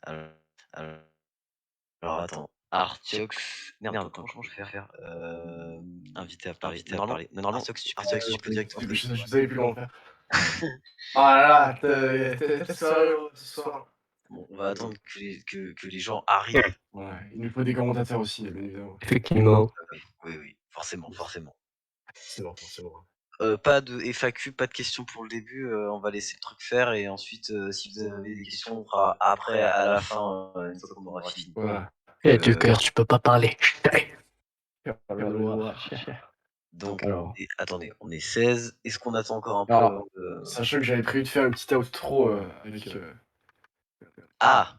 Alors alors alors attends, Artiox merde, comment je vais faire? Invité à parler. Mais normalement, Artiox, tu peux directement Je oui. je savais plus comment faire. Oh là là, t'es sérieux ce soir? Bon, on va attendre que les gens arrivent. Ouais, il nous faut des commentateurs aussi, bien évidemment. Effectivement. Oui, oui, forcément, forcément. Forcément. Pas de FAQ, pas de questions pour le début, on va laisser le truc faire et ensuite, si vous avez des questions, on fera après à la fin, une fois qu'on aura fini. Voilà. Et du cœur, tu peux pas parler. Cœur de noir. Donc Alors. attendez, on est 16. Est-ce qu'on attend encore un peu Alors, avant de sachant que j'avais prévu de faire une petite outro, avec, ah!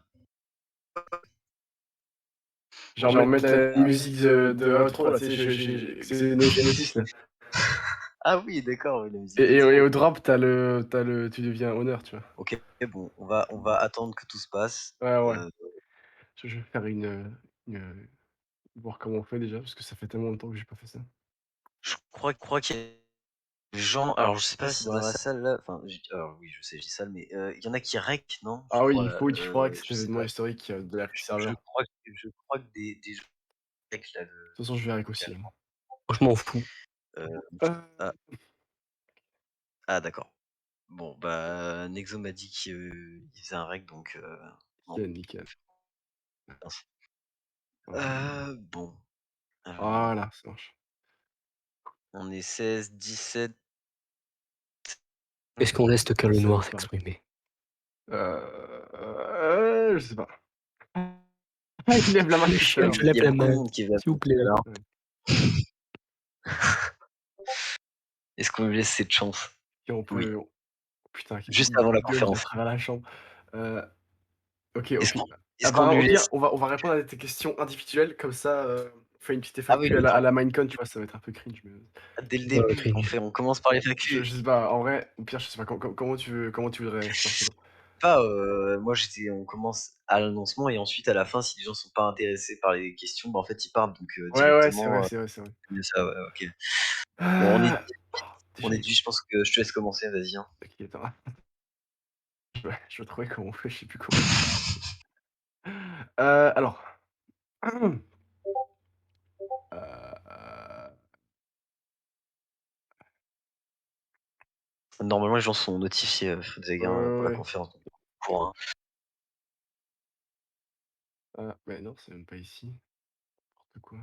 genre mettre la musique de outro là, tu sais, c'est No Genesis là. Ah oui, d'accord, oui, la musique Et d'intro. au drop, t'as le tu deviens honneur, tu vois? OK, bon, on va attendre que tout se passe. Ouais. Je vais faire voir comment on fait déjà, parce que ça fait tellement longtemps que j'ai pas fait ça. Je crois qu'il y a des gens alors je sais pas si dans la salle là, enfin, alors oui, je sais, je dis salle, mais il y en a qui rec, non? Je Ah oui, crois là, il faudrait que cet je sais événement pas. historique, de la Je serveur. De crois que des gens rec là toute façon, je vais avec le aussi, local. hein. Je m'en fous. Heu, Ah, d'accord. Bon, bah, Nexo m'a dit qu'il faisait un rec donc bon, nickel. mince. Voilà. Bon, alors Voilà, ça marche. on est 16, 17. Est-ce qu'on laisse le cœur le 17, noir pareil. s'exprimer? Je sais pas. Ah, il lève la main tout seul. Je lève Il y a la beaucoup de main, monde qui va s'il vous plaît. tout à l'heure. Ouais. Est-ce qu'on lui laisse cette chance? Et on Oui, peut putain, juste avant la il gueule à conférence. travers la chambre. Heu, OK, au Est-ce pire qu'on est-ce qu'on au lui pire, laisse on va répondre à tes questions individuelles, comme ça, on fait une petite ah oui, FAQ à d'accord. la Minecon, tu vois? Ça va être un peu cringe, mais Dès le Ouais, début, cringe. on commence par les je FAQ. sais pas, en vrai, au pire, je sais pas comment tu voudrais faire ça? Pas, moi on commence à l'annoncement et ensuite à la fin, si les gens sont pas intéressés par les questions, bah, en fait, ils partent donc Ouais, c'est vrai, directement, c'est vrai. c'est mieux ça, ouais, OK. Bon, Ah, on déjà, est 18, je pense que je te laisse commencer, vas-y, hein. t'inquiète, hein. Je vais trouver comment on fait, je sais plus comment. Alors, heu, Normalement, les gens sont notifiés, ouais, Fodzaga, ouais, pour la ouais. conférence, donc courant, hein. Ah, mais non, c'est même pas ici. N'importe quoi.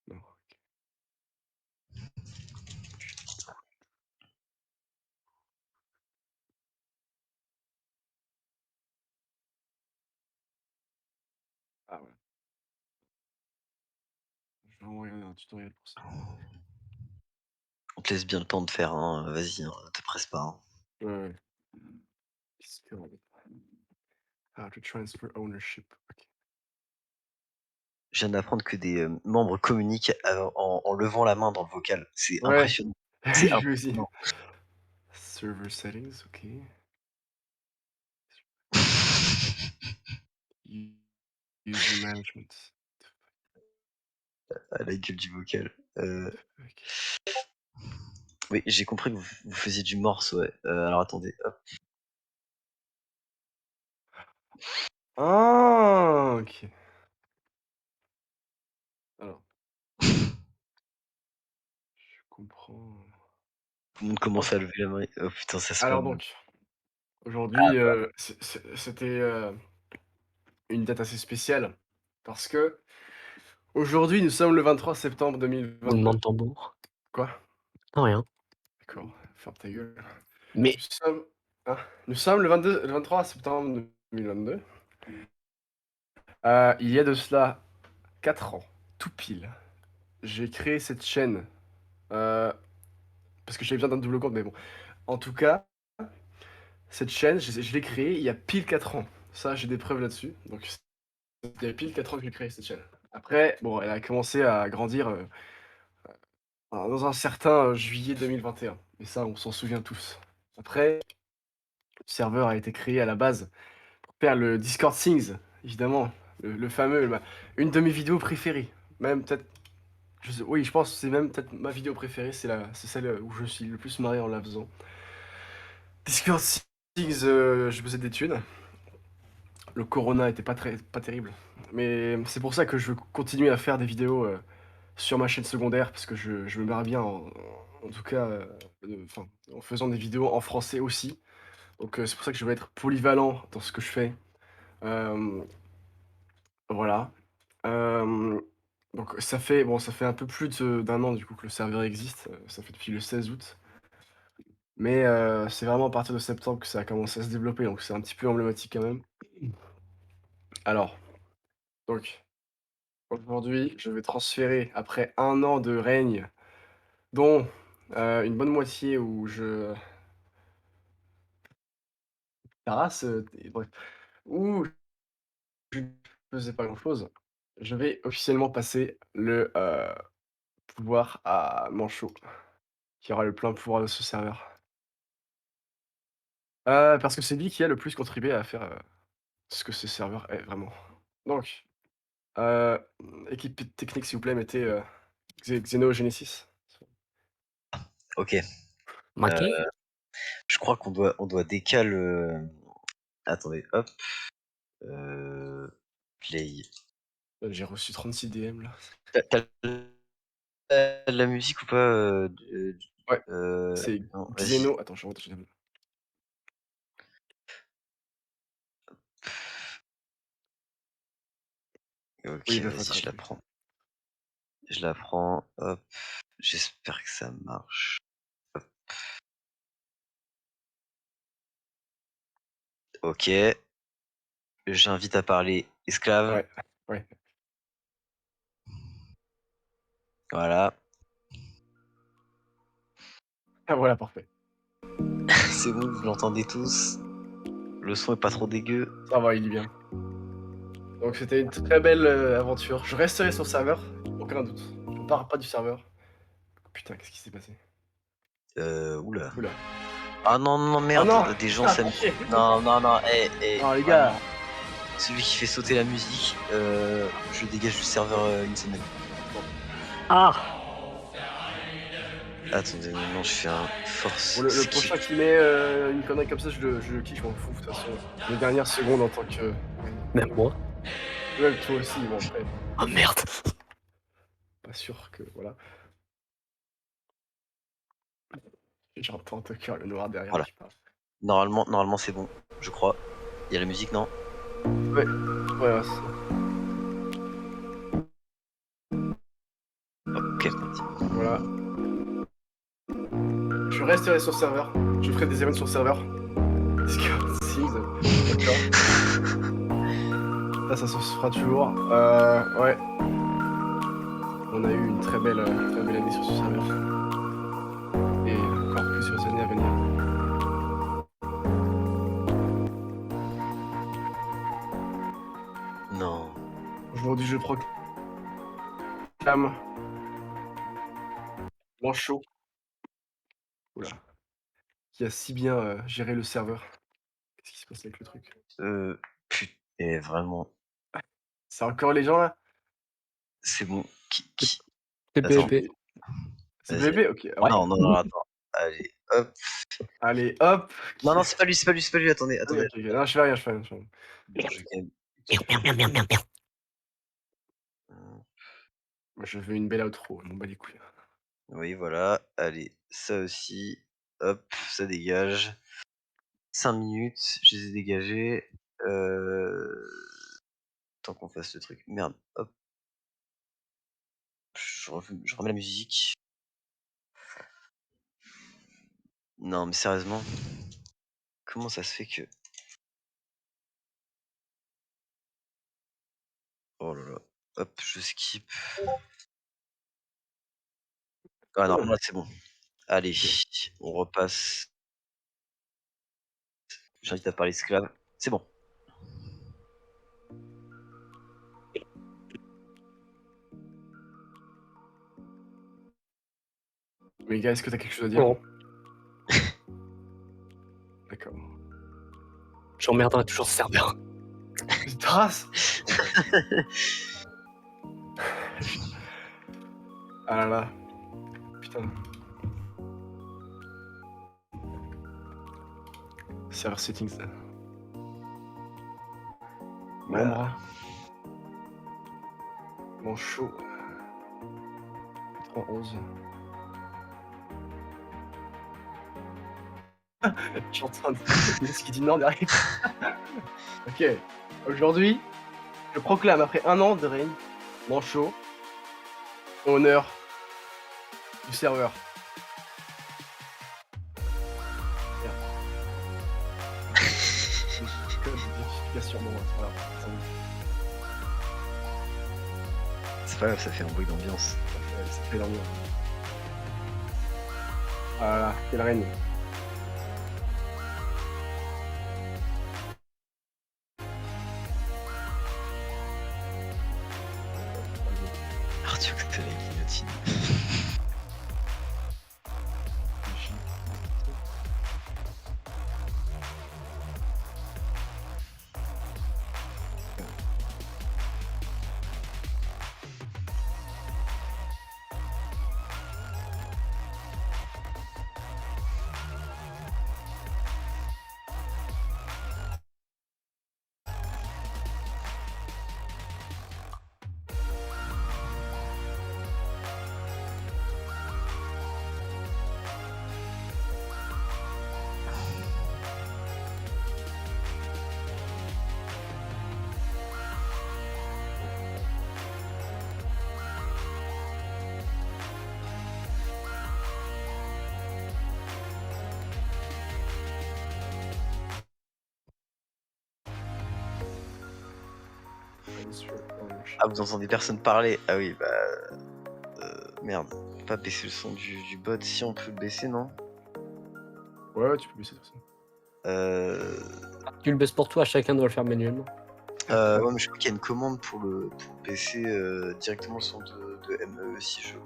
Non, OK. Ah ouais, je vais envoyer un tutoriel pour ça. On te laisse bien le temps de faire, hein, vas-y, hein, te presse pas, hein. Ouais, ouais. Discord. How to transfer ownership. OK. Je viens d'apprendre que des, membres communiquent, en levant la main dans le vocal. C'est Ouais, impressionnant. C'est j'ai vu aussi. impressionnant. Server settings, OK. U User management. Ah, la gueule du vocal. OK. Oui, j'ai compris que vous faisiez du morse, ouais. Alors attendez, hop. Ah! OK. Alors, je comprends. Tout le monde commence à lever la main. Oh putain, ça Alors spam. donc, aujourd'hui, c'était, une date assez spéciale parce qu'aujourd'hui, nous sommes le 23 septembre 2022. Roulement de tambour. Quoi? Non, rien. D'accord, ferme ta gueule. Mais Nous sommes hein? Nous sommes le 23 septembre 2022. Il y a de cela 4 ans, tout pile, j'ai créé cette chaîne, heu, parce que j'avais besoin d'un double compte, mais bon. En tout cas, cette chaîne, je l'ai créée il y a pile 4 ans. Ça, j'ai des preuves là-dessus. Donc il y a pile 4 ans que j'ai créé cette chaîne. Après, bon, elle a commencé à grandir, dans un certain, juillet 2021. Et ça, on s'en souvient tous. Après, le serveur a été créé à la base pour faire le Discord Things, évidemment, le fameux, une de mes vidéos préférées. Même peut-être oui, je pense que c'est même peut-être ma vidéo préférée, c'est celle, où je suis le plus marré en la faisant. Discord Things, je faisais des thunes. le corona était pas terrible. Mais c'est pour ça que je veux continuer à faire des vidéos, sur ma chaîne secondaire parce que je me marre bien en tout cas, enfin, en faisant des vidéos en français aussi. Donc c'est pour ça que je veux être polyvalent dans ce que je fais. Hem, voilà. Hem, donc ça fait un peu plus de d'1 an du coup que le serveur existe, ça fait depuis le 16 août. Mais c'est vraiment à partir de septembre que ça a commencé à se développer, donc c'est un petit peu emblématique quand même. Alors, donc aujourd'hui, je vais transférer après 1 an de règne, dont, une bonne moitié où je Taras, et bref, où je ne faisais pas grand-chose, je vais officiellement passer le, pouvoir à Manchot, qui aura le plein pouvoir de ce serveur. Parce que c'est lui qui a le plus contribué à faire, ce que ce serveur est vraiment. Donc, heu, équipe technique s'il vous plaît, mettez, Xenogenesis. OK. Maquet? Je crois qu'on doit décaler, attendez, hop, heu, play. J'ai reçu 36 DM là. Tu la musique ou pas, de Ouais, c'est non, vas-y. Xeno attends, je remonte. Oui, OK, bah, faut vas-y, être je la rapide. prends. Je la prends, hop, j'espère que ça marche. OK, j'invite à parler esclave, Ouais, ouais. voilà. Ah voilà, parfait. C'est bon, vous l'entendez tous? Le son est pas trop dégueu? Ça va, il est bien. Donc c'était une très belle, aventure. Je resterai sur le serveur, aucun doute. Je ne pars pas du serveur. Putain, qu'est-ce qui s'est passé? Ouh là. Ouh là. Ah non, non, Oh merde, non! des gens Ah s'amusent. pitié! Non, non, non, Non les gars! vraiment, celui qui fait sauter la musique, je dégage du serveur, une semaine. Ah! Attendez, maintenant je fais un Bon force le skip. prochain qui met, une connerie comme ça, je le kick, je m'en fous de toute façon. Les dernières secondes en tant que Même moi. ouais, toi aussi, bon après, Oh merde! pas sûr que voilà. J'entends Tucker le noir derrière Voilà. qui parle. Normalement c'est bon, je crois. Il y a la musique, non? Ouais, ouais, c'est ça. OK, parti. Voilà. Je resterai sur le serveur. Je ferai des events sur le serveur. Discord, Sims, d'accord. Ça se fera toujours. Ouais, on a eu une très belle année sur ce serveur et encore plusieurs années à venir. Non. Aujourd'hui, je proclame Manchot, oula, qui a si bien, géré le serveur. Qu'est-ce qui se passe avec le truc? Put et vraiment, C'est encore les gens là? c'est bon. C'est Qui c'est attends, PvP. C'est vas-y. PvP? OK, ah Ouais. bon. Non, non, non, attends. Allez, hop. Allez hop! Non, Qui non, c'est pas lui, c'est pas lui, c'est pas lui, attendez, ah oui, attendez. OK, OK. Non, je fais rien, je fais rien, je fais rien. Bon, je vais quand même, Miaou, miaou, miaou, miaou, miaou, miaou. heu, Moi, je veux une belle outro, je m'en bats les couilles. oui, voilà. Allez, ça aussi, hop, ça dégage. 5 minutes, je les ai dégagés. Heu, Temps qu'on fasse le truc. Merde, hop, je remets la musique. Non, mais sérieusement, comment ça se fait que oh là là, hop, je skip. Ah non, là, c'est bon. Allez, OK. on repasse. J'invite à parler esclave. C'est bon. Mais gars, est-ce que tu as quelque chose à dire? Non, D'accord. j'emmerderai toujours ce serveur. Trace! Ah là là, putain. Server settings. Membre. Manchot. 91. Je suis en train de dire ce qu'il dit non derrière. Ok. Aujourd'hui, je proclame après 1 an de règne, Manchot, honneur du serveur. Merde. Code de vérification, bon, c'est pas grave. C'est pas grave, ça fait un bruit d'ambiance. Ça fait l'ambiance. Voilà, quelle reine. Arthur que t'as la guillotine. Ah, vous entendez personne parler? Ah oui, bah... merde. Pas baisser le son du bot. Si on peut le baisser, non? Ouais, tu peux baisser ça. Tu le baisses pour toi, chacun doit le faire manuellement. Ouais, mais je crois qu'il y a une commande pour baisser directement le son de ME si je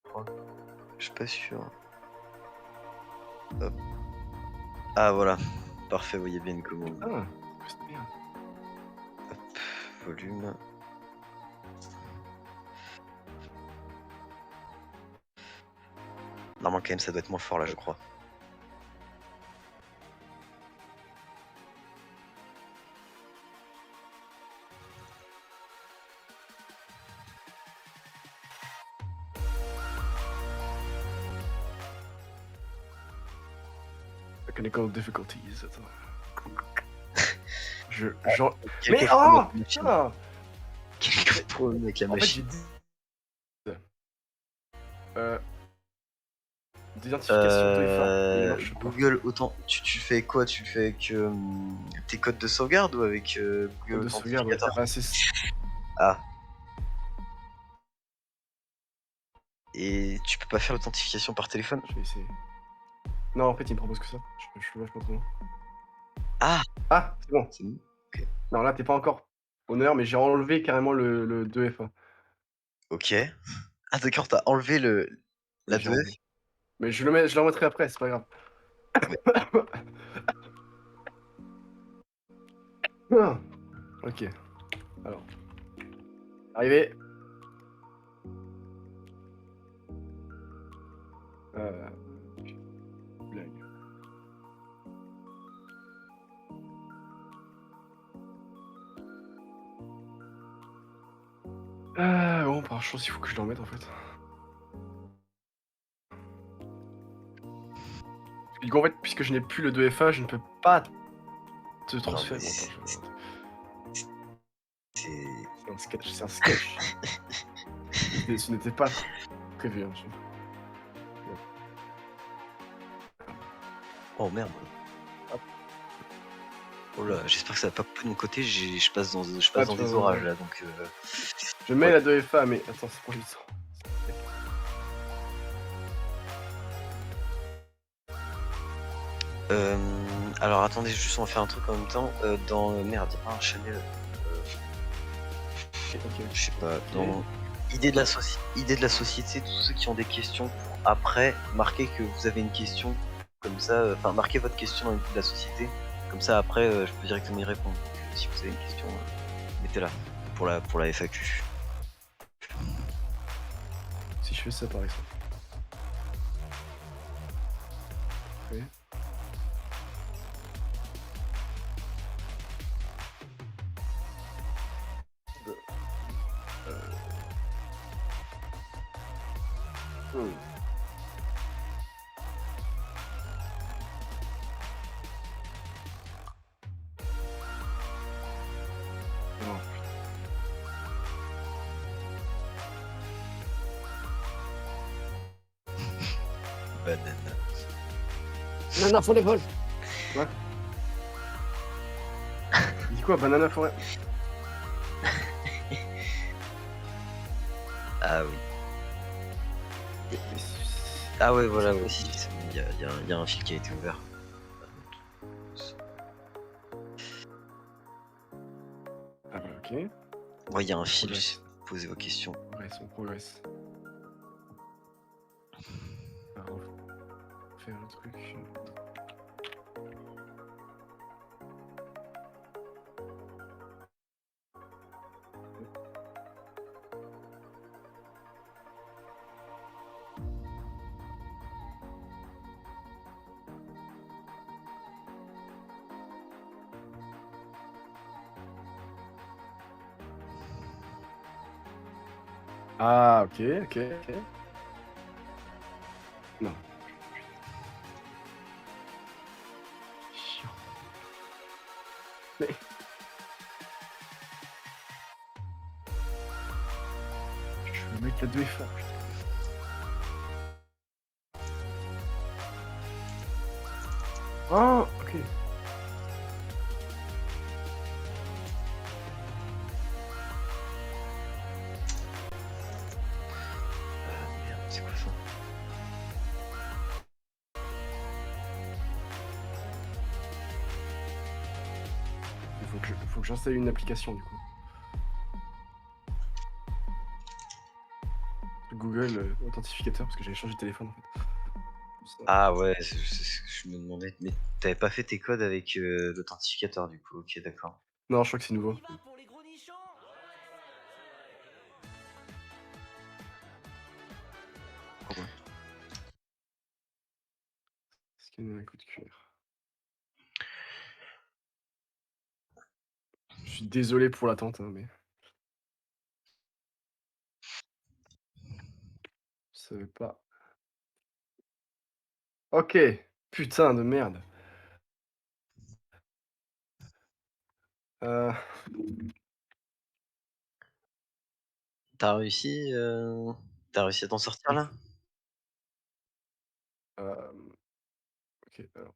crois. Je suis pas sûr. Hop. Ah voilà. Parfait, vous voyez bien une commande. Ah, c'est bien. Volume. Normalement quand même ça doit être moins fort là je crois. Technical difficulties, attends. Quel Mais problème oh avec la machine. putain. Quel problème avec la En fait, j'ai machine. dit... D'identification de et il marche pas. Google autant. Tu fais quoi? Tu fais avec tes codes de sauvegarde ou avec Google De sauvegarde, ouais. Authenticator? Bah, c'est... Ah. Et tu peux pas faire l'authentification par téléphone? Je vais essayer. Non, en fait, il me propose que ça. Je suis vachement trop loin. Ah. Ah, c'est bon. C'est bon. Ok. Non, là, t'es pas encore honneur, mais j'ai enlevé carrément le 2FA. Ok. Ah d'accord, t'as enlevé la J'ai 2F. enlevé. Mais je le remettrai après, c'est pas grave. Ah, ok. Alors. Arrivé. Blague. Bon, par chance, il faut que je le remette en fait. Du coup, en fait, puisque je n'ai plus le 2FA, je ne peux pas te transférer. mais Bon, attends, c'est... c'est un sketch, c'est un sketch. Ce n'était pas prévu. Hein, Oh merde. Hop. Oh là, j'espère que ça va pas couper de mon côté, je passe dans des vois, orages ouais. là, donc... Je mets la 2FA, mais attends, c'est pour 800. Alors attendez, juste on va faire un truc en même temps. Dans... merde, y'a pas un channel... Ok. Je sais pas, dans... Idée de la société, tous ceux qui ont des questions pour après, marquez que vous avez une question, comme ça, enfin marquez votre question dans l'idée de la société, comme ça après je peux directement y répondre. Donc, si vous avez une question, mettez-la pour la FAQ. Si je fais ça par exemple. Okay. Mmh. Non. Banana. Banana forever. Quoi? Il dit quoi? Banana forêt? Ah oui. Mais Ah ouais, c'est voilà, ouais, quoi? si, c'est bon, il y a un fil qui a été ouvert. Ah bah, OK. Ouais, il y a un On fil, progresse, posez vos questions. on progresse. Alors, faire le truc. Ah OK, OK, OK. Non. Chiant. Mais je veux mettre la 2 efforts, putain. Oh! OK. Merde, c'est quoi ça? Faut que j'installe une application, du coup. Google, authentificateur, parce que j'avais changé de téléphone, en fait. Ça. Ah ouais, c'est ce que je me demandais. Mais t'avais pas fait tes codes avec l'authentificateur du coup, ok d'accord. Non, je crois que c'est On nouveau. y va pour les gros nichons. Pourquoi pas? Scanner un coup de cuir. Je suis désolé pour l'attente, hein, mais je savais pas. OK. Putain de merde. Heu, T'as réussi, t'as réussi à t'en sortir là? OK, alors,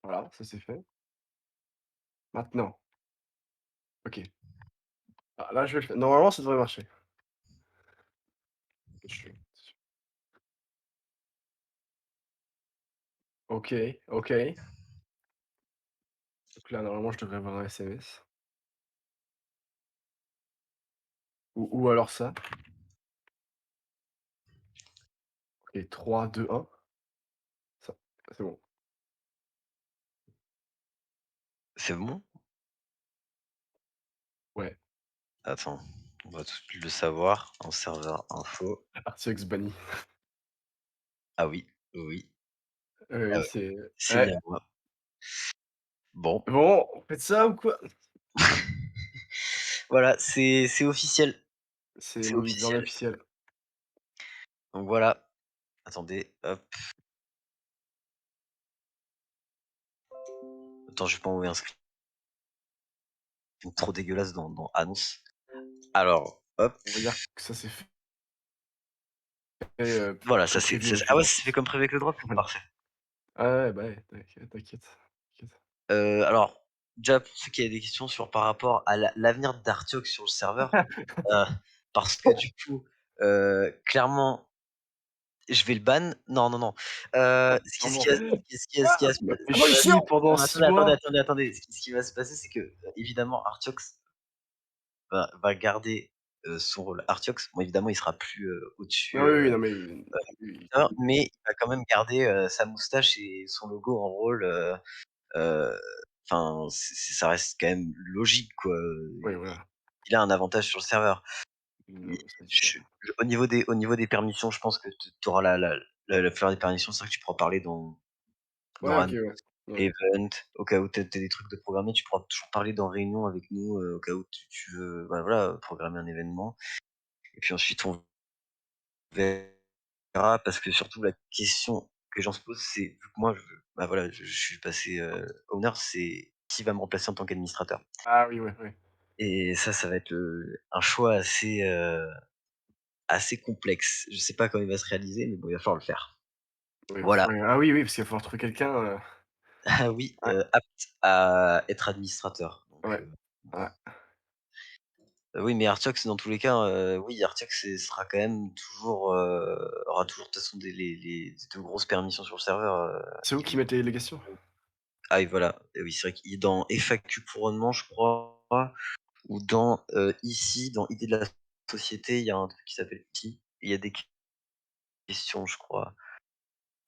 voilà, ça c'est fait. Maintenant, OK. Ah, là, je vais le faire. Normalement, ça devrait marcher. Je OK, OK. Donc là, normalement, je devrais avoir un SMS. Ou alors ça. OK, 3, 2, 1. Ça, c'est bon. C'est bon? Ouais. Attends, on va tout de suite le savoir en serveur info. RTX banni. Ah oui, oui, ah Oui, ouais, c'est c'est ouais. bien moi. Bon, Bon, on fait ça ou quoi? voilà, c'est officiel, C'est c'est bien officiel. officiel. Donc voilà, attendez, hop. Attends, je vais pas envoyer un screen trop dégueulasse dans annonce. Alors, hop, On va dire que ça s'est fait, voilà, ça comme c'est prévu avec le ah ouais, drop. ça s'est fait comme prévu avec le drop? Voilà. Parfait. Ah ouais, bah ouais, t'inquiète. Alors, déjà pour ceux qui avaient des questions sur par rapport à l'avenir d'Artiox sur le serveur, heu, parce que du coup, clairement, je vais le ban. Non, non, non. Ce Sûrement. qui va ce qui va Ah! se Tu m'as pa fait ce qui va chier pendant non, 6 attendez, mois! attendez. Ce qui va se passer, c'est que, évidemment, Artiox va garder, son rôle. Artiox, bon, évidemment, il sera plus, Ah au-dessus, oui, oui, non mais oui. mais il va quand même garder, sa moustache et son logo en rôle, heu, enfin, ça reste quand même logique, quoi, Oui, voilà. il a un avantage sur le serveur. Non, Il c'est je différent. au niveau des permissions, je pense que tu auras la plupart des permissions, c'est vrai que tu pourras parler dans Ouais, OK, Annex, ouais. Ouais. Event, au cas où tu as des trucs de programmer, tu pourras toujours parler dans réunion avec nous, au cas où tu veux, bah, voilà, programmer un événement et puis ensuite on parce que surtout la question que les gens se posent, c'est vu que moi, bah, voilà, je suis passé, owner, c'est qui va me remplacer en tant qu'administrateur? Ah oui, ouais, ouais. Et ça va être, un choix assez complexe. Je sais pas quand il va se réaliser, mais bon, il va falloir le faire. Oui, Voilà. ouais, ah oui, oui, parce qu'il va falloir trouver quelqu'un, Ah oui, ouais, apte à être administrateur, donc ouais, ouais. oui, mais Artiox dans tous les cas, oui, Artiox sera quand même toujours, aura toujours de toute façon les de grosses permissions sur le serveur, C'est où qui mettent les questions? ah et voilà, et oui, c'est vrai qu'il est dans FAQ couronnement, je crois, ou dans, ici, dans idée de la société, il y a un truc qui s'appelle ici, et il y a des questions, je crois.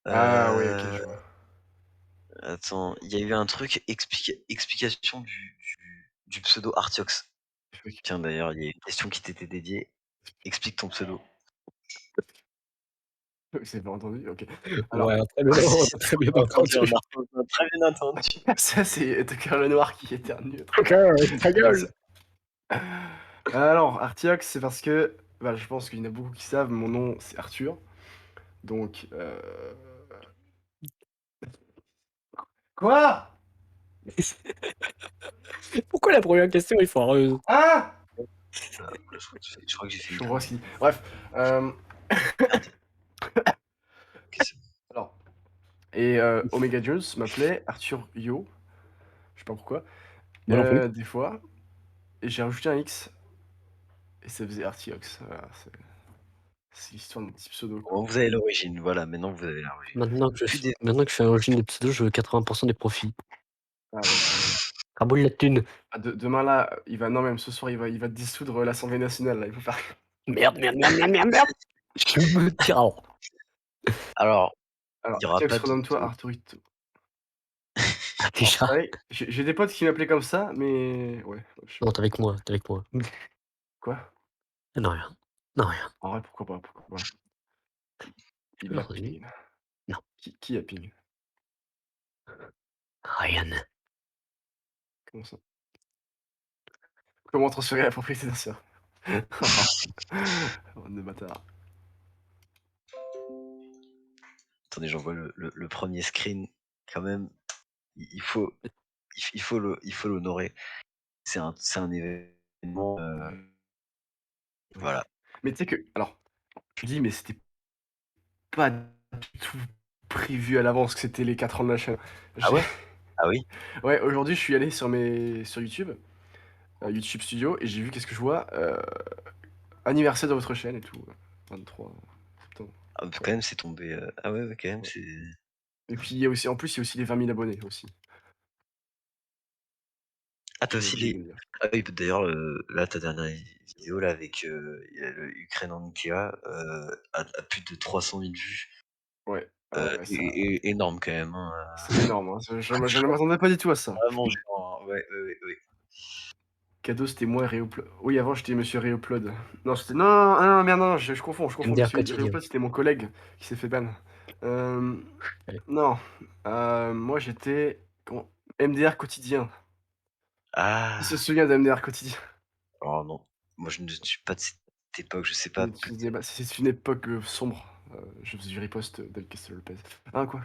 Ah oui, OK, Heu, je vois. attends, il y a eu un truc explication du pseudo Artiox. FAQ. Tiens, d'ailleurs, il y a une question qui t'était dédiée. Explique ton pseudo. C'est pas entendu? OK. Alors, Ouais, très bien, on Si, a très bien on a entendu, entendu. on a très bien entendu. ça, c'est Tucker Lenoir qui éternue. OK, ta gueule! Alors, Artiox, c'est parce que, bah, je pense qu'il y en a beaucoup qui savent, mon nom, c'est Arthur. Donc, Quoi? Pourquoi la première question est foireuse? Hein? Je crois que j'ai fait Je une comprends pas connerie. ce qu'il dit. Bref, Merde. OK, c'est bon. alors, Omega Jones m'appelait Arthur Yo, je sais pas pourquoi, Moi non plus. des fois, et j'ai rajouté un X, et ça faisait Artiox. Voilà, c'est l'histoire de mon petit pseudo, quoi. Bon, vous avez l'origine, voilà, maintenant vous avez l'origine. Plus des Maintenant que je fais un régime de pseudo, je veux 80% des profits. Ah ouais, carrément. Raboule la thune. Ah, demain là, non, même ce soir, il va dissoudre l'Assemblée nationale, là, il faut faire. Merde, merde, merde, merde, merde, merde! Je me tire. alors, il Alors, y aura Artiox, pas renomme-toi de Arturito. Ah, Alors, déjà? pareil, j'ai des potes qui m'appelaient comme ça, mais ouais, je sais Non, pas. t'es avec moi, t'es avec moi. Quoi? Non, rien. Non, rien. En vrai, pourquoi pas, pourquoi pas. Il l'a Vas-y. ping. Non. Qui a ping? Ryan. Comment ça? Comment transférer la propriété d'un serveur? Bande de bâtards. attendez, j'envoie le 1er screen quand même. Il faut il faut l'honorer. C'est un événement, Oui. voilà. Mais tu sais que alors, je dis, mais c'était pas du tout prévu à l'avance que c'était les 4 ans de la chaîne. Ah J'ai ouais? Ah oui? Ouais, aujourd'hui, je suis allé sur YouTube, YouTube Studio, et j'ai vu, qu'est-ce que je vois? Anniversaire de votre chaîne et tout, 23 septembre. Ah Ouais, quand même c'est tombé, ah ouais, ouais, quand même ouais. c'est Et puis il y a aussi, en plus, il y a aussi les 20 000 abonnés aussi. ah tu J'ai aussi oublié de les le dire. ah oui, d'ailleurs, là ta dernière vidéo là avec, il y a le Ukraine en Ikea, a plus de 300 000 vues, Ouais, ouais, ça, énorme quand même, hein, c'est énorme, hein. Je ne m'attendais pas du tout à ça. vraiment genre, ouais, ouais, ouais, ouais. Cadeau, c'était moi, Réoplod. Oui, avant, j'étais monsieur Réoplod. Non, c'était. Non, non, ah non, merde, non, je confonds, je confonds. MDR Monsieur quotidien. Réoplod, c'était mon collègue qui s'est fait ban. Euh, Allez. non, moi, j'étais. Comment? MDR quotidien. Qui se Ah! souvient de MDR quotidien? Oh non, moi je ne suis pas de cette époque, je sais pas C'est une époque sombre. Je faisais du riposte d'El Castel Lopez. Hein, quoi?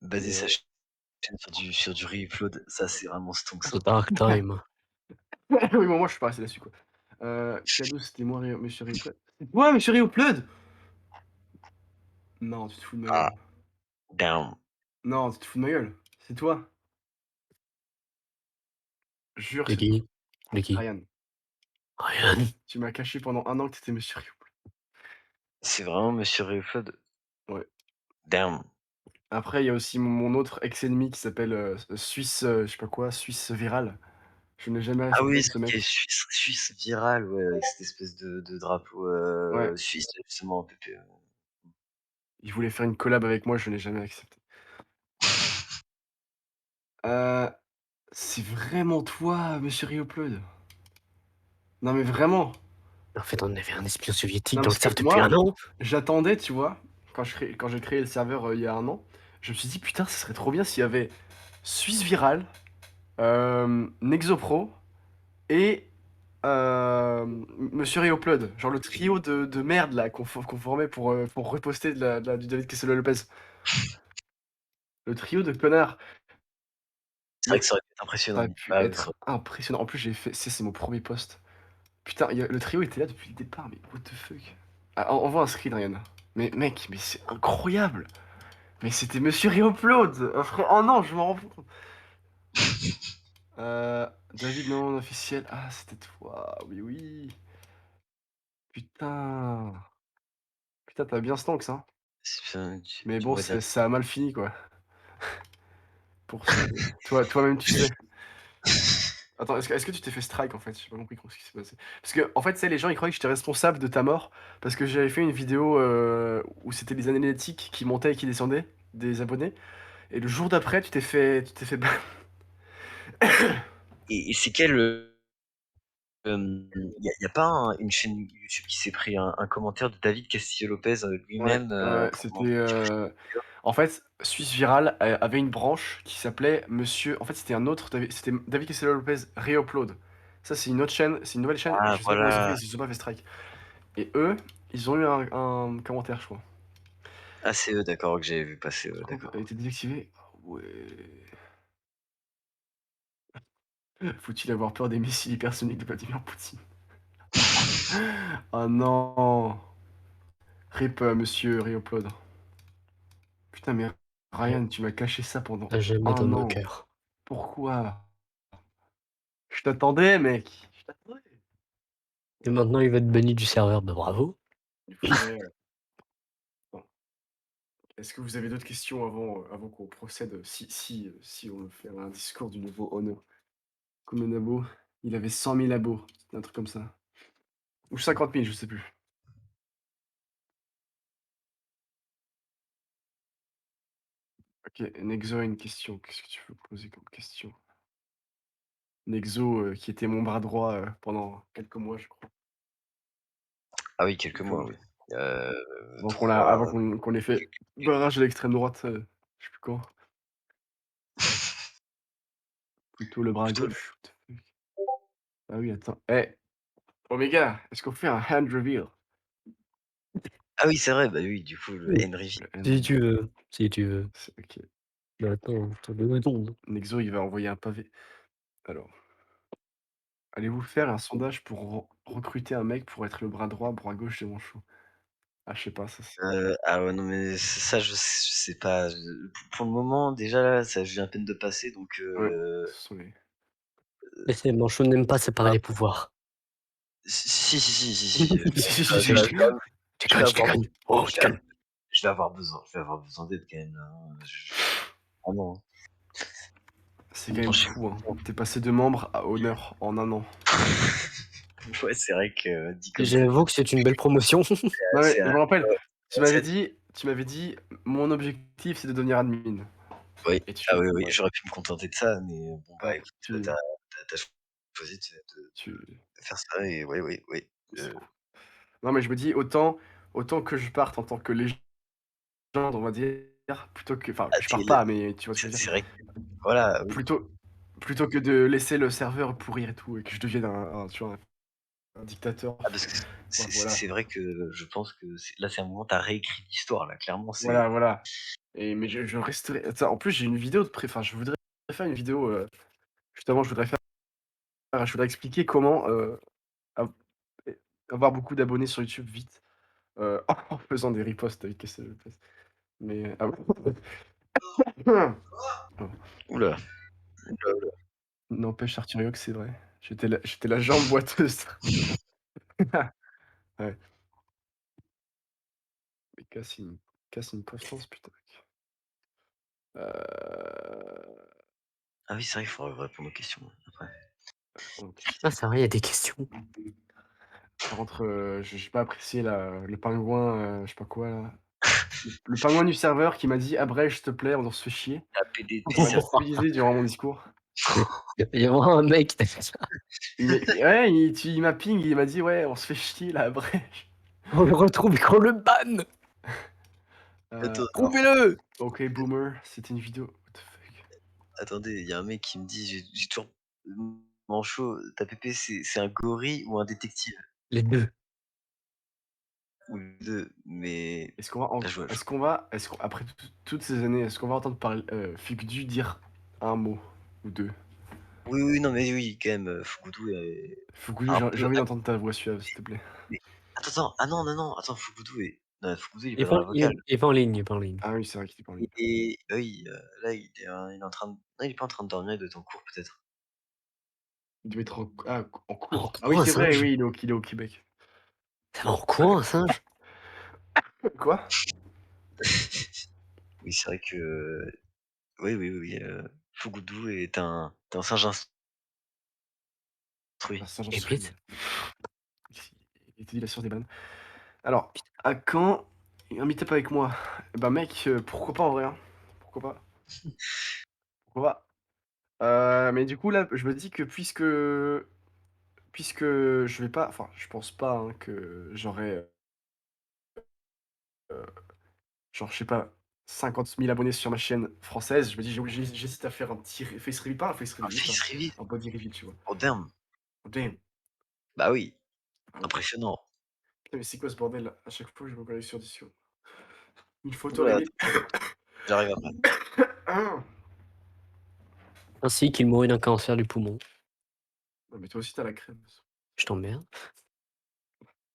baser Mais sa chaîne sur du reupload, ça c'est vraiment stonks, The hein. Dark Time. oui, bon, moi, je suis pas resté là-dessus, quoi. Cadeau, c'était moi, monsieur Réoplod. Ouais, monsieur Réoplod! Non, tu te fous de ma Ah, gueule. damn. Non, tu te fous de ma gueule. C'est toi. Jure, De c'est toi. qui? De qui? Ryan, Ryan. tu m'as caché pendant un an que t'étais monsieur Réoplod. C'est vraiment Monsieur Reupload? Ouais. Damn. Après, il y a aussi mon autre ex-ennemi qui s'appelle, Suisse, je sais pas quoi, Suisse Viral. Je n'ai jamais Ah oui, respecté ce c'était mec. Suisse viral, ouais, avec cette espèce de drapeau, Ouais, suisse, justement, PP, il voulait faire une collab avec moi, je n'ai jamais accepté. Heu, c'est vraiment toi, monsieur Réoplod? Non, mais vraiment? En fait, on avait un espion soviétique Non, dans le parce que serve depuis moi, un an. j'attendais, tu vois? Quand j'ai créé le serveur, il y a un an, je me suis dit: «Putain, ce serait trop bien s'il y avait Suisse Viral, Nexopro et Monsieur Réopload, genre le trio de merde là qu'on formait pour reposter du David Kessler Lopez. Le trio de connards. C'est vrai que Mec, ça aurait pu être ça impressionnant. a pu Ah oui, ça être impressionnant. En plus, j'ai fait c'est mon premier post. Putain, le trio était là depuis le départ, mais what the fuck? Ah, envoie un screen, Ryan. Mais mec, mais c'est incroyable! Mais c'était Monsieur Réupload! Oh non, je m'en rends compte. David non officiel. Ah, c'était toi. Oui, oui. Putain. Putain, t'as bien stonks, hein. bien, Mais tu bon, m'aurais dit. ça a mal fini, quoi. Pour ce toi-même, tu sais. Attends, est-ce que tu t'es fait strike, en fait? J'ai pas compris ce qui s'est passé. Parce que en fait, tu sais, les gens, ils croyaient que j'étais responsable de ta mort parce que j'avais fait une vidéo, où c'était les analytiques qui montaient et qui descendaient des abonnés et le jour d'après, tu t'es fait ban. Et c'est quel, y a pas une chaîne YouTube qui s'est pris un commentaire de David Castillo-Lopez, Ouais, lui-même, ouais, pendant c'était, du coup, en fait, Suisse Viral avait une branche qui s'appelait Monsieur en fait, c'était un autre David c'était David Castello Lopez Reupload. Ça, c'est une autre chaîne, c'est une nouvelle chaîne, ah je sais pas comment ils ont fait, voilà! ils se sont pas fait strike et eux, ils ont eu un commentaire, je crois. Ah c'est eux, d'accord, que j'avais vu passer, Compte a d'accord. été désactivé? Ah ouais. Faut-il avoir peur des missiles hypersoniques de Vladimir Poutine? Oh non! RIP, monsieur Reupload. Putain, mais Ryan, tu m'as caché ça pendant À jamais 1 dans nos an. cœurs. Pourquoi? Je t'attendais, mec! Je t'attendais! Et maintenant, il va être banni du serveur, bah bravo. Frère, bon, est-ce que vous avez d'autres questions avant qu'on procède, si on fait un discours du nouveau Honor? Combien d'abos? Il avait 100 000 abos, un truc comme ça. Ou 50 000, je sais plus. OK, Nexo a une question. Qu'est-ce que tu veux poser comme question? Nexo, qui était mon bras droit, pendant quelques mois, je crois. Ah oui, quelques Quelques mois, mois. oui. Avant 3 qu'on ait fait barrage à l'extrême droite, je sais plus quand. Plutôt le bras plutôt le gauche. What the fuck? Ah oui, attends. Eh, Oméga, est-ce qu'on fait un hand reveal? ah oui, c'est vrai, bah oui, du coup, le Oui, Henry. Le hand si reveal. tu veux, si tu veux. OK. Mais attends, t'as 2 secondes. Nexo, il va envoyer un pavé. Alors, allez-vous faire un sondage pour recruter un mec pour être le bras gauche de Manchot? Ah, je sais pas, ça c'est. Ah ouais, non, mais ça, je sais pas, pour le moment, déjà, là, ça vient à peine de passer, donc Ouais, ce sont les. Mais c'est Manchot n'aime pas séparer ah, les pouvoirs. si, si, si, si, si, Si, si, si, je si. vais quand même Tu je vais déconnes, tu avoir déconnes. Oh, tu je vais déconnes. je vais avoir besoin d'aide quand même, là, hein, vraiment, hein. C'est En quand même temps, même je sais fou, hein. Tu passé de membre à honneur en 1 an. ouais, c'est vrai que, dit comme ça, J'avoue que c'est une belle promotion. Non, mais c'est je un me rappelle, tu c'est m'avais dit: «Mon objectif, c'est de devenir admin» oui, et ah oui, oui, ouais, j'aurais pu me contenter de ça, mais bon, bah, ouais, écoute, tu as choisi tu de faire ça et oui, oui, oui, c'est cool. Non, mais je me dis autant que je parte en tant que légende, on va dire, plutôt que enfin, ah, que je tu parte pas, mais tu vois ce que c'est je veux dire? c'est vrai que voilà, oui. Plutôt plutôt que de laisser le serveur pourrir et tout et que je devienne tu vois, un dictateur. Ah parce que Ouais, c'est voilà. c'est vrai que je pense que c'est un moment, tu as réécrit l'histoire là, clairement Voilà, c'est voilà et mais je resterai ça en plus, j'ai une vidéo de enfin, je voudrais faire une vidéo, justement, je voudrais expliquer comment, av et avoir beaucoup d'abonnés sur YouTube vite, en faisant des reposts avec Castel Lopez. Mais ah bon? ouh là, N'empêche Arthurios que c'est vrai. J'étais la jambe boiteuse. Ouais, mais casse une constance, putain, mec. ah oui, c'est vrai qu'il faudrait répondre aux questions après. OK. Ah, c'est vrai, il y a des questions. Par contre, j'ai pas apprécié le pingouin, je sais pas quoi là. Le pingouin du serveur qui m'a dit: «Abrège s'il te plaît, on se fait chier». La PDT Ça m'a certifiée. déstabilisé durant mon discours. Il y a vraiment un mec qui t'a fait ça. Ouais, il m'a ping, il m'a dit: «Ouais, on se fait chier là, abrège». On le retrouve et qu'on le banne. Attends, alors, Trouvez-le. OK boomer, c'était une vidéo what the fuck? attendez, il y a un mec qui me dit: «J'ai toujours Manchot, ta pépé, c'est un gorille ou un détective? Les 2. Ou les 2, mais Est-ce qu'on va, bien joué, après toutes ces années, est-ce qu'on va entendre parler, Fukdu dire un mot ou deux? oui, oui, non, mais oui, quand même, Fukudu est Fukdu, un j'ai peu envie d'entendre ta voix suave, s'il te plaît. mais attends, ah non, non, non, attends, Fukudu est non, Fukudu, il est Il est pas dans pas la vocale. il est pas en ligne, il est pas en ligne. Ah oui, c'est vrai qu'il était pas en ligne. Et bah oui, là, il est en train de non, il est pas en train de dormir, il doit être en cours peut-être. Il devait être en En cours. Ah oui, courant un c'est vrai, singe? oui, il est au Québec. Ça va en courant un singe? Quoi? Oui, c'est vrai que oui, oui, oui, Fukudu est un singe Un instruit. singe Et instruit, Blitz? ouais. Il était dit la science des bananes. Alors, à quand un meet-up avec moi? Bah mec, pourquoi pas en vrai, hein. Pourquoi pas? Pourquoi pas? Mais du coup là, je me dis que puisque je vais pas, enfin je pense pas, hein, que j'aurai, genre je sais pas, 50 000 abonnés sur ma chaîne française, je me dis j'hésite à faire un petit face reveal, pas un face Un reveal, juste face reveal? un body reveal, tu vois? Oh damn! Oh damn! Bah oui, Ah ouais. impressionnant. Putain mais c'est quoi ce bordel là? À chaque fois je me connecte sur Discord. Une photo Ouh là, reveal. attends, j'arrive après. Ah! Ainsi qu'il mourut d'un cancer du poumon. Non mais toi aussi t'as la crème. Je t'emmerde.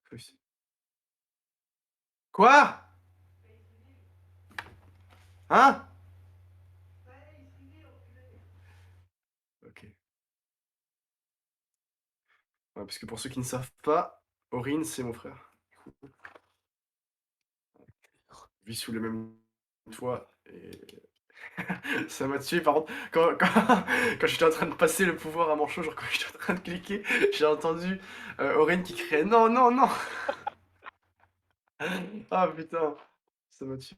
Plus. Quoi? Hein? OK. Ouais, parce que pour ceux qui ne savent pas, Aurine, c'est mon frère. On vit sous le même toit et ça m'a tué par contre quand j'étais en train de passer le pouvoir à Manchot, genre quand j'étais en train de cliquer, j'ai entendu, Aurine qui criait: «Non, non, non!» Ah putain, ça m'a tué.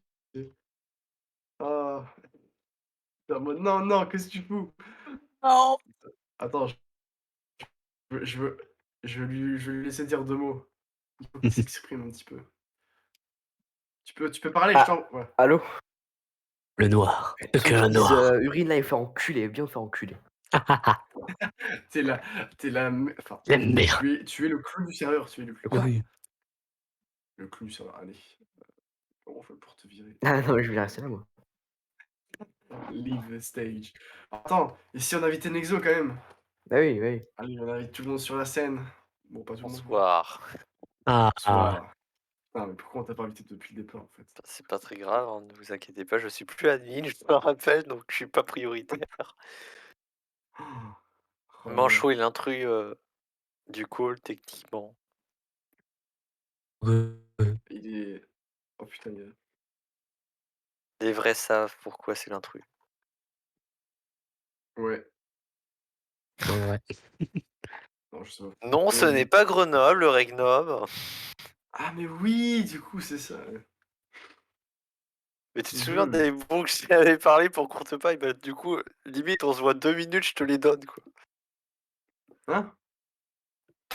Ah, j'étais en mode: «Non, non, qu'est-ce que tu fous?» Non! Attends, veux je veux je vais lui laisser dire 2 mots. Il faut qu'il s'exprime un petit peu. Tu peux parler, je Ah, t'en ouais. allô? Le noir. Le Ceux qui cœur disent noir. Urine là, il fait enculer, bien faire enculer. Tu la tu la me enfin, La merde. tu es le clou du serveur, tu es le Le clou. quoi? Oui. Le clou du serveur, allez, comment on fait pour te virer? Ah non, mais je vais rester là, moi. Leave the stage. Attends, et si on invitait Nexo quand même? Bah oui, oui. Allez, on invite tout le monde sur la scène. Bon, pas tout le monde. Bonsoir. Ah, Bonsoir. Putain, mais pourquoi on t'a pas invité depuis le départ en fait? C'est pas très grave, hein, ne vous inquiétez pas, je suis plus admin, je me rappelle, donc je suis pas prioritaire. Oh là là. Manchot est l'intrus du call, techniquement. Il est oh putain, il est Les vrais savent pourquoi c'est l'intrus. ouais, ouais. non, je sais pas. Non, ce Ouais, n'est pas Grenoble, le Regnob. ah mais oui, du coup, c'est ça, ouais. Mais tu te souviens des bons que je t'avais parlé pour courte paille? Bah, du coup, limite, on se voit 2 minutes, je te les donne, quoi. Hein?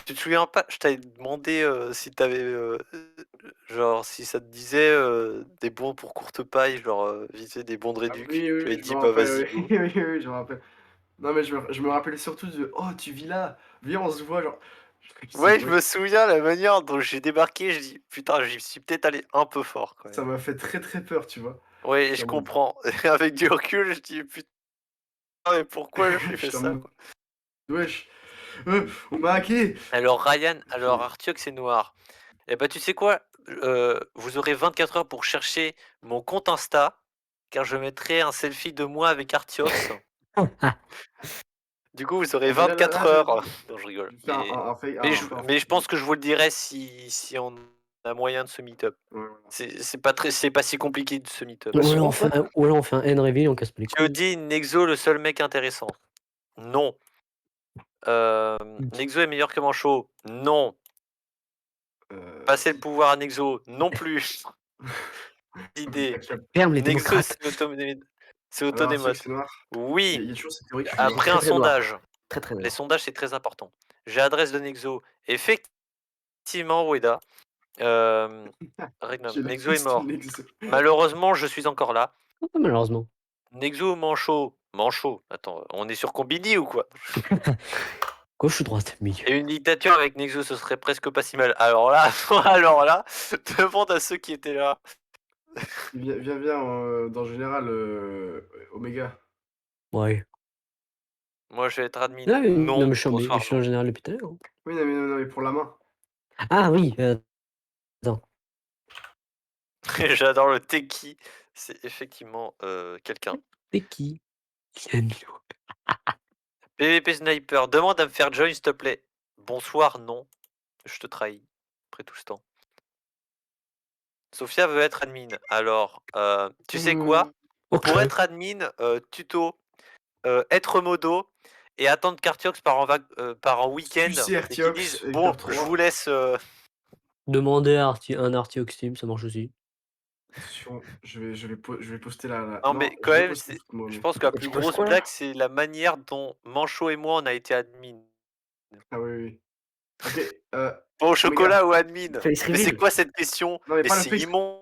Tu te souviens pas? Je t'avais demandé si t'avais, genre, si ça te disait des bons pour courte paille, genre, vite fait, des bons de Ah réduc. oui, Je oui, lui ai oui, je me dit, bah vas-y, rappelle, oui. go. Oui, oui, je me rappelle. Non, mais je me rappelais surtout de: «Oh, tu vis là? Viens, on se voit», genre, c'est Ouais, je vrai me que souviens la manière dont j'ai débarqué, je dis: «Putain, j'y suis peut-être allé un peu fort quand ça même». m'a fait très, très peur, tu vois? Ouais, J'étais je en mode comprends. Et avec du recul, je dis: «Putain, mais pourquoi je lui fais j'étais en ça, mode: quoi?» «Wesh, on m'a hacké!» Alors Ryan, et puis alors Artiox c'est noir. Et bah, tu sais quoi? Vous aurez 24 heures pour chercher mon compte Insta, car je mettrai un selfie de moi avec Artiox. Du coup, vous aurez ah mais là, 24 je heures. Non, je rigole. vais faire Mais je pense que je vous le dirai si on a moyen de se meet up. ouais, ouais. C'est pas si compliqué de se meet up. Ou Sur alors WhatsApp? on fait un end reveal, on casse pas les Tu me couilles. dis Nexo le seul mec intéressant? Non. Nexo est meilleur que Manchot? Non. Passer le pouvoir à Nexo? Non plus. Idée. Ferme les Nexo démocrates. c'est Alors Artiox, Autonémos. c'est noir? Il Oui. y a toujours cette théorie que je suis Ah, c'est noir. Après très un très noir. sondage. Très très Les noir. sondages, c'est très important. J'ai l'adresse de Nexo. Effectivement, Weda. J'ai Nexo est l'adresse de mort. Nexo. Malheureusement, je suis encore là. Malheureusement. Nexo ou Manchot? Manchot. Attends, on est sur Combini ou quoi? Gauche ou droite, milieu. Et une dictature avec Nexo, ce serait presque pas si mal. Alors là, alors là, demande à ceux qui étaient là. Viens, dans le général, Oméga. Ouais. Moi, je vais être admin. Ah, non, Non, mais je bonsoir, suis en non. général depuis tout à l'heure. Oui, non, mais pour la main. Ah oui, attends. J'adore le Teki. C'est effectivement quelqu'un. C'est qui? Yanilo. PVP Sniper, demande à me faire join, s'il te plaît. Bonsoir, non. Je te trahis. Après tout ce temps. Sophia veut être admin. Alors, tu sais quoi? Ok. Pour être admin, tuto, être modo et attendre qu'Artiox part en week-end QC et qu'ils Artiox, disent Vector bon, je 3. vous laisse. Demander à un Artiox Team, ça marche aussi. Attention, je vais poster la. Non, Non, mais quand je vais même, poster tout le monde. je pense que la Et plus tu poses grosse quoi là? blague, c'est la manière dont Manchot et moi on a été admin. Ah oui. Ok, Bon, au Oméga, chocolat ou admin? Face Mais c'est reveal. quoi cette question? non mais Mais pas le c'est face. immonde.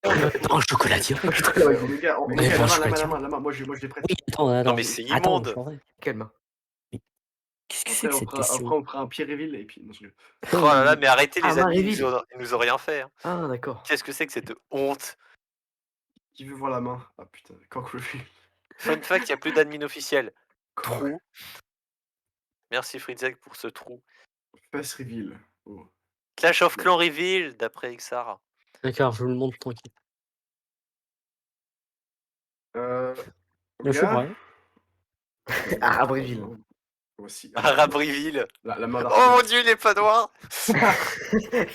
Attends, chocolat direct. Chocolat, ouais, Oméga, Mais Oméga, bon, la chocolat main, direct. la main, moi je l'ai prête. Oui, attends, Non, attends. mais c'est Attends, immonde. je l'aurai. Quelle main? Qu'est-ce que c'est Après, que cette question? on fera un pied reveal et puis. Non, je rigole. Oh là là, mais arrêtez Ah, les main admins, reveal. ils nous ont rien fait. Hein. Ah, d'accord. Qu'est-ce que c'est que cette honte? Qui veut voir la main? Ah putain, quand que je Fun fact, il n'y a plus d'admin officiel. Quand Trou. Merci Fritzek pour ce trou. Face reveal. Oh. Clash of Clans reveal, d'après Xar. D'accord, je vous le montre tranquille. Oméga. Je suis prêt. Ah, Abreville. Voici. Arabriville. La main Oh d'Artiox. mon dieu, il est pas noir.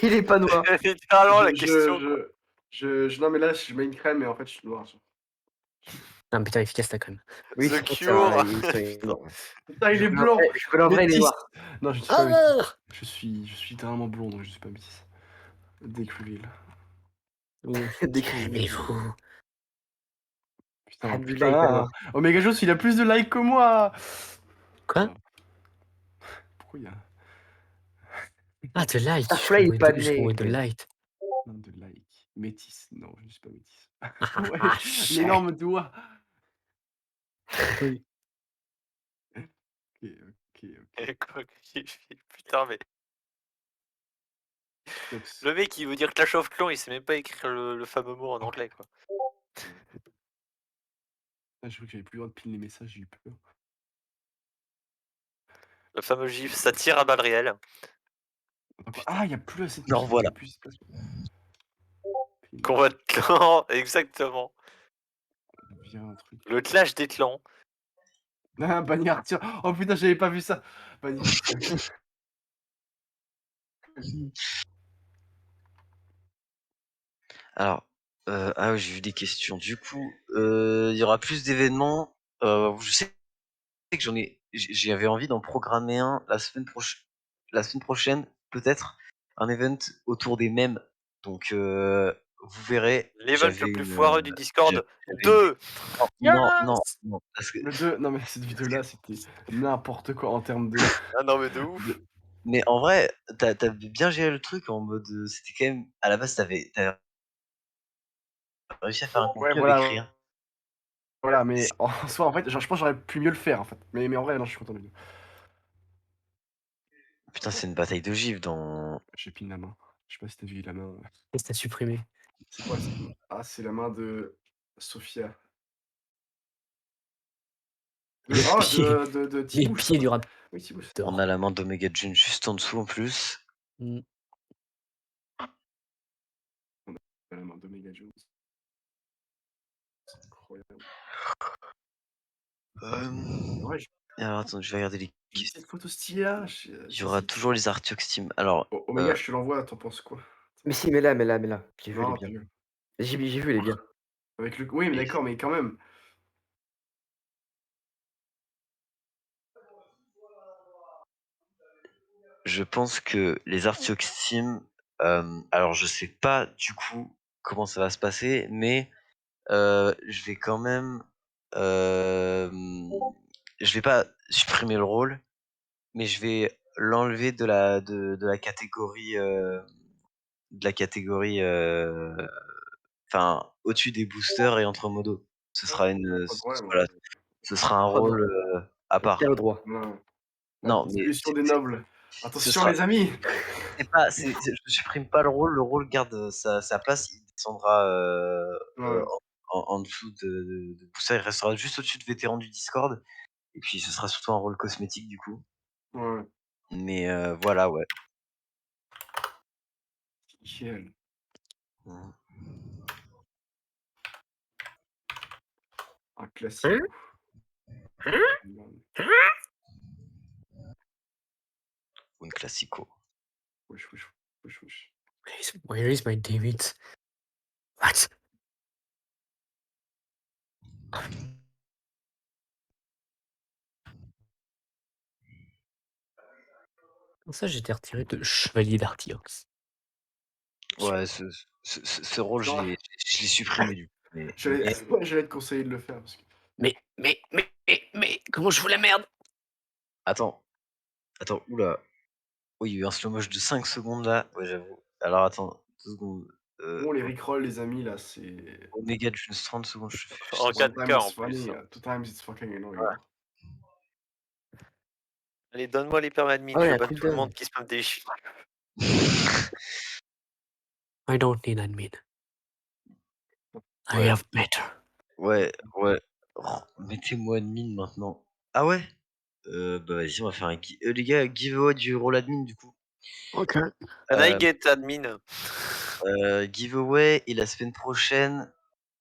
Il est pas noir. Littéralement la question. Quoi. Non, mais là, je mets une crème et en fait, je suis noir. Ah putain, efficace la crème. Oui, The c'est pour Cure. ça. Il est noir. Putain, il est blanc. Je peux l'enlever, il est Métis. noir. Non, je suis pas métis. Ah Je suis littéralement blond, donc je suis pas métis. Dick reveal. Décrit. Calmez-vous. Putain, Abdullah putain. est pas noir. Omega Joss, il a plus de likes que moi. Quoi? Pourquoi il y a Ah, de light. Starfly est pas né. De light. non de likes? Métis. Non, je ne suis pas métis. Ah, Ouais, shit. l'énorme doigt. Oui. Ok. Putain, mais Tox. le mec il veut dire Clash of Clans, il sait même pas écrire le fameux mot en anglais quoi. Ah, je crois que j'avais plus le droit de pin les messages, j'ai eu peur. Le fameux gif, ça tire à balles réelles. Ah, il n'y a plus assez de Non, pin, voilà. y a plus de place. Combat de clan, exactement. Viens un truc. Le clash des clans. Ah, bannir Arthur. Oh putain, j'avais pas vu ça. Bannir Arthur. Alors, ah oui, j'ai vu des questions. Du coup, il y aura plus d'événements. Je sais que j'avais envie d'en programmer un la semaine prochaine, peut-être un event autour des mèmes. Donc, vous verrez. L'event le plus foireux du Discord. 2. Non, parce que Le 2, non mais cette vidéo-là, c'était n'importe quoi en termes de. Ah non mais de ouf. mais en vrai, t'as bien géré le truc en mode, c'était quand même à la base, t'avais réussi à faire un Ouais, contenu avec rien. Voilà, mais en soi, en fait, genre, je pense que j'aurais pu mieux le faire en fait. Mais en vrai, non, je suis content de lui. Putain, c'est une bataille de gifs dans. J'ai pin la main. Je sais pas si t'as vu la main. Qu'est-ce que t'as supprimé? C'est quoi cette main? Ah, c'est la main de Sophia. Les pieds. De Les Tibouche. pieds du rap. Oui, Tibouche. On a la main d'Omega June juste en dessous en plus. Mm. La main d'Omega Jones. C'est incroyable. Ouais, Alors attends, je vais regarder les j'ai questions. cette photo stylée là. Il y aura toujours les Artiox Team. Alors, Omega, je te l'envoie, t'en penses quoi? Mais si, mets-là. J'ai vu, elle Non, est bien. puis, J'ai vu, elle est bien. avec le. Oui, mais d'accord, mais quand même. je pense que les Artiox Team. Alors, je sais pas du coup comment ça va se passer, mais je vais quand même. Je vais pas supprimer le rôle, mais je vais l'enlever de la catégorie. Enfin, au-dessus des boosters et entre modos. Ce sera Pas de problème. voilà, ce sera un Oh non, rôle, à t'as part. le droit. Non. La Non, mais distribution des nobles. ce Attention sera les amis! c'est pas je supprime pas le rôle garde, sa place, il descendra, Ouais, en dessous de tout ça, il restera juste au-dessus de vétéran du Discord et puis ce sera surtout un rôle cosmétique du coup. ouais. Mais voilà, ouais. Nickel. Mmh. Un classico. Un classico. Wesh, wesh, wesh, wesh. Where is my David? What? Comment ça, j'étais retiré de Chevalier d'Artiox? Ouais, ce rôle, Non, je l'ai supprimé du coup, j'allais mais j'allais te conseiller de le faire parce que Mais, comment je fous la merde? attends, ouh là. Oh, il y a eu un slow motion de 5 secondes là. Ouais, j'avoue. Alors attends, 2 secondes. bon les rickrolls les amis là c'est Oméga Junes 30 secondes, je fais En juste one 4K time en it's plus. funny, Hein. two times it's fucking annoying. Hein. Allez, donne-moi les permadmin, Oh, je y'a banne plus tout le de monde qui spam des chiffres. I don't need admin. I Ouais, have better. ouais, ouais. Oh, mettez-moi admin maintenant. Ah ouais? Bah vas-y, on va faire un les gars, giveaway du rôle admin du coup. OK. Can I Heu get admin? Giveaway et la semaine prochaine,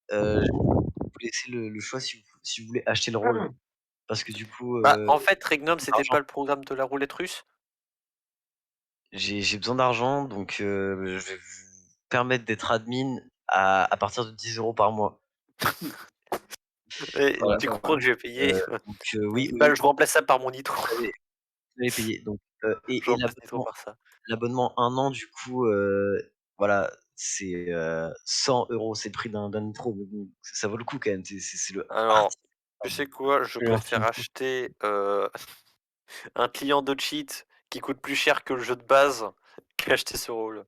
je vais vous laisser le choix si vous voulez acheter le rôle. Parce que du coup, Bah, en fait, Regnum, c'était d'argent. pas le programme de la roulette russe? J'ai besoin d'argent donc je vais vous permettre d'être admin à partir de 10 € par mois. Et Voilà, Ouais, tu ça comprends va. que je vais payer donc 10 oui, oui, balles, je remplace ça par mon nitro. vous allez payer donc Je et remplace nitro par ça. l'abonnement 1 an du coup, voilà, c'est, 100 €, c'est le prix d'un nitro mais bon, ça vaut le coup quand même, c'est le Alors, article. tu sais quoi? Je préfère acheter, un client de cheat qui coûte plus cher que le jeu de base qu'acheter ce rôle.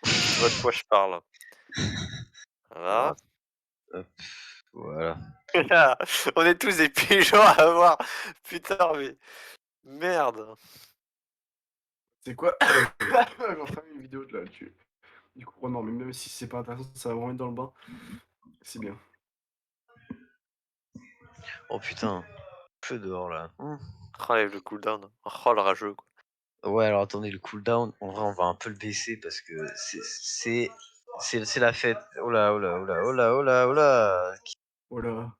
Tu vois de quoi je parle. Alors Voilà. hop, voilà. On est tous des pigeons à avoir. Putain, mais merde. C'est quoi? Je suis en train de faire une vidéo de là-dessus. Du coup, non, mais même si c'est pas intéressant, ça va vraiment être dans le bain. C'est bien. Oh putain, feu dehors là. Oh, le cooldown. Oh, le rageux, quoi. Ouais, alors attendez, le cooldown, en vrai, on va un peu le baisser parce que c'est la fête. Oh là, oh là, oh là, oh là, oh là, oh là. Oh là.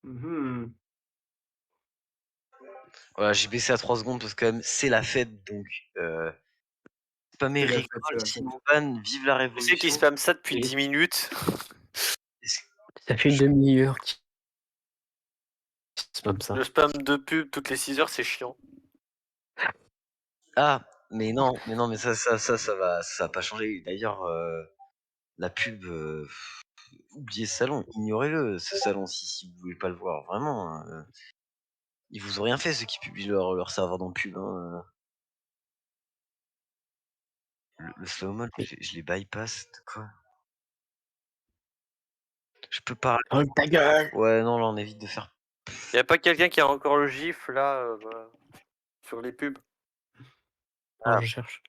Mhm. Voilà, j'ai baissé à 3 secondes parce que quand même, c'est la fête donc spammer C'est la fête, c'est Rickroll, la fête. sinon ban, vive la Tu sais qu'ils révolution. spamment ça depuis Et 10 minutes. Est-ce- ça fait une demi-heure qu'il spam ça. Le spam de pub toutes les 6 heures, c'est chiant. Ah, mais non, mais ça va pas changer. D'ailleurs, la pub, oubliez ce salon, ignorez-le, ce salon si vous voulez pas le voir, vraiment. Ils vous ont rien fait ceux qui publient leur serveur dans le pub. Hein. Le slow mode, je les bypass, de quoi? Je peux parler. Oh ta gueule! Ouais, non, là, on évite de faire. Y a pas quelqu'un qui a encore le gif là sur les pubs? Non, je cherche.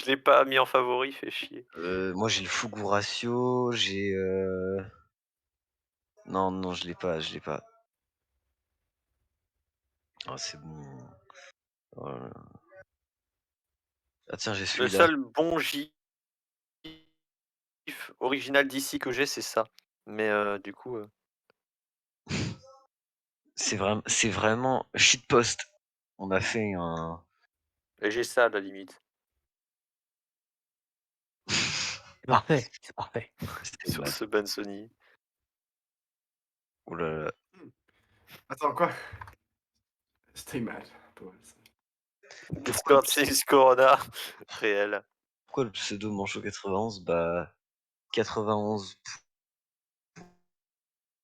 Je l'ai pas mis en favori, fait chier. Moi, j'ai le Fugu Ratio, j'ai. Non, non, je l'ai pas, je l'ai pas. Ah, c'est bon. Voilà. Ah, tiens, j'ai Le celui-là. seul bon gif original d'ici que j'ai, c'est ça. Mais du coup, C'est vraiment shitpost. On a fait un. et j'ai ça à la limite. C'est parfait, c'est parfait. C'était Sur mad. ce ban Sony. Oh là là. Attends, quoi? Stay mad. Pas mal, ça. Discord, c'est Corona. Réel. Pourquoi le pseudo Manchot 91? Bah, 91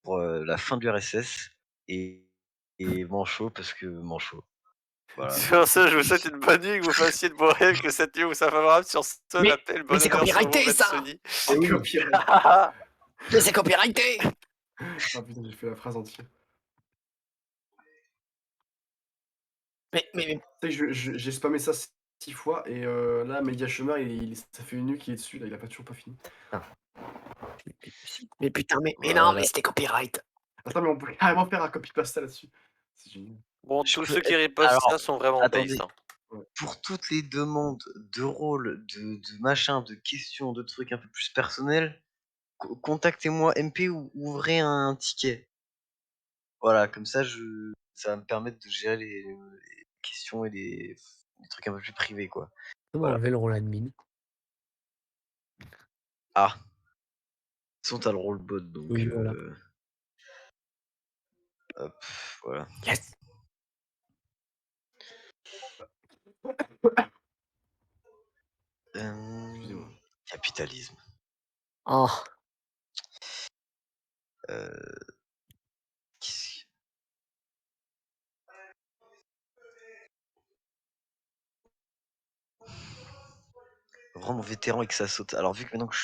pour la fin du RSS et Manchot parce que Manchot. Voilà. Sur ce, je vous souhaite une bonne nuit, que vous fassissiez de beaux rêves, que cette nuit vous soit favorable. Sur ce, Mais- l'appel, mais bonne c'est humeur sur vous, copyrighté, Red ça Sony. C'est copyright. Mais c'est copyrighté. Ah putain, j'ai fait la phrase entière. Mais Tu sais que j'ai spammé ça 6 fois et là, Media Chemin, ça fait une nuit qu'il est dessus, là, il a pas toujours pas fini. mais putain, mais non, Voilà. mais c'était copyright. Attends, mais on peut carrément faire un copy-pasta là-dessus. C'est génial. Bon, Je tous peux ceux qui être- ripostent alors, ça sont vraiment attendez. base. Hein. Pour toutes les demandes de rôle, de machin, de questions, de trucs un peu plus personnels, contactez-moi MP ou ouvrez un ticket. Voilà, comme ça, ça va me permettre de gérer les questions et les trucs un peu plus privés, quoi. Comment Voilà. enlever le rôle admin? Ah. De toute façon, t'as le rôle bot, donc. Oui, voilà. Hop, voilà. Yes. Excusez-moi. Capitalisme. Oh, Qu'est-ce que- Vraiment vétéran et que ça saute. Alors, vu que maintenant que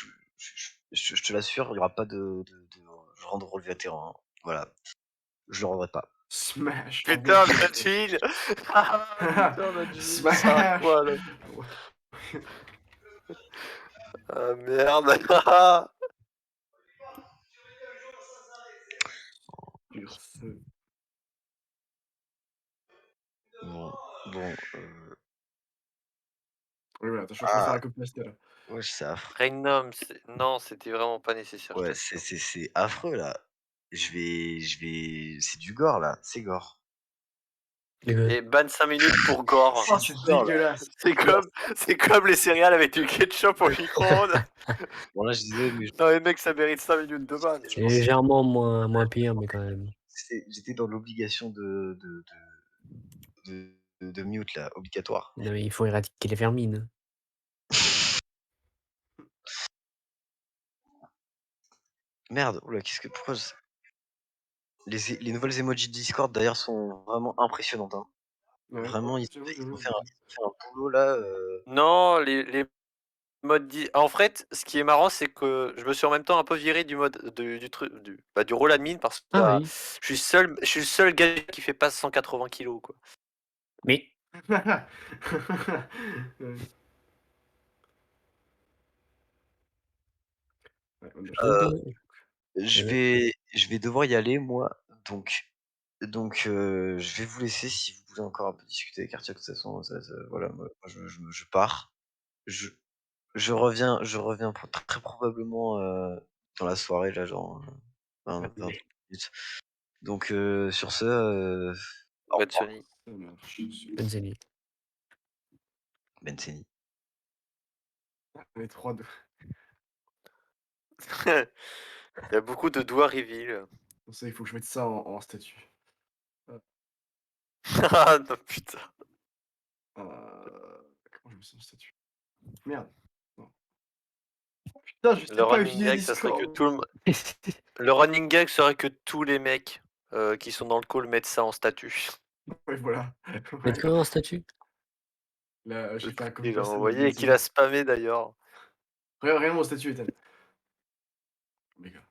je te l'assure, il n'y aura pas de rendre rôle vétéran. Hein. Voilà. Je le regrette pas. Smash. Putain, envoie- notre ville. Putain, notre ville. Smash. Ça sert à quoi, là? Ah merde. Sur ce. Bon. Oui, voilà, attention, je vais faire un copy-pasta là. Ouais, c'est affreux. Regnum, non, c'était vraiment pas nécessaire. je Ouais, t'assure. c'est affreux là. C'est du gore là. C'est gore. Et ban 5 minutes pour gore. Oh, c'est dégueulasse. C'est comme les céréales avec du ketchup au micro-ondes. Bon, là, je disais, mais Non, les mecs, ça mérite 5 minutes de ban. c'est légèrement moins pire, mais quand même. j'étais dans l'obligation de mute là, obligatoire. Non, mais il faut éradiquer les vermines. Merde, oula, pourquoi les nouvelles emojis de Discord d'ailleurs sont vraiment impressionnantes. Hein. Ouais, Vraiment, ouais, ils j'avoue, ont j'avoue, fait j'avoue. un boulot là. Non, les modes. En fait, ce qui est marrant, c'est que je me suis en même temps un peu viré du mode du truc du rôle admin parce que Ah oui. je suis le seul gars qui fait pas 180 kilos quoi. Mais Ouais. Ouais, on a- Je vais devoir y aller moi, donc je vais vous laisser si vous voulez encore un peu discuter avec Arthur. De toute façon, voilà, moi, je pars. Je, je reviens très probablement dans la soirée là, genre 20 minutes. Donc sur ce, au Red revoir, Sony. Ça marche. Benzeni. Benzeni. Les 3 2. Il y a beaucoup de doigts reveal. Pour ça, il faut que je mette ça en statut. Ah non, putain. Comment je mets ça en statut? Merde. Non. Putain, je sais Le pas running utiliser gag, ça serait que Discord. tout le running gag serait que tous les mecs qui sont dans le call mettent ça en statut. Ouais, voilà. Mettre quoi en statut? Là, j'ai fait un Il copy a envoyé et qu'il a spammé d'ailleurs. Regarde mon statut, Ethan. Les gars.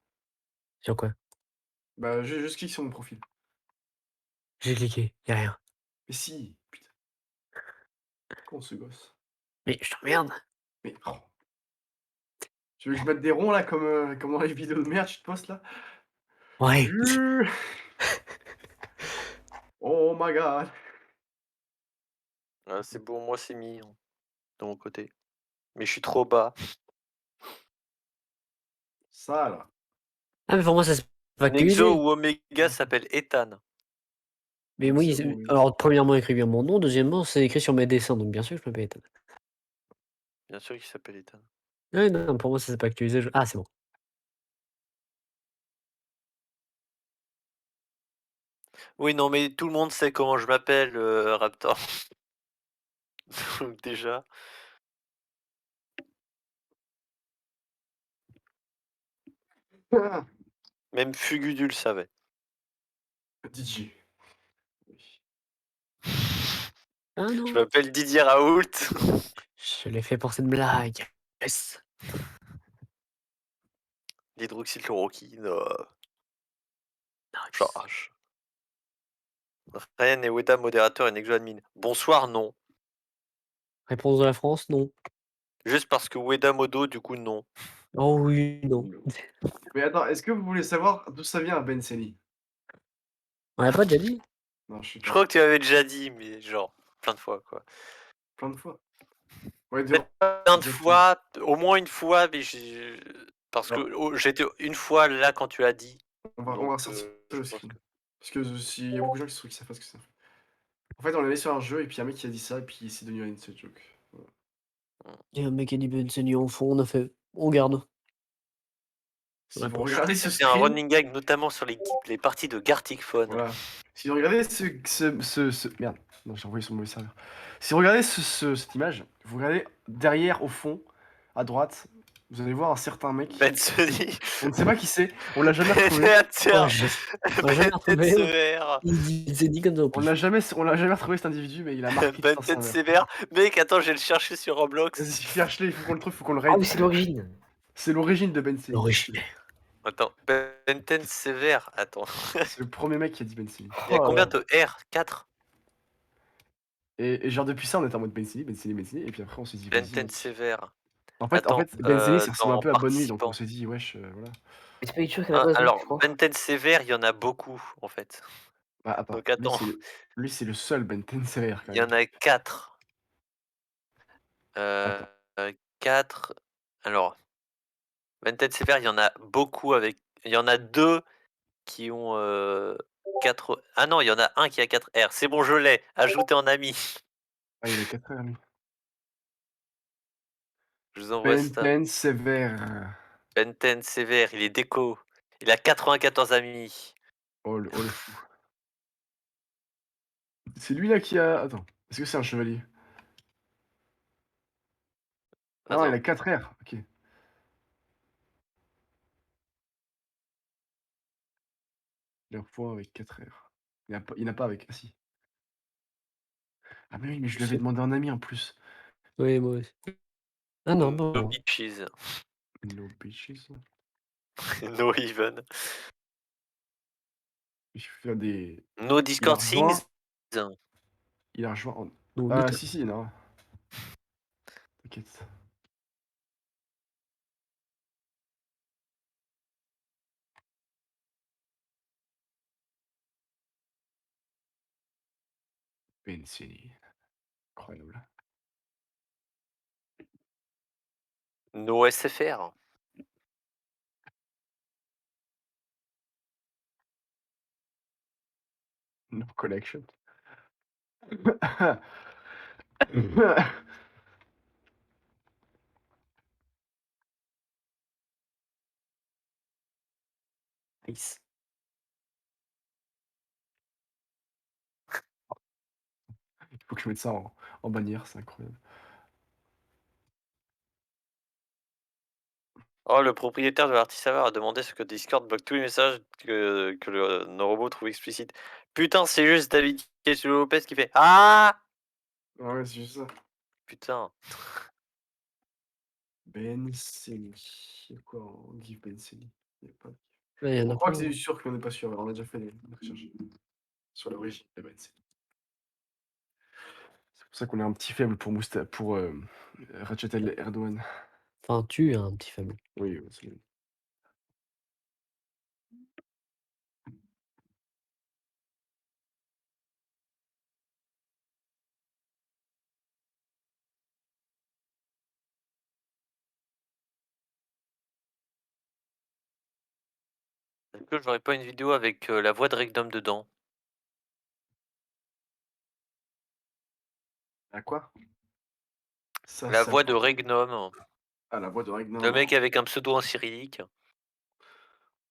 Sur quoi? Bah, juste clique sur mon profil. J'ai cliqué, y'a rien. Mais si, putain. Con ce gosse. Mais je t'emmerde. Mais oh. Tu veux que je mette des ronds là comme dans les vidéos de merde tu te postes là? Ouais. Oh my god. Ah, c'est bon, moi c'est mis de mon côté. Mais je suis trop bas. Ça là. Ah, mais pour moi, ça se peut actualiser. Nexo ou Omega s'appelle Ethan. Mais oui, alors, premièrement, écrit bien mon nom. Deuxièmement, c'est écrit sur mes dessins, donc bien sûr que je m'appelle Ethan. Bien sûr qu'il s'appelle Ethan. Ouais, non, pour moi, ça s'est pas actualisé. Ah, c'est bon. Oui, non, mais tout le monde sait comment je m'appelle, Raptor. Donc déjà. Même Fugudu le savait. DJ. Oui. Ah Je non, m'appelle Didier Raoult. je l'ai fait pour cette blague. Yes. L'hydroxychloroquine, Nice. j'arrache. Ryan et Weda, modérateur et Nexo admin. Bonsoir, non. Réponse de la France, non. Juste parce que Weda modo, du coup, non. Oh oui, non. Mais attends, est-ce que vous voulez savoir d'où ça vient, Ben Seni? On l'a pas déjà dit? Non, je sais Je pas. crois que tu m'avais déjà dit, mais genre, plein de fois, quoi. Plein de fois. Ouais, Peut-être plein de fois, au moins une fois, mais parce que j'étais une fois là quand tu l'as dit. On va Donc, ressortir je aussi. pense que- Parce que s'il y a beaucoup de gens qui savent ce que ça fait. En fait, on est allé sur un jeu et puis un mec qui a dit ça et puis c'est devenu un inside joke. Voilà. Il y a un mec qui a dit Benzeni en fond, on a fait. On garde. Si vous Réponse. regardez ce C'est un stream, running gag, notamment sur les parties de Gartic Phone. voilà. Si vous regardez Merde, non, j'ai envoyé sur le mauvais serveur. Si vous regardez cette image, vous regardez derrière, au fond, à droite, vous allez voir un certain mec. Benzeni. On ne sait pas qui c'est, on l'a jamais retrouvé. Tiens, On l'a jamais retrouvé. Benten sévère. Il dit Benzeni comme ça au On pif. l'a jamais retrouvé cet individu, mais il a marqué tout un Benten serveur. sévère. Mec, attends, je vais le chercher sur Roblox. Vas-y, cherche-le, il faut qu'on le trouve, il faut qu'on le Ah raid. oui, c'est l'origine. C'est l'origine de Ben Seni. Originaire. Attends, Benten sévère. Attends. C'est le premier mec qui a dit Ben Seni. Il y a combien de R 4 Et genre depuis ça, on était en mode Ben Seni, et puis après on s'est dit vas-y. Benten sévère. En fait, Attends, Ben Seni, ça ressemble un dans peu à Bonne Nuit, donc on participants. s'est dit wesh, voilà. Mais c'est pas quelque chose qu'à la base, non, Alors, je crois. Benten sévère, il y en a beaucoup en fait. Bah attends, Donc attends, lui c'est le seul Ben Ten sévère quand il y même. en a 4. Attends. 4. Alors, Benten sévère, il y en a beaucoup avec. Il y en a 2 qui ont 4. Ah non, il y en a un qui a 4 R. C'est bon, je l'ai. Ajouté en ami. Ah, il a 4 heures lui. Je vous envoie Ben ça. Ten sévère. Benten sévère, il est déco. Il a 94 amis. Oh le fou. C'est lui là qui a. Attends, est-ce que c'est un chevalier? Ah non, il Attends. a 4 R, ok. Il a un point avec 4 R. Il n'a pas avec. Ah si. Ah mais oui, mais je lui avais demandé un ami en plus. Oui, moi aussi. Ah non, No bon. bitches. No bitches. No even. Il faut faire des. No Discord rejoint- things. Il a rejoint. Non, Ah vite. si, non. T'inquiète. Ben Seni. Incroyable. No SFR. No collection. Nice. Il faut que je mette ça en bannière, c'est incroyable. Oh, le propriétaire de l'artiste serveur a demandé ce que Discord bloque tous les messages que nos robots trouvent explicites. Putain, c'est juste David Castillo Lopez qui fait Ah Ah ouais, c'est juste ça. Putain. Ben Seni. Il y a quoi en GIF Ben Seni? Il y a pas de GIF. Ouais, il y en On a croit plein. que c'est sûr qu'on n'est pas sûr. On a déjà fait des recherches sur l'origine de Ben Seni. C'est pour ça qu'on a un petit faible pour Recep Erdogan. Enfin, tu as un petit faible. Oui, c'est lui. Est-ce que j'aurais pas une vidéo avec la voix de Regnum dedans? À quoi? Ça La voix de s'appelle. Regnum. Ah, la voix de Ragnar. Le mec avec un pseudo en cyrillique. Si tu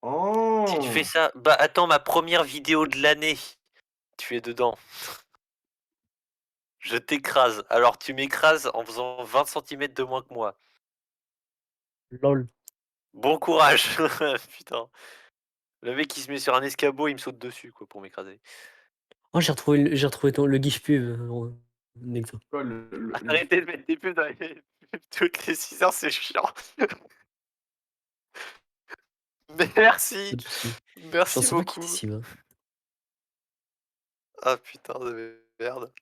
Oh! fais ça, bah attends, ma première vidéo de l'année, tu es dedans. Je t'écrase. Alors tu m'écrases en faisant 20 cm de moins que moi. Lol. Bon courage. Putain. Le mec qui se met sur un escabeau, il me saute dessus quoi pour m'écraser. Oh, j'ai retrouvé le gif pub. Nexo. Quoi, Arrêtez de mettre des pubs dans les pubs toutes les 6 heures, c'est chiant. Merci, Pas de soucis. Je merci pensais pas qu'il était beaucoup. si bas. Ah putain de merde.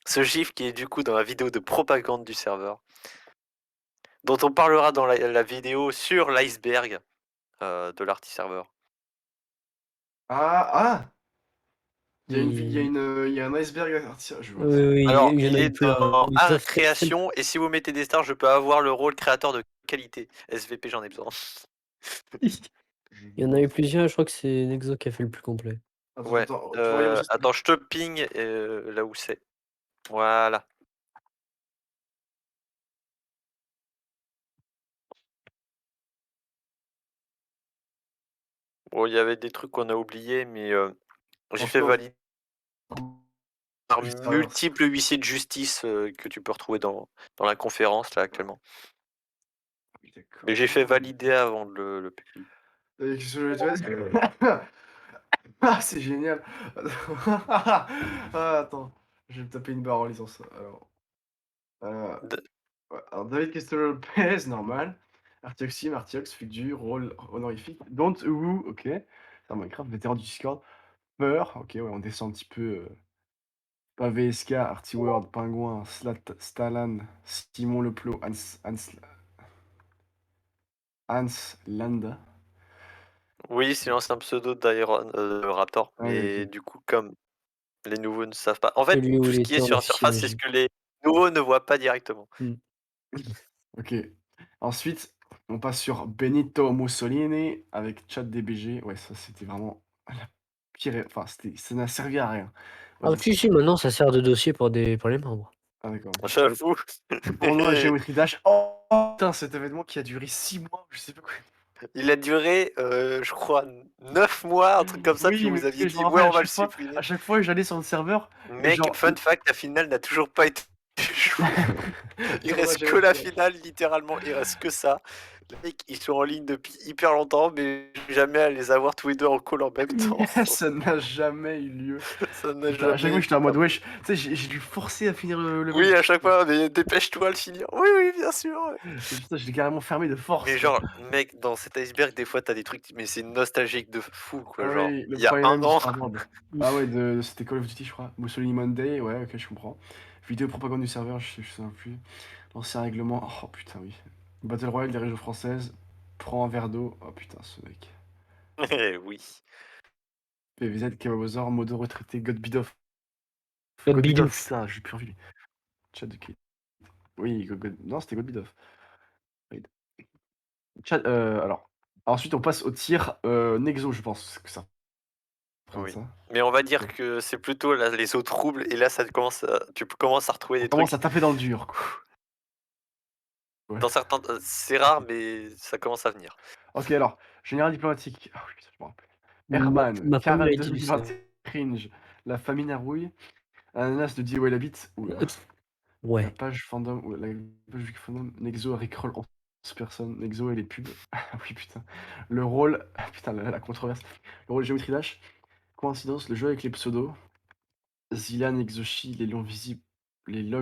Ce gif qui est du coup dans la vidéo de propagande du serveur, dont on parlera dans la vidéo sur l'iceberg de l'artiste serveur. Ah! Il Et... y a un iceberg à sortir, je vois. Oui, oui, Alors, il y en il a est eu plein. dans Mais art ça, et c'est le- création, et si vous mettez des stars, je peux avoir le rôle créateur de qualité. SVP, j'en ai besoin. Il y en a eu plusieurs, je crois que c'est Nexo qui a fait le plus complet. Ouais. Tu vas regarder Attends, je te ping là où c'est. Voilà. Bon, il y avait des trucs qu'on a oubliés, mais j'ai fait Franchement, valider par du serveur, multiples huissiers de justice que tu peux retrouver dans la conférence là actuellement. Mais j'ai fait valider avant le public. Et qu'est-ce que je vais te dire Ah, c'est génial. Ah, attends, je vais me taper une barre en lisant ça. De- Ouais, alors David Castelao Lopez, normal. Artioxime, Artiox, Fudu, rôle honorifique. Don't Who, ok. C'est un Minecraft, vétéran du Discord. Peur, ok, ouais, on descend un petit peu. Pas VSK, Artiword, Pingouin, Stalan, Simon Leplot, Hans Landa. Oui, sinon c'est un pseudo d'Iron Raptor, Ah oui, mais ok. du coup, comme les nouveaux ne savent pas. En fait, Celui où tout il ce qui est était en sur officier Interface, c'est ce magique. que les nouveaux ne voient pas directement. Ok. Ensuite, on passe sur Benito Mussolini avec ChatDBG. Ouais, ça c'était vraiment la pire. Enfin, ça n'a servi à rien. On va Ah, dire si, ça. si, maintenant ça sert de dossier pour les membres. Ah, d'accord. J'avoue. Tournoi à Geometry Dash. Oh putain, cet événement qui a duré 6 mois, je sais pas quoi. Il a duré, je crois, 9 mois, un truc comme ça, puis Oui, mais vous aviez je me dit: «Ouais, rappelle on va le supprimer». à chaque fois, j'allais sur le serveur et Mec, genre. fun fact, la finale n'a toujours pas été jouée. Il Tournoi à reste que Geometry la Dash. finale, littéralement, il reste que ça. Les mecs, ils sont en ligne depuis hyper longtemps, mais jamais à les avoir tous les 2 en call en même temps. Ça n'a jamais eu lieu. Ça n'a Putain, à chaque jamais fois, j'étais en mode été wesh. Tu sais, j'ai dû forcer à finir le level. Oui, à chaque fois, mais dépêche-toi à le finir. Oui, oui, bien sûr. Et putain, je l'ai carrément fermé de force, Mais quoi. genre, mec, dans cet iceberg, des fois, t'as des trucs, mais c'est nostalgique de fou, quoi. Ah Genre, oui, le il y a un Finance an. Award. Ah ouais, c'était Call of Duty, je crois. Mussolini Monday, ouais, ok, je comprends. Vidéo propagande du serveur, je sais plus. L'ancien règlement, oh putain, oui. Battle Royale des régions françaises. Prends un verre d'eau. Oh putain, ce mec. Eh oui. PVZ, Kawabozor, Modo retraité, Godbidoff. God Godbidoff, Bidouf. putain, j'ai plus envie. Chat de qui? Oui, non, c'était Godbidoff. Oui. Alors. Ensuite, on passe au tir Nexo, je pense que ça. Représente Oui. ça. Mais on va dire Ok. que c'est plutôt là, les eaux troubles, et là, tu commences à retrouver On des commence trucs. à taper dans le dur, quoi. Ouais. Dans certains, c'est rare, mais ça commence à venir. Ok, alors, général diplomatique. Ah oui, putain, je me rappelle. Herman, Ma femme m'a Karen été du ça. 2021, Cringe, La famine à rouille, Ananas de Dio et la bite, oula, la Ouais. page fandom, la page Wiki fandom, Nexo Rickroll 11 personnes, Nexo et les pubs. Ah oui, putain. Le rôle, ah, putain, la controverse. Le rôle Geometry Dash, coïncidence, le jeu avec les pseudos, Zilan, Exoshi, les logs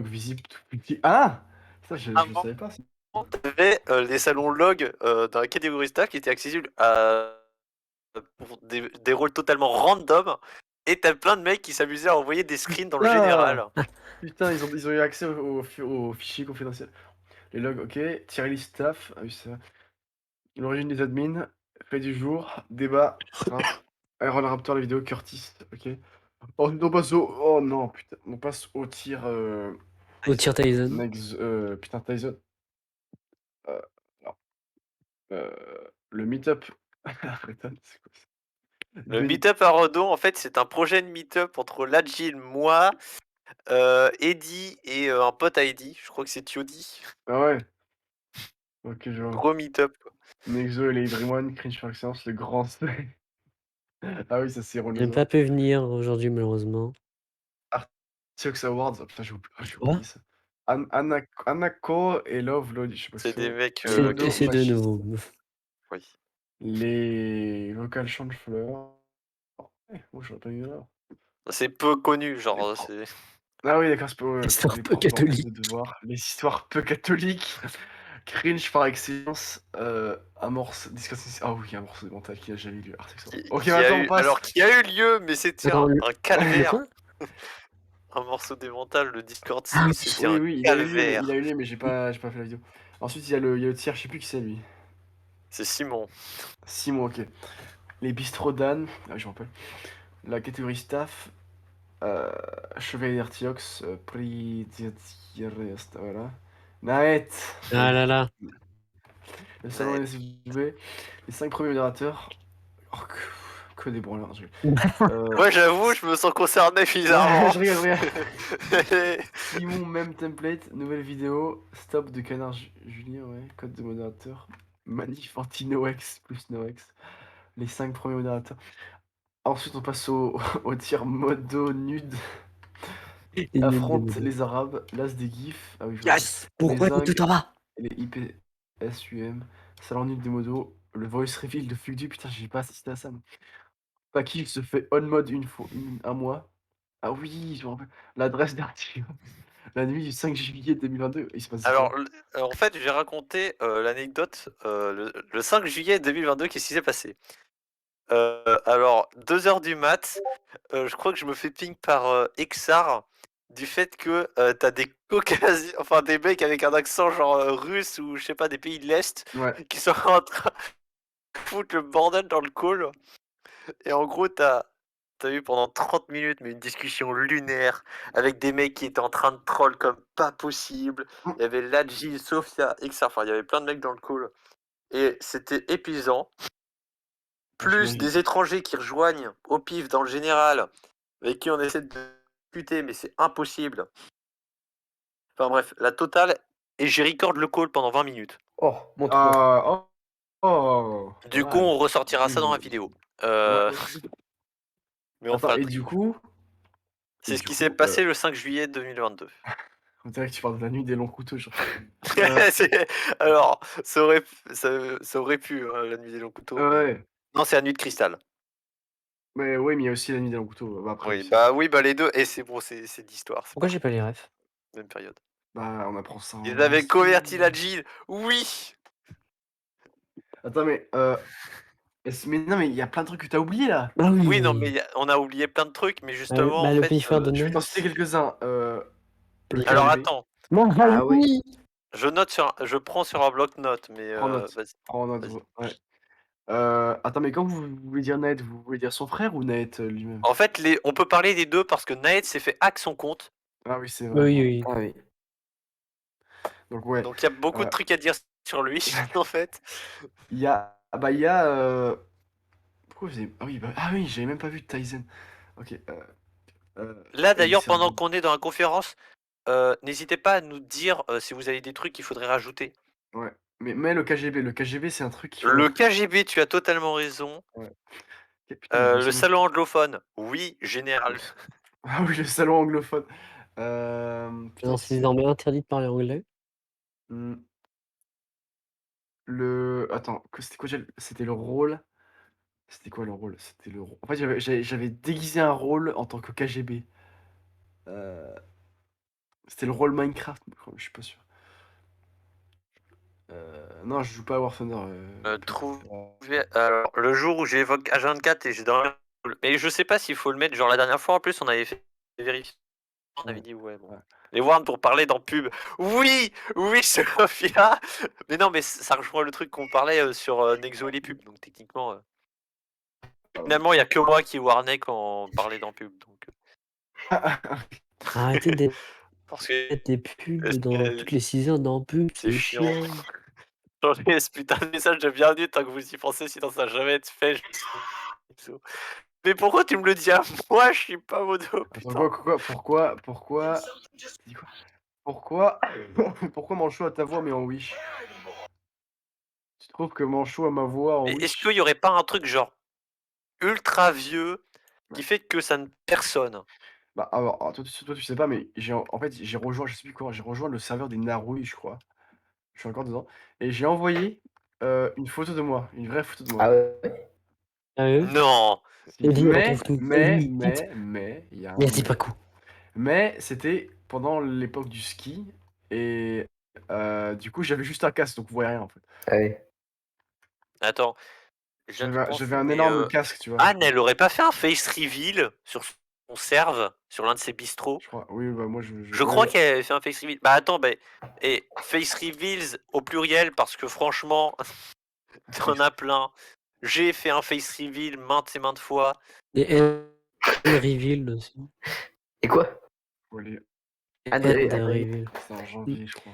visibles, tout petit. Ah! Ça, je savais pas. Ça. T'avais les salons log dans la catégorie staff qui étaient accessibles pour des rôles totalement random, et t'as plein de mecs qui s'amusaient à envoyer des screens dans le général. Putain, ils ont eu accès aux fichiers confidentiels. Les logs, ok. Tier list staff, ah oui, ça. L'origine des admins, fait du jour, débat, rap, Iron Raptor, la vidéo, Curtis, ok. Oh, on passe au. Oh non, putain, on passe au tir. Au tir Tyson. Putain, Tyson. Non. Le meet-up. Breton, c'est quoi ça? Le meet-up à Redon, en fait, c'est un projet de meet-up entre l'Agile, moi, Eddy et un pote à Eddy. Je crois que c'est Tiodi. Ah ouais. Ok, je vois. Gros meet-up, quoi. Nexo et les Dream One, Cringe for Excellence, le grand. Ah oui, ça c'est J'ai Renault. pas pu venir aujourd'hui, malheureusement. Artiox Awards, oh, putain, j'ai Quoi? oublié ça. Anako et Love Lodi, je sais pas C'est qui des c'est. mecs. C'est de Machiste. nouveau. Oui. Les vocal chant de fleurs. Ouais, moi j'aurais pas eu l'heure. C'est peu connu, genre, pro- c'est. Ah oui, d'accord, c'est pas Histoire les peu profs en catholique. de devoir. Les histoires peu catholiques. Cringe par excellence. Amorce. Ah oui, amorce mental qui a jamais lu l'article. Ok, Qui a maintenant on eu, passe. alors, qui a eu lieu, mais c'était Attends, un le calvaire. quoi? Un morceau démental, le Discord, Ah oui. c'était Oui, un oui, calvaire. il a eu lieu, mais j'ai pas fait la vidéo. Ensuite, il y a le tiers, je sais plus qui c'est lui. C'est Simon. Simon, ok. Les bistrots d'Anne. Ah, je m'en rappelle. La catégorie staff. Chevalier d'Artiox. Prix. Voilà. Naet. Ah là là. Le salon Ouais. SFB. Les 5 premiers modérateurs. Oh, que des branleurs. Moi, j'avoue, je me sens concerné bizarrement. Je rigole, regarde. Simon, même template, nouvelle vidéo, stop de canard Julien, ouais, code de modérateur, manif anti-NoEx plus NoEx, les 5 premiers modérateurs. Ensuite, on passe au tir modo nude, Les nudes affronte de les arabes, l'as des gifs, ah oui, je vois, Yes! Pourquoi les t'es zingues tout en bas? et les IPSUM, salon nude des modos, le voice reveal de Fludu, putain, j'ai pas assisté à ça. Paki, il se fait on mode un mois. Ah oui, je me rappelle. L'adresse d'Artio. La nuit du 5 juillet 2022, il se passe Alors, quoi? en fait, je vais raconter l'anecdote le 5 juillet 2022, qu'est-ce qui s'est passé? Alors, 2 heures du mat, je crois que je me fais ping par Exar du fait que t'as des caucasiens, enfin des mecs avec un accent genre russe ou je sais pas, des pays de l'Est Ouais. qui sont en train de foutre le bordel dans le call. Et en gros, t'as eu pendant 30 minutes mais une discussion lunaire avec des mecs qui étaient en train de troll comme pas possible. Il y avait Ladji, Sofia, Exar, enfin il y avait plein de mecs dans le call. Et c'était épuisant. Plus J'imagine. des étrangers qui rejoignent au pif dans le général, avec qui on essaie de discuter, mais c'est impossible. Enfin bref, la totale, et j'ai record le call pendant 20 minutes. Oh, montre-moi. Ah, oh, oh, pas Du coup, mal. on ressortira ça dans la Mmh. vidéo. Ouais, Euh, ouais. mais on Attends, fera le et tri. du coup, C'est ce qui s'est passé le 5 juillet 2022. on dirait que tu parles de la nuit des longs couteaux, genre. Euh, Alors, ça aurait pu, hein, la nuit des longs couteaux, mais... ouais, Non, c'est la nuit de cristal. mais ouais, mais il y a aussi la nuit des longs couteaux. Bah, après, Oui, c'est... bah oui, bah les deux, et c'est bon, c'est d'histoire, c'est Pourquoi pareil, j'ai pas les refs? même période. Bah, on apprend ça Ils en avaient histo. converti la Jill, oui. Attends, mais... mais non, mais il y a plein de trucs que t'as oubliés, là. Ah oui, Oui, non, oui. mais on a oublié plein de trucs, mais justement, en Bah, le fait... pays fort de Je vais t'en citer Nice. quelques-uns. Le Alors KGB. attends, Non, ah Ah oui. oui! je prends sur un bloc-notes, mais Prends note. vas-y, Prends note, vas-y. ouais. Attends, mais quand vous voulez dire Naët, vous voulez dire son frère ou Naët lui-même? En fait, on peut parler des deux parce que Naed s'est fait hack son compte, Ah oui, c'est vrai. Oui, oui. Ah oui. Donc ouais, donc il y a beaucoup de euh, trucs à dire sur lui, en fait. il y a... Ah bah il y a... Pourquoi j'ai... Ah oui, ah oui, j'avais même pas vu de Tyson. Ok. Là, d'ailleurs, Elixir pendant Gold. qu'on est dans la conférence, n'hésitez pas à nous dire si vous avez des trucs qu'il faudrait rajouter. Ouais. Mais le KGB c'est un truc qu'il faut Le mettre. KGB, tu as totalement raison. Ouais. Putain, mais je me Le souviens même salon plus. anglophone, oui, général. Ah oui, le salon anglophone. Putain, Non, qu'est-ce c'est qu'il y a? désormais interdit de parler anglais. Hmm, Attends, c'était quoi? C'était le rôle. C'était quoi le rôle? C'était le rôle. En fait, j'avais déguisé un rôle en tant que KGB. Euh, C'était le rôle Minecraft, je suis pas sûr. Non, je joue pas à War Thunder. Alors, le jour où j'évoque H24 et j'ai dormi. Mais je sais pas s'il faut le mettre. Genre, la dernière fois, en plus, on avait fait vérifier. On avait Ouais, dit, ouais, bon. ouais. Les Warn pour parler dans pub. Oui, oui, Sophia. Mais non, mais ça rejoint le truc qu'on parlait sur Nexo et les pubs. Donc, techniquement, finalement, il y a que moi qui warnais quand on parlait dans pub. Donc, Arrêtez de parce que mettre des pubs dans toutes les 6 heures dans pub, c'est c'est chiant. chiant. Changez ce putain de message de bienvenue tant que vous y pensez, sinon ça va jamais être fait. Mais pourquoi tu me le dis à moi? Je suis pas modo, Attends, putain. dis quoi? Pourquoi Manchot a ta voix mais en Wish? Tu trouves que Manchot a ma voix en Mais est-ce Wish? qu'il y aurait pas un truc genre ultra vieux qui fait que ça ne personne? Bah, alors, toi, tu sais pas, mais en fait, j'ai rejoint, je sais plus quand, j'ai rejoint le serveur des Narouilles, je crois. Je suis encore dedans. Et j'ai envoyé une photo de moi, une vraie photo de moi. Ah ouais? Sérieux? Non. Si. Vas-y, Mais, retrouve tout. mais, Vas-y, mais, il y a un mais dis mais. pas coup. Mais c'était pendant l'époque du ski et du coup j'avais juste un casque donc vous voyez rien en fait. Allez. Attends, je viens de J'avais penser, un mais énorme casque, tu vois. Anne, elle aurait pas fait un face reveal sur son serve, sur l'un de ses bistrots? Je crois. Oui, bah moi Je crois ouais. qu'elle avait fait un face reveal. Bah attends, et face reveals au pluriel parce que franchement, t'en as plein. J'ai fait un face reveal maintes et maintes fois. Et End Reveal aussi. Et quoi? Allez, Et End End Reveal. Reveal. c'était en janvier, je crois.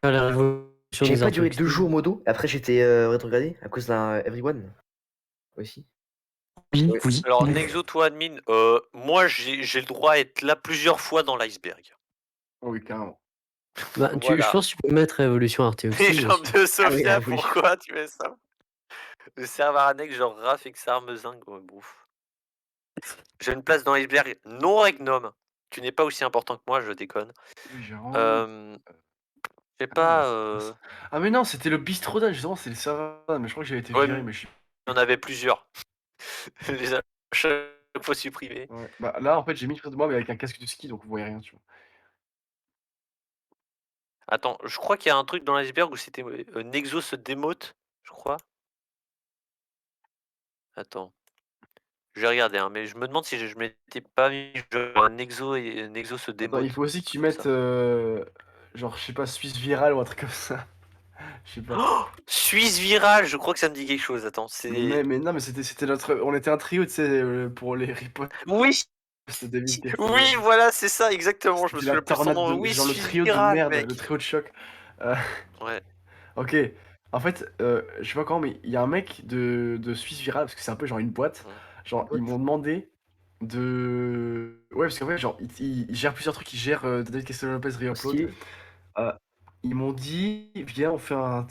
La révolution J'avais des pas duré arcs 2 jours extimes. modo, après j'étais rétrogradé à cause d'un Everyone aussi. Oui, Oui. oui. Alors, Nexo, toi, admin, moi j'ai le droit à être là plusieurs fois dans l'iceberg. Oh oui, carrément. Bah, je Voilà. pense que tu peux mettre Révolution Les Artéoxtime jambes aussi. de Ah oui, Sophia, la révolution. pourquoi tu mets ça? Le serveur annexe, genre Raph et Xarmezing, bouffe. J'ai une place dans l'iceberg non Regnum. Tu n'es pas aussi important que moi, je déconne. Oui, j'ai vraiment. Je sais Ah non, mais pas. Ah mais non, c'était le bistrot d'Anne, justement, c'est le serveur, mais je crois que j'avais été Ouais, viré, mais mais je suis. il y en avait plusieurs. Les a chaque fois supprimés. Ouais. Bah là, en fait, j'ai mis près de moi, mais avec un casque de ski, donc vous voyez rien, tu vois. Attends, je crois qu'il y a un truc dans l'iceberg où c'était Nexo se démote, je crois. Attends. Je vais regarder, hein, mais je me demande si je m'étais pas mis genre un Nexo et Nexo se Attends, démote. il faut aussi que tu comme ça. mettes, genre, je sais pas, Suisse Viral ou un truc comme ça. Je sais pas. Oh, Suisse virale, je crois que ça me dit quelque chose. Attends, c'est. Mais non, mais c'était notre. On était un trio, tu sais, pour les ripostes Oui, David Castillo. oui, voilà, c'est ça, exactement. Je me C'était la souviens plus de son tornade nom. de. Oui, Genre le Suisse trio de virale, merde, le mec. trio de choc. Euh, Ouais. ok. En fait, je sais pas comment, mais il y a un mec de Suisse Viral, parce que c'est un peu genre une boîte. Genre, ils m'ont demandé de. Ouais, parce qu'en fait, genre, ils gèrent plusieurs trucs. Ils gèrent David Castillo Lopez Reupload. Stylé. Ils m'ont dit, viens, on fait un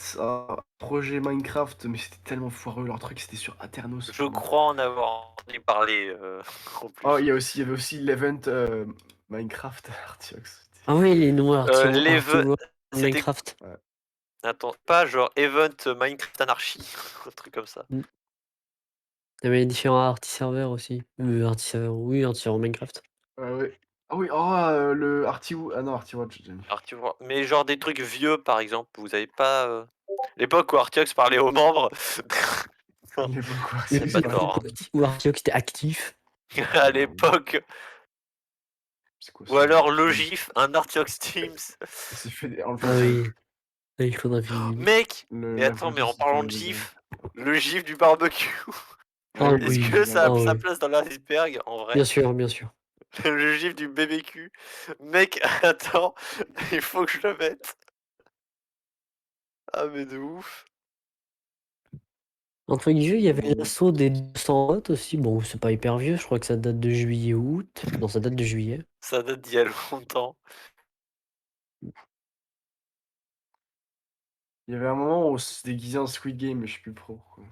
projet Minecraft, mais c'était tellement foireux. Leur truc, c'était sur Aternos. Je crois en avoir entendu parler en plus. Oh, il y avait aussi l'event Minecraft Artiox. Ah oui, les noms L'event, c'était. Minecraft. Attends, pas genre Event Minecraft Anarchy, un truc comme ça. Il y avait différents arti-serveurs aussi. Arti-serveurs, oui, arti-serveurs Minecraft. Ouais. Ah oui, le Arty... Ah non, Arty Watch, j'ai mis. Alors tu vois, mais genre des trucs vieux par exemple, vous avez pas l'époque où Artiox parlait aux membres. Il est beaucoup C'est pas tort. Ou Artiox était actif. À l'époque. C'est quoi Ou ça? alors Logif, un Artiox Teams. Il s'est fait Ah oui. Ah, il faudrait finir. Mec, Le- mais la attends, mais Vosges, en c'est parlant pas de le GIF, le GIF du barbecue, Ah oui, est-ce oui. que ça a Ah sa oui. place dans l'iceberg en vrai? Bien sûr, bien sûr. Le GIF du BBQ. Mec, attends, il faut que je le mette. Ah mais de ouf. Entre guillemets, il y avait l'assaut des 200 votes aussi. Bon, c'est pas hyper vieux, je crois que ça date de juillet-août. Non, ça date de juillet. Ça date d'il y a longtemps. Il y avait un moment où on se déguisait en Squid Game, mais je sais plus pro. Quoi.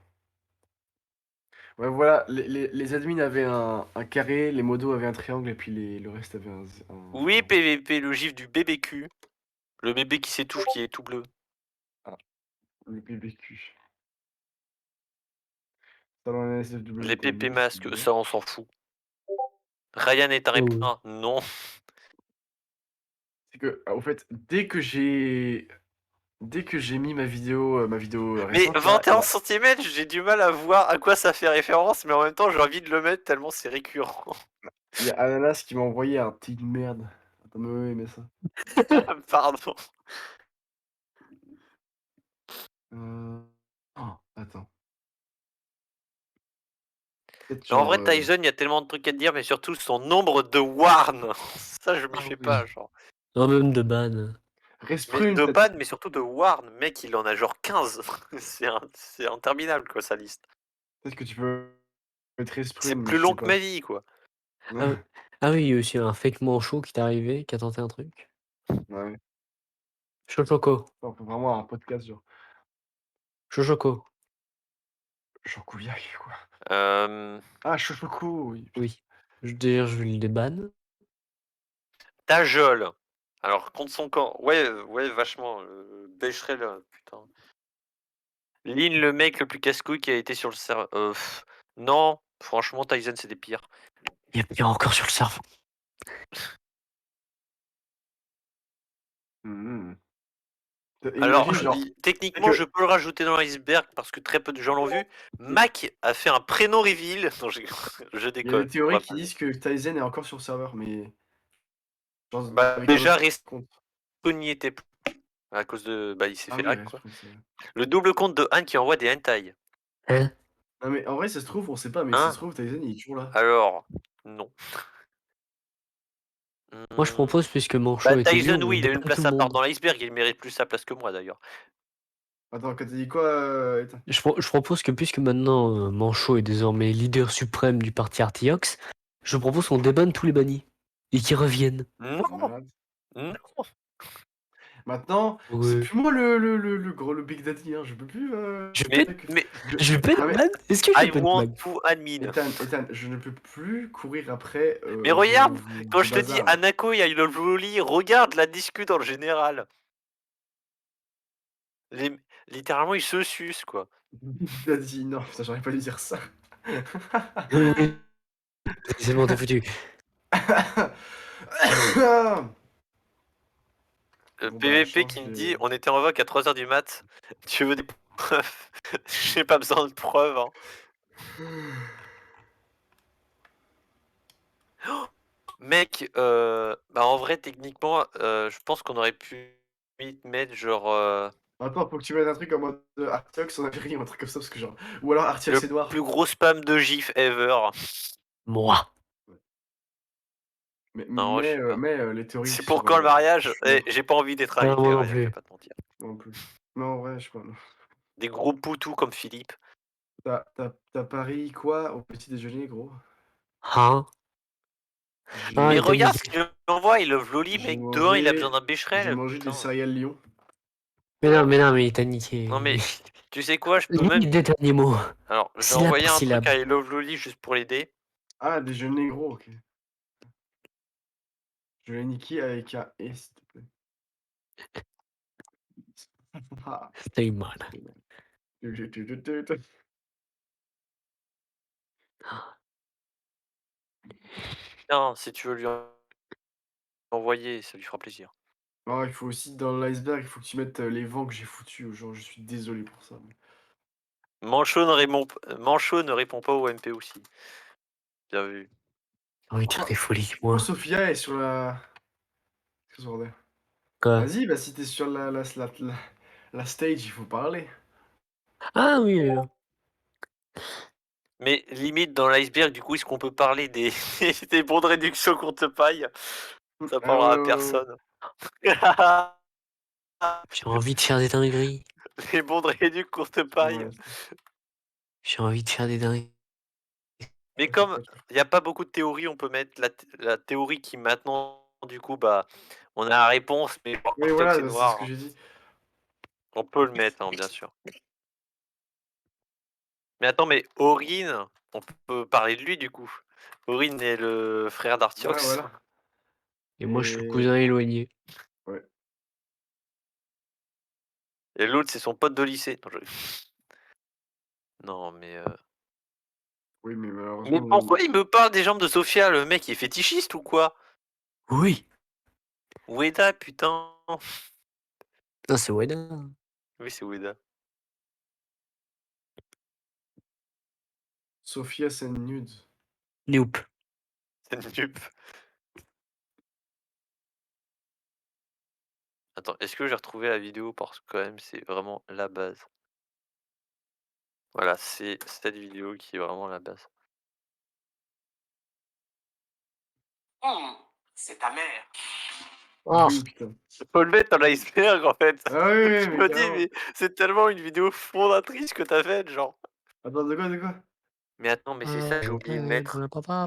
Ouais, voilà, les admins avaient un carré, les modos avaient un triangle, et puis le reste avait un. Oui, PVP, le GIF du BBQ. Le bébé qui s'étouffe, qui est tout bleu. Le BBQ. Salon NSFW, Les quoi, pépés mais masques, c'est ça on s'en fout. Ryan est un Oh oui. répondant, non. C'est que, au fait, dès que j'ai mis ma vidéo Mais récente, là, 21 cm, j'ai du mal à voir à quoi ça fait référence, mais en même temps j'ai envie de le mettre tellement c'est récurrent. il y a Ananas qui m'a envoyé un petit de merde. Attends, mais ça. Pardon. Oh, attends. Mais en vrai, Tyson, il y a tellement de trucs à te dire, mais surtout son nombre de warn. Ça, je m'y fais pas, genre. Non, même de ban. Mais Resprune, de peut-être. ban, mais surtout de warn. Mec, il en a genre 15. C'est interminable, quoi, sa liste. Peut-être que tu peux mettre Resprune, C'est mais plus je long sais que pas. ma vie, quoi. Ah oui, il y a aussi un fake manchot qui t'est arrivé, qui a tenté un truc. Ouais. Chochoco. On peut vraiment avoir un podcast, genre. Chochoco. Jean Couviac, quoi. Euh... Ah, Chochoco, oui. Oui. D'ailleurs, je vais le déban. Tajol. Alors, contre son camp. Ouais, vachement. Becherel, putain. Lynn, le mec le plus casse-couille qui a été sur le serveur. Non, franchement, Tyson, c'est des pires. Il y a encore sur le serveur. Mhm. Alors, Imagine, genre, techniquement, que je peux le rajouter dans l'iceberg parce que très peu de gens l'ont vu. Mac a fait un prénom reveal. Non, je il y a déconne. des on théories va qui pas le disent que Tyson est encore sur le serveur, mais genre, Bah, avec un déjà, autre Resto compte. n'y était plus. À cause de. Bah, il s'est Ah fait oui, hack, ouais, je quoi. crois que c'est... Le double compte de Han qui envoie des hentai. Hein? Non mais en vrai, ça se trouve, on sait pas, mais ça se Hein? trouve, Tyson, il est toujours là. Alors, non. Moi, je propose, puisque Bah, Manchot était mis, Tyson, on oui, il a une dépanne tout place le à part monde. dans l'iceberg. Il mérite plus sa place que moi, d'ailleurs. Attends, quand t'as dit quoi, Ethan? Je propose que, puisque maintenant Manchot est désormais leader suprême du parti Artiox, je propose qu'on débanne tous les bannis. Et qu'ils reviennent. Non, Malade. non. Maintenant, c'est Ouais. plus moi le gros, le Big Daddy, hein, je peux plus... Je Mais, peux, que- mais, je peux Non te mais, ban? Est-ce que je I peux te want ban? to admin. Ethan, je ne peux plus courir après Mais regarde, quand vos je te dis bazars, là. Anako, il y a une Loli, regarde la discute en général. Les- Littéralement, ils se sucent, quoi. Big Daddy, non, putain, j'aurais pas dû dire ça. C'est bon, t'es foutu. Bon bah, PVP change qui me les... dit on était en voc à 3h du mat. Tu veux des preuves? J'ai pas besoin de preuves. Hein. Mec, bah en vrai, techniquement, je pense qu'on aurait pu mettre genre Attends, faut que tu mettes un truc en mode Artiox en Algérie, un truc comme ça, parce que genre... Ou alors Artiox le et noir. plus gros spam de gif ever. Moi. Mais, Non, je mais, sais euh, pas. mais euh, les théories C'est pour sur... quand le mariage? sur... J'ai pas envie d'être Ah, invité moi au non mariage, je vais plus. pas te mentir. Non plus. Non, en vrai, je sais pas. Non. Des gros poutous comme Philippe. T'as Paris quoi au petit déjeuner, gros? Hein? Ah, Mais il t'a regarde ce niqué. qu'il envoie, il love Loli, J'ai mec. De 1, il a besoin mangé... d'un J'ai Becherel. mangé des Putain. céréales Lyon. Mais non, il t'a Non niqué. mais, tu sais quoi, je peux même... Limite des derniers mots. Alors, je vais Syllabe envoyer par un truc syllabe. à I love Loli juste pour l'aider. Ah, déjeuner gros, ok. Je l'ai niqué avec un S, s'il te plaît. Ah, C'était mal. Non, si tu veux lui envoyer, ça lui fera plaisir. Ah, il faut aussi, dans l'iceberg, il faut que tu mettes les vents que j'ai foutus. Genre, je suis désolé pour ça. Manchot ne répond pas au MP aussi. Bien vu. J'ai envie de faire Pourquoi, des folies, pourquoi moi. Sophia est sur la... Qu'est-ce que c'est, bordel? Quoi? Vas-y, bah si t'es sur la stage, il faut parler. Ah oui. Mais limite, dans l'iceberg, du coup, est-ce qu'on peut parler des, des bons de réduction qu'on te paille? Ça Ah parlera ouais, à ouais, ouais. personne. J'ai envie de faire des dingueries. Les bons de réduction qu'on te paille. Ouais, J'ai envie de faire des dingueries. Mais comme il n'y a pas beaucoup de théories, on peut mettre la théorie qui maintenant, du coup, bah, on a la réponse, mais oui, Artox voilà, est bah, c'est ce noir. que j'ai dit. On peut le mettre, hein, bien sûr. Mais attends, mais Aurine, on peut parler de lui, du coup. Aurine est le frère Ouais, d'Artiox. voilà. Et moi, je suis le Et... cousin éloigné. Ouais. Et l'autre, c'est son pote de lycée. Non, mais... Oui, mais Mais malheureusement... pourquoi il me parle des jambes de Sophia? Le mec, il est fétichiste ou quoi? Oui. Ueda, putain. Non, c'est Weda. Oui, c'est Ueda. Sophia c'est nude. Nope. C'est nup. Attends, est-ce que j'ai retrouvé la vidéo? Parce que quand même, c'est vraiment la base. Voilà, c'est cette vidéo qui est vraiment la base. C'est ta mère. Oh. Oui, putain. Faut le mettre dans l'iceberg, en fait. Ah oui, oui, Je mais me dis, carrément. mais c'est tellement une vidéo fondatrice que t'as faite, genre. Attends, de quoi? Mais attends, mais c'est ça que j'ai oublié de mettre.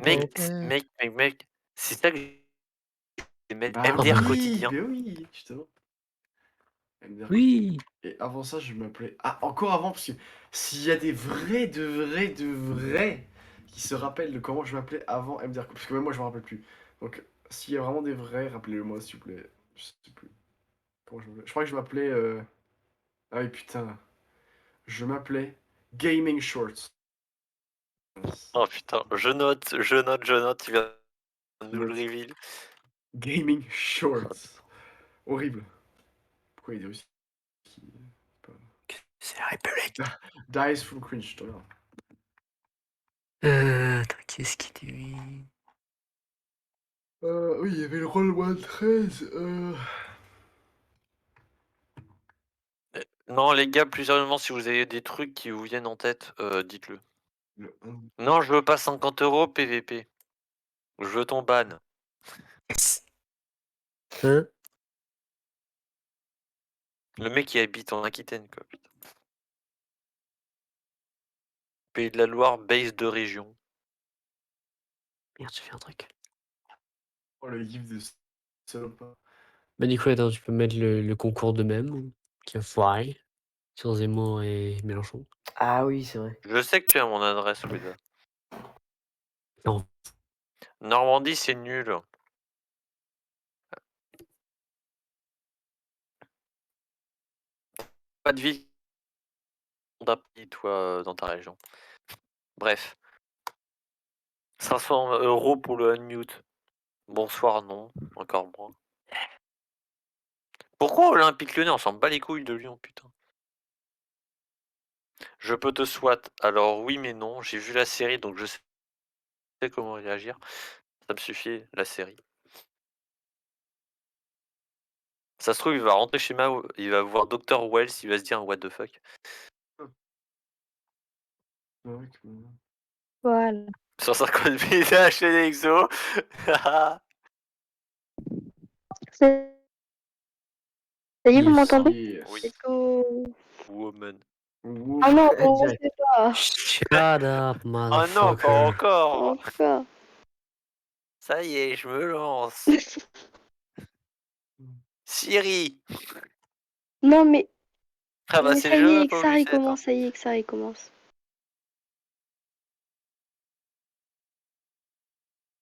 Mec, mec, c'est ça que j'ai oublié de mettre. Bah MDR oui, quotidien. mais oui, justement. MDR quotidien. Oui. Et avant ça, je m'appelais... Ah, encore avant, parce que s'il y a des vrais qui se rappellent de comment je m'appelais avant MDR, parce que même moi, je me rappelle plus. Donc, s'il y a vraiment des vrais, rappelez-le-moi, s'il vous plaît. Je sais plus. Comment je m'appelais. Je crois que je m'appelais... Ah oui, putain. Je m'appelais Gaming Shorts. Oh putain, je note, tu viens de nous le Note. reveal. Gaming Shorts. Horrible. Pourquoi il est aussi. C'est la République. Dice full cringe, toi. Attends, qu'est-ce qui dit? Oui, il y avait le Roll One 13. Non, les gars, plus sérieusement, si vous avez des trucs qui vous viennent en tête, dites-le. Le Non, je veux pas 50 € PVP. Je veux ton ban. Hein? Le mec qui habite en Aquitaine, quoi. Putain. Pays de la Loire, base de région. Merde, j'ai fait un truc. Oh, le gif de salopard. Bah du coup, attends, tu peux mettre le concours de même, qui a foiré, sur Zemmour et Mélenchon. Ah oui, c'est vrai. Je sais que tu as mon adresse, Weda. Non. Normandie, c'est nul. Pas de ville d'un pays, toi, dans ta région. Bref. 500 € pour le unmute. Bonsoir, non. Encore moins. Pourquoi Olympique Lyonnais? On s'en bat les couilles de Lyon, putain. Je peux te swat. Alors oui mais non. J'ai vu la série, donc je sais comment réagir. Ça me suffit, la série. Ça se trouve, il va rentrer chez moi, il va voir Dr. Wells, il va se dire what the fuck. Ouais, Voilà. 150 000 chez Exo. Ça y est, vous Yes. m'entendez? Yes. Oui. Let's go. Woman. Woof. Ah non, Direct. commencez pas. Shut up, Oh non, pas motherfucker. encore. Encore. Ça y est, je me lance. Siri. Non, mais, Ah bah mais c'est ça le y jeu, est, pas que ça obligé de 7, hein. recommence, ça y est, que ça recommence.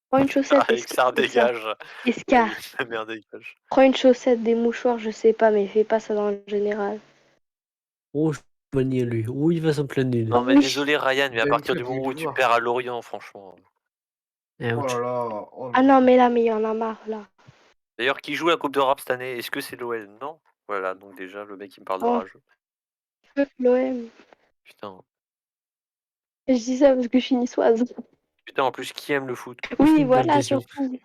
Prends une chaussette, Avec ça dégage. Escar. La merde dégage. Prends une chaussette, des mouchoirs, je sais pas, mais fais pas ça dans le général. Oh, je vais nier lui. Oh, il va s'en plaindre. Non mais Oui. désolé Ryan, mais à T'as partir une du fois, moment où tu tu vois. perds à Lorient, franchement. Eh, Oh ouch. là là. Oh là Ah non, mais là, mais il y en a marre, là. D'ailleurs, qui joue la Coupe d'Europe cette année? Est-ce que c'est l'OL? Non. Voilà, donc déjà, le mec il me parle de Oh. rageux. L'OM. Putain. Je dis ça parce que je suis niçoise. Putain, en plus, qui aime le foot? Oui, Bonne voilà, question. surtout.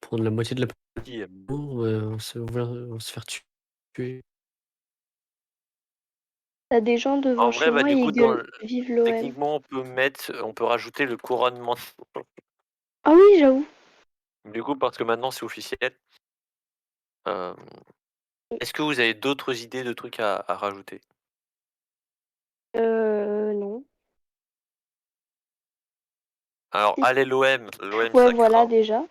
Prendre la moitié de la Qui aime? on va se faire tuer. T'as des gens devant En vrai, chez bah moi, du ils coup, gueulent. Vive l'OM. techniquement, on peut rajouter le couronnement. Ah oui, j'avoue. Du coup, parce que maintenant c'est officiel. Euh, Est-ce que vous avez d'autres idées de trucs à rajouter? Non. Alors, Si. allez l'OM, l'OM Ouais, ça voilà, craint. déjà.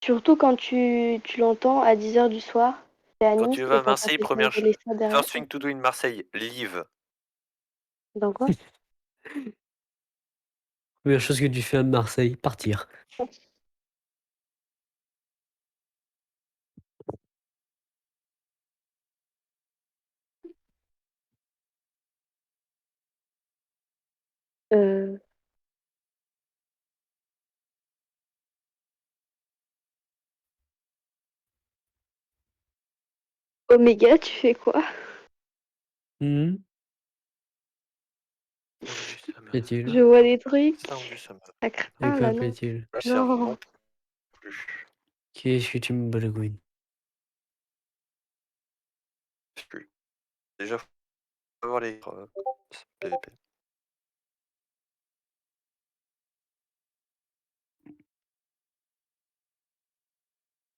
Surtout quand tu l'entends à 10h du soir, t'es à Quand Nice tu vas et à t'entends Marseille, quelqu'un gueuler ça derrière. first thing to do in Marseille, leave. Dans quoi? Première chose que tu fais à Marseille, partir. Euh... Oméga, tu fais quoi? Mhm. Plaît-il? Je vois des trucs. Ça, on dit ça me Ça De craint, quoi là, non? plaît-il? serve Non. non plus. Qu'est-ce que tu me balagouines? Plus. Déjà, faut avoir les PVP.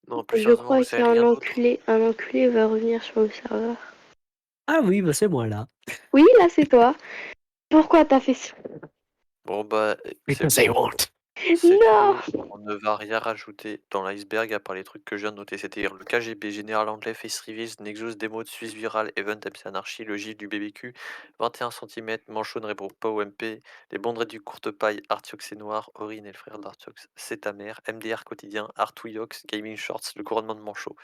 Non, plus Je sérieusement, vous crois qu'il savez y a rien d'autre. un enculé va revenir sur le serveur. Ah oui, bah c'est moi là. Oui, là, c'est toi. Pourquoi t'as fait ça? Bon bah, c'est Because I bon. want. C'est Non! tout. On ne va rien rajouter dans l'iceberg à part les trucs que je viens de noter. C'est-à-dire le KGB, Général Anglais, Face Reveals, Nexus, Démo de Suisse Viral, Event, MC Anarchy, le GIF du BBQ, 21 cm, Manchot ne répond pas au MP, les bonderets du Courte Paille, Artiox et Noir, Aurine et le frère d'Artiox, c'est ta mère, MDR quotidien, Artouillox, Gaming Shorts, le couronnement de Manchot.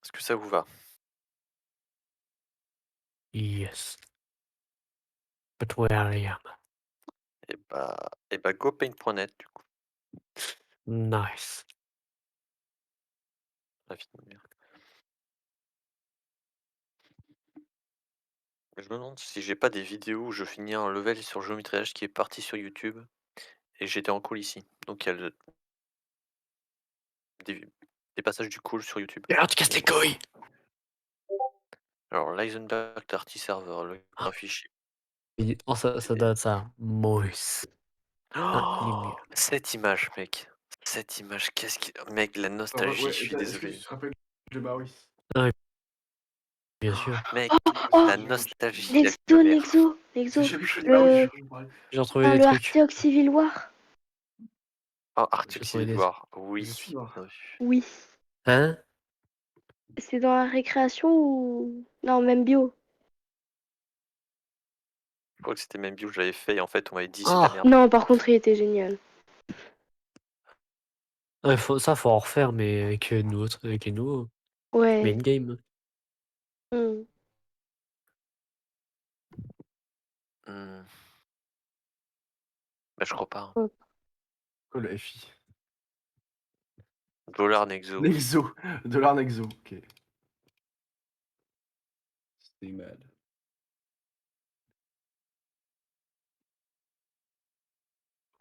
Est-ce que ça vous va? Yes. But where I am. Et bah GoPaint.net du coup. Nice. La vie de merde. Je me demande si j'ai pas des vidéos où je finis un level sur Geometry Dash qui est parti sur YouTube et j'étais en call ici. Donc il y a des passages du call sur YouTube. Et alors tu casses les couilles. Alors Leisenberg Darty Server, un fichier. Oh, ça date ça. Moïse. Ah, il est mieux. Cette image, mec. Cette image, qu'est-ce qui. Mec, la nostalgie, Ouais, je suis est-ce que tu désolé. te rappelles de Maurice? Bien sûr. Mec, Oh, la nostalgie, la vie de Nexo, mère. Nexo, Nexo. J'ai vu Maurice, je parlais. J'ai retrouvé Dans des le trucs. Artiox Civil War. Oh, J'ai Arctic trouvé Civil des- War, Je oui. suis mort. bien vu. Oui. Hein? C'est dans la récréation ou. Non, même bio. Je crois que c'était même bio, je l'avais fait et en fait on m'avait dit c'est de la Ah! merde. Non, par contre, il était génial. Ouais, faut en refaire, mais avec avec les nouveaux. Ouais. Main game. Hmm. Hmm. Bah, je crois pas. Hein. Ouais. Quoi le FI? Dollar Nexo. Nexo. Dollar Nexo. Ok. Stay mad.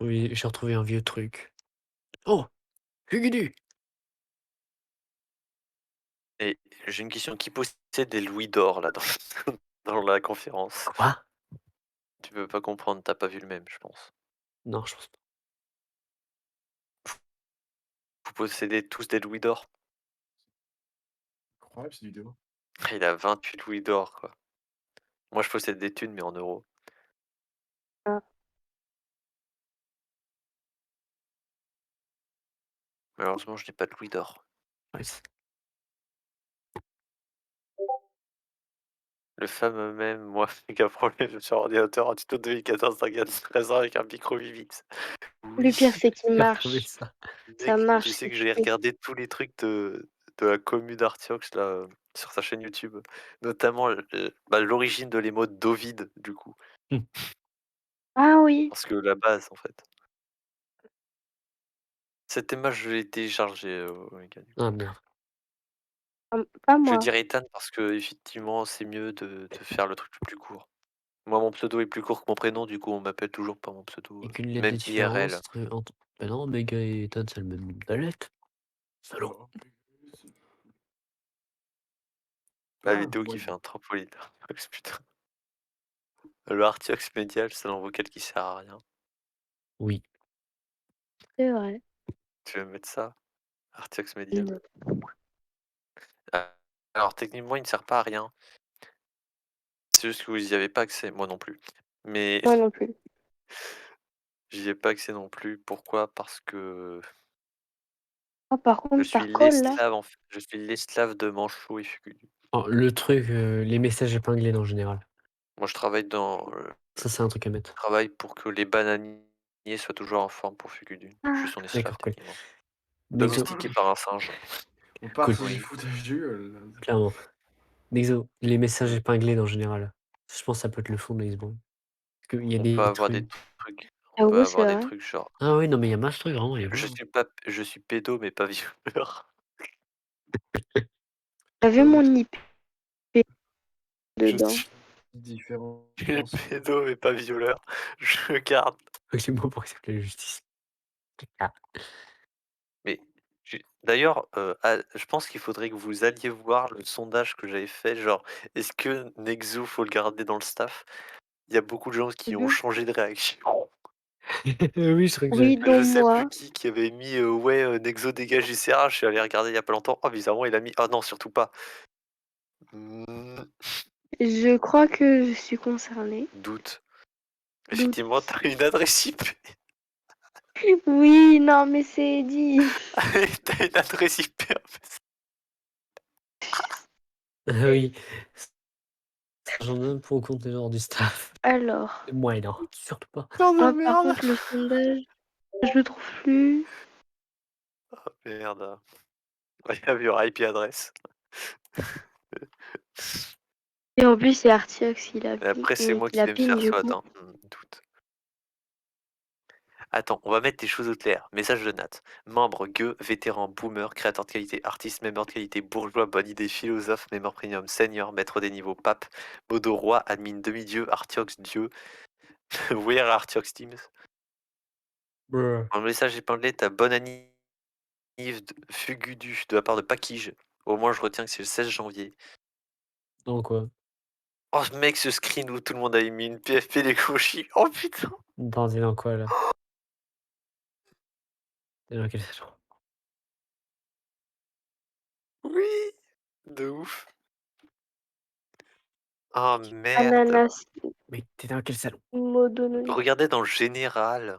Oui, j'ai retrouvé un vieux truc. Oh! Hugudu! Et j'ai une question, qui possède des louis d'or là dans, dans la conférence? Quoi? Tu peux pas comprendre, t'as pas vu le même, je pense. Non, je pense pas. Vous possédez tous des louis d'or? Incroyable cette vidéo. Il a 28 louis d'or quoi. Moi je possède des thunes mais en euros. Ah. Malheureusement je n'ai pas de louis d'or. Nice. Le fameux même, moi, méga problème sur ordinateur, un tuto 2014 d'un gars de 13 ans avec un micro Vivix. Le pire, c'est qu'il J'ai retrouvé marche. ça. Ça Mec, marche. tu sais C'est que j'ai tout. regardé tous les trucs de la commu d'Artiox là, sur sa chaîne YouTube, notamment bah, l'origine de l'émote d'Ovid du coup, Ah oui. parce que la base en fait. Cette image je l'ai téléchargée, les gars. Ah merde. Pas Je moi. dirais Ethan parce que effectivement c'est mieux de faire le truc le plus court. Moi mon pseudo est plus court que mon prénom, du coup on m'appelle toujours par mon pseudo, Et qu'une lettre de même différence IRL. entre. Bah non, Mega et Ethan, c'est le même nombre de lettres. Salaud. Oh. La Ah, vidéo qui ouais. fait un trampoline. Putain. Le Artiox médial, c'est un vocal qui sert à rien. Oui. C'est vrai. Tu veux mettre ça? Artiox médial. Non. Ah, alors techniquement, il ne sert pas à rien. C'est juste que vous n'y avez pas accès, moi non plus. Mais Moi non plus. j'y ai pas accès non plus. Pourquoi? Parce que Ah, par je contre, suis par call, là. l'esclave en fait. Je suis l'esclave de Manchot et Fugudu. Oh, le truc, les messages épinglés en général. Moi, je travaille Ça, c'est un truc à mettre. travaille pour que les bananiers soient toujours en forme pour Fugudu. Je suis Ah. son esclave D'accord, cool. techniquement. Nexo, Domestiqué par un singe. On part Cool. sur du Oui. foutage de gueule. Là. clairement. Nexo, les messages épinglés en général. Je pense que ça peut être le fond de Xbox. Parce qu'il y a On peut des avoir des trucs. trucs. On Ah peut ouais, c'est avoir des vrai. trucs genre. Ah oui, non, mais il y a masse de trucs, vraiment, il y a vraiment. Je suis pédo mais pas violeur. J'avais mon IP Je dedans. suis Différent. pédo mais pas violeur. Je garde. Avec les mots pour accepter la justice. Ah. Mais d'ailleurs, je pense qu'il faudrait que vous alliez voir le sondage que j'avais fait, genre, est-ce que Nexo faut le garder dans le staff? Il y a beaucoup de gens qui ont Mhm. changé de réaction. Oui, je crois que Oui, Je dont sais plus moi. qui avait mis ouais Nexo dégage UCR. Je suis allé regarder il y a pas longtemps. Oh bizarrement il a mis ah non surtout pas. Je crois que je suis concernée. Doute. Doute. Effectivement t'as une adresse IP. Oui, non, mais c'est dit. T'as une adresse IP en fait. Ah oui. J'en ai un pour le compte des gens du staff. Alors. Moi, non, surtout pas. Putain de Ah, par merde. contre, le sondage, je le trouve plus. Oh, merde. Il y a your IP adresse. Et en plus, c'est Artiox Et après, c'est moi qui qui la vais me ping faire du SWAT, coup. hein. Doute. Attends, on va mettre des choses au clair. Message de Nat. Membre, gueux, vétéran, boomer, créateur de qualité, artiste, membre de qualité, bourgeois, bonne idée, philosophe, membre premium, seigneur, maître des niveaux, pape, modo roi, admin, demi-dieu, Artiox, dieu. Where Artiox Teams. Un message épinglé, ta bonne anniv Fugudu de la part de Paquige. Au moins, je retiens que c'est le 16 janvier. Donc quoi? Oh, mec, ce screen où tout le monde a mis une PFP des Koshi. Oh putain. Attends, t'es dans quoi là? T'es dans quel salon? Oui. De ouf. Oh merde. Ananas Mais t'es dans quel salon? Modonomi. Regardez dans le général.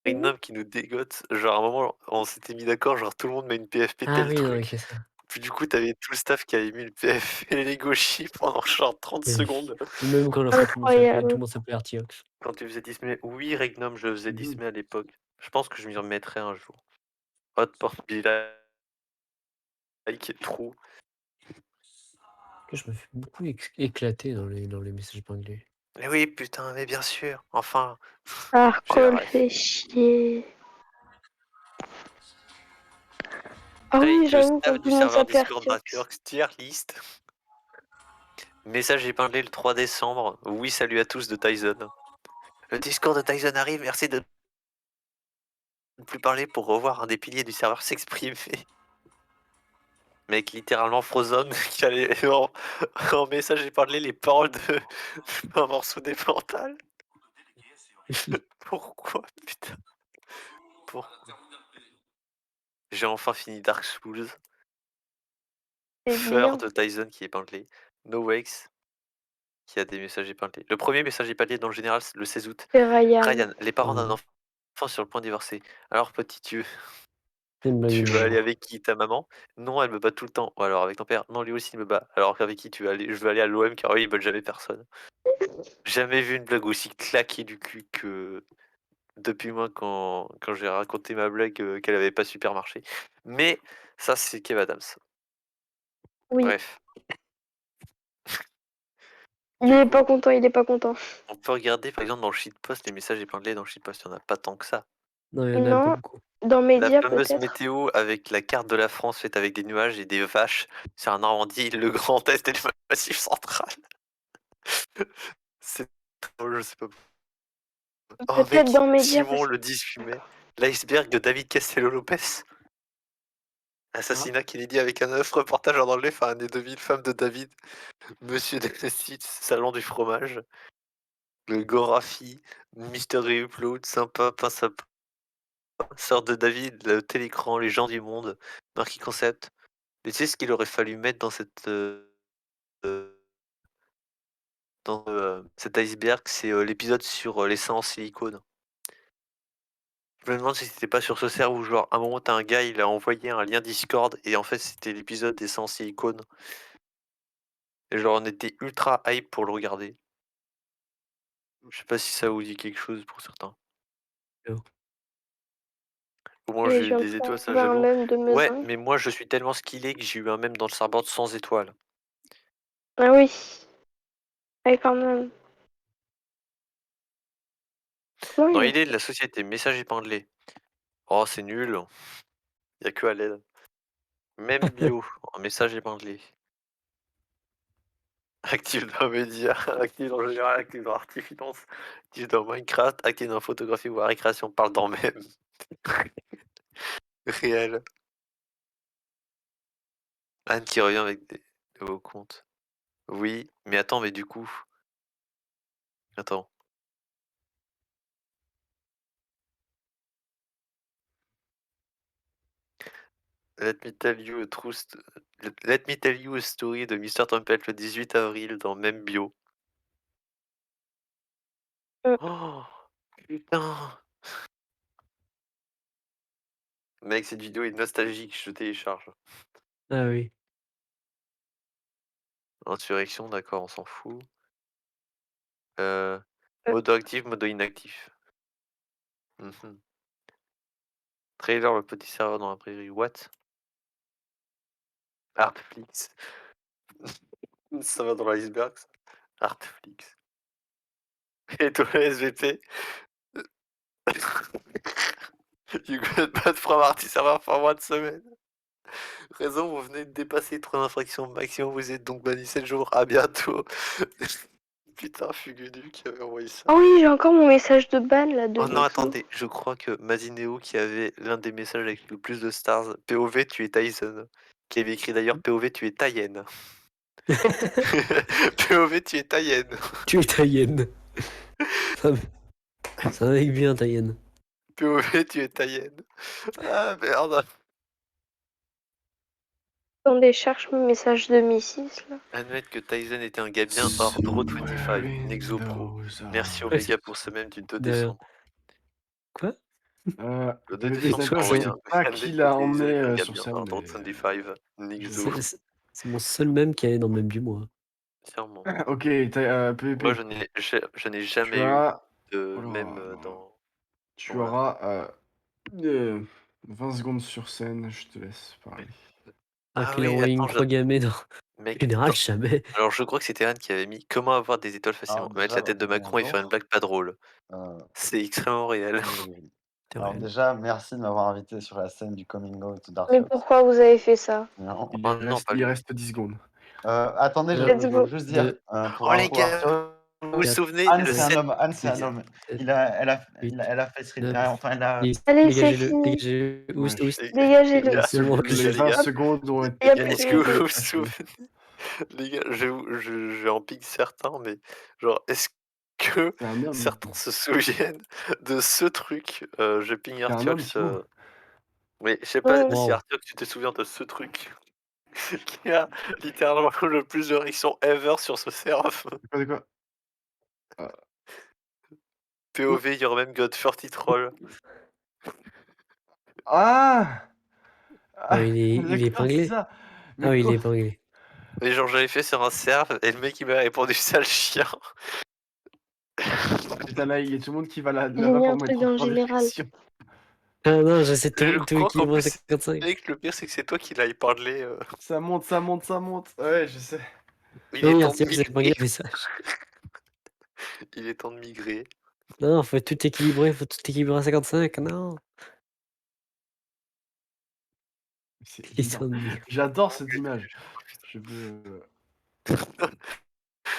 Une homme qui nous dégote. Genre, à un moment, on s'était mis d'accord, genre tout le monde met une PFP Ah tel oui, non, truc. ok, ça. Puis du coup, t'avais tout le staff qui avait mis le PFP les Goshi pendant genre 30 Oui. secondes. Même quand tout Incroyable. le monde s'appelait Artiox. Quand tu faisais Disney. Oui, Regnum, je faisais Disney à l'époque. Je pense que je m'y remettrai un jour. Hot Port like est trop. Que je me fais beaucoup éclater dans les messages épinglés. Mais oui, putain, mais bien sûr. Enfin, j'ai la Arcole ref. fait chier. Ah Hey, oui, le j'avoue, quand staff tout du le monde serveur s'appelait Discord Artiox. Artworks tier list. Message épinglé le 3 décembre. Oui, salut à tous de Tyson. Le Discord de Tyson arrive, merci de ne plus parler pour revoir un des piliers du serveur s'exprimer. Mec, littéralement Frozen qui allait en message épinglé les paroles de un morceau d'émental. Pourquoi, putain? Pourquoi? J'ai enfin fini Dark Souls. C'est Fur bien. de Tyson qui est épinglé. No Wakes qui a des messages épinglés. Le premier message épinglé dans le général, c'est le 16 août. C'est Ryan. Ryan, les parents d'un Pardon. enfant sur le point de divorcer. Alors petit, C'est une blague tu de veux aller maman. avec qui? Ta maman? Non, elle me bat tout le temps. Ou alors avec ton père? Non, lui aussi il me bat. Alors avec qui tu veux aller? Je veux aller à l'OM car oui, ils battent jamais personne. Jamais vu une blague aussi claquée du cul que depuis moi quand j'ai raconté ma blague qu'elle avait pas super marché. Mais ça, c'est Kev Adams. Oui. Bref. Il Du est coup, pas content, il est pas content. on peut regarder par exemple dans le shitpost, les messages épinglés dans le shitpost, il n'y en a pas tant que ça. Non, il y en a pas Non, beaucoup. dans La Média fameuse peut-être. météo avec la carte de la France faite avec des nuages et des vaches sur un Normandie, le Grand Est et le Massif central. C'est drôle, je sais pas. Oh Peut-être mec, dans Média Simon parce le 18 mai. L'iceberg de David Castello Lopez. Assassinat Kennedy avec un œuf, reportage en anglais, fin année 2000, femme de David, monsieur de site, salon du fromage, le Gorafi, Mystery Upload, sympa, pas sympa, sœur de David, le télécran, les gens du monde, Marquis Concept. Mais tu sais ce qu'il aurait fallu mettre dans euh, cet iceberg, c'est l'épisode sur les seins en silicone. Je me demande si c'était pas sur ce serveur où genre à un moment t'as un gars, il a envoyé un lien Discord et en fait c'était l'épisode des seins en silicone. Et genre on était ultra hype pour le regarder. Je sais pas si ça vous dit quelque chose pour certains. Non. Au moins que je j'ai eu viens de des étoiles, ça trouver un j'avoue. mème de Ouais, Meudon. mais moi je suis tellement skillé que j'ai eu un même dans le starboard sans étoiles. Ah oui. Ouais, quand même. Comment Dans il a l'idée de fait? la société, message épinglé. Oh c'est nul. Y a que à l'aide. Même bio, un message épinglé. Actif dans les médias, actif dans le général, actif dans Artifinance, actif dans Minecraft, actif dans photographie ou la récréation, parle dans même. Réel. Anne qui revient avec des nouveaux comptes. Oui, mais attends, mais du coup. Attends. Let me tell you a true Let me tell you a story de Mr. Trumpet le 18 avril dans même bio. Mm. Oh putain. Mec, cette vidéo est nostalgique, je télécharge. Ah oui. Insurrection, d'accord, on s'en fout. Euh, Modo actif, modo inactif. Mhm. Trailer, le petit serveur dans la prairie. What? Artflix. Ça va dans l'iceberg, ça. Artflix. Et toi, SVP? You got bad from Arty Server for 1 semaine. Raison, vous venez de dépasser 3 infractions maximum, vous êtes donc banni 7 jours. À bientôt. Putain, Fugudu qui avait envoyé ça. Ah oui, j'ai encore mon message de ban là de Oh non, Nexo. attendez, je crois que Mazineo qui avait l'un des messages avec le plus de stars. POV, tu es Tyson. Qui avait écrit d'ailleurs POV, tu es Tayen. POV, tu es Tayen. Tu es Tayen. C'est un mec bien, Tayen. POV, tu es Tayen. Ah merde. Attendez, je cherche mon message de Missis là. Admettre que Tyson était un gars bien hors Draw 25, Nexo Pro. Merci Ouais, Omega pour ce même du 2 de rien. décembre. Quoi? Le 2 BB décembre, Sniper, j'ai je envoyé sais un pas message qui que l'a Tyson emmené est un gars sur bien scène, hors Draw mais... 25, Nexo. C'est mon seul mème qui est dans le même du mois. Sûrement. Ok, PVP. Moi, je n'ai jamais eu de même dans. Tu Voilà. auras 20 secondes sur scène, je te laisse parler. Ah, Ah qu'il a oui, envoyé une attends, croix gammée dans mec, Général, attends. jamais. Alors je crois que c'était Anne qui avait mis comment avoir des étoiles facilement. Alors, Mettre la déjà, tête de Macron et faire une bonjour. blague pas drôle. Euh, C'est extrêmement réel. oui. C'est Alors réel. déjà, merci de m'avoir invité sur la scène du coming out Mais d'Artiox. pourquoi vous avez fait ça? Non. Oh non, pas Il lui. reste 10 secondes. Attendez, je, Non, je Let's go. veux juste dire, pour Oh les info, gars, Artiox, vous vous Quatre, souvenez Anne le c'est un 7 homme, Anne c'est un homme. sept, Elle a fait stream, 9, enfin elle a... 10. Allez, c'est Dégagez-le, fini. dégagez-le. Ouais, Oust. Dégagez-le. Les gars, C'est bon, Les les 20 gars, secondes ont été Y a les gars, est-ce que vous PVP. vous achevées. souvenez Les gars, je vais en pique certains, mais genre, est-ce que C'est un homme. certains se souviennent de ce truc Je ping C'est un homme, Artiox. Thibaut. Mais je sais pas Ouais. si Wow. Artiox, tu te souviens de ce truc qui a littéralement le plus de réactions ever sur ce serve. De quoi? POV, you're même got 30 troll. Ah, Ah, il est d'accord, c'est épinglé. ça. Ah Mais oui, il est quoi? épinglé. Mais genre, j'avais fait sur un serve et le mec il m'a répondu sale chien. Putain, là, il y a tout le monde qui va J'ai là-bas mis pour un mettre truc dans le en général. réflexion. Ah non, j'essaie de Je tout crois qu'en équilibrer à plus, 55. mec, le pire c'est que c'est toi qui l'avais parlé. Ça monte, ça monte, ça monte. Ouais, je sais. Il est Oui, temps de Artiox a épinglé migrer. le message. Il est temps de migrer. Non, faut tout équilibrer, faut tout équilibrer à 55. Non. C'est Il est énorme. en train de dire. J'adore cette image. Je veux.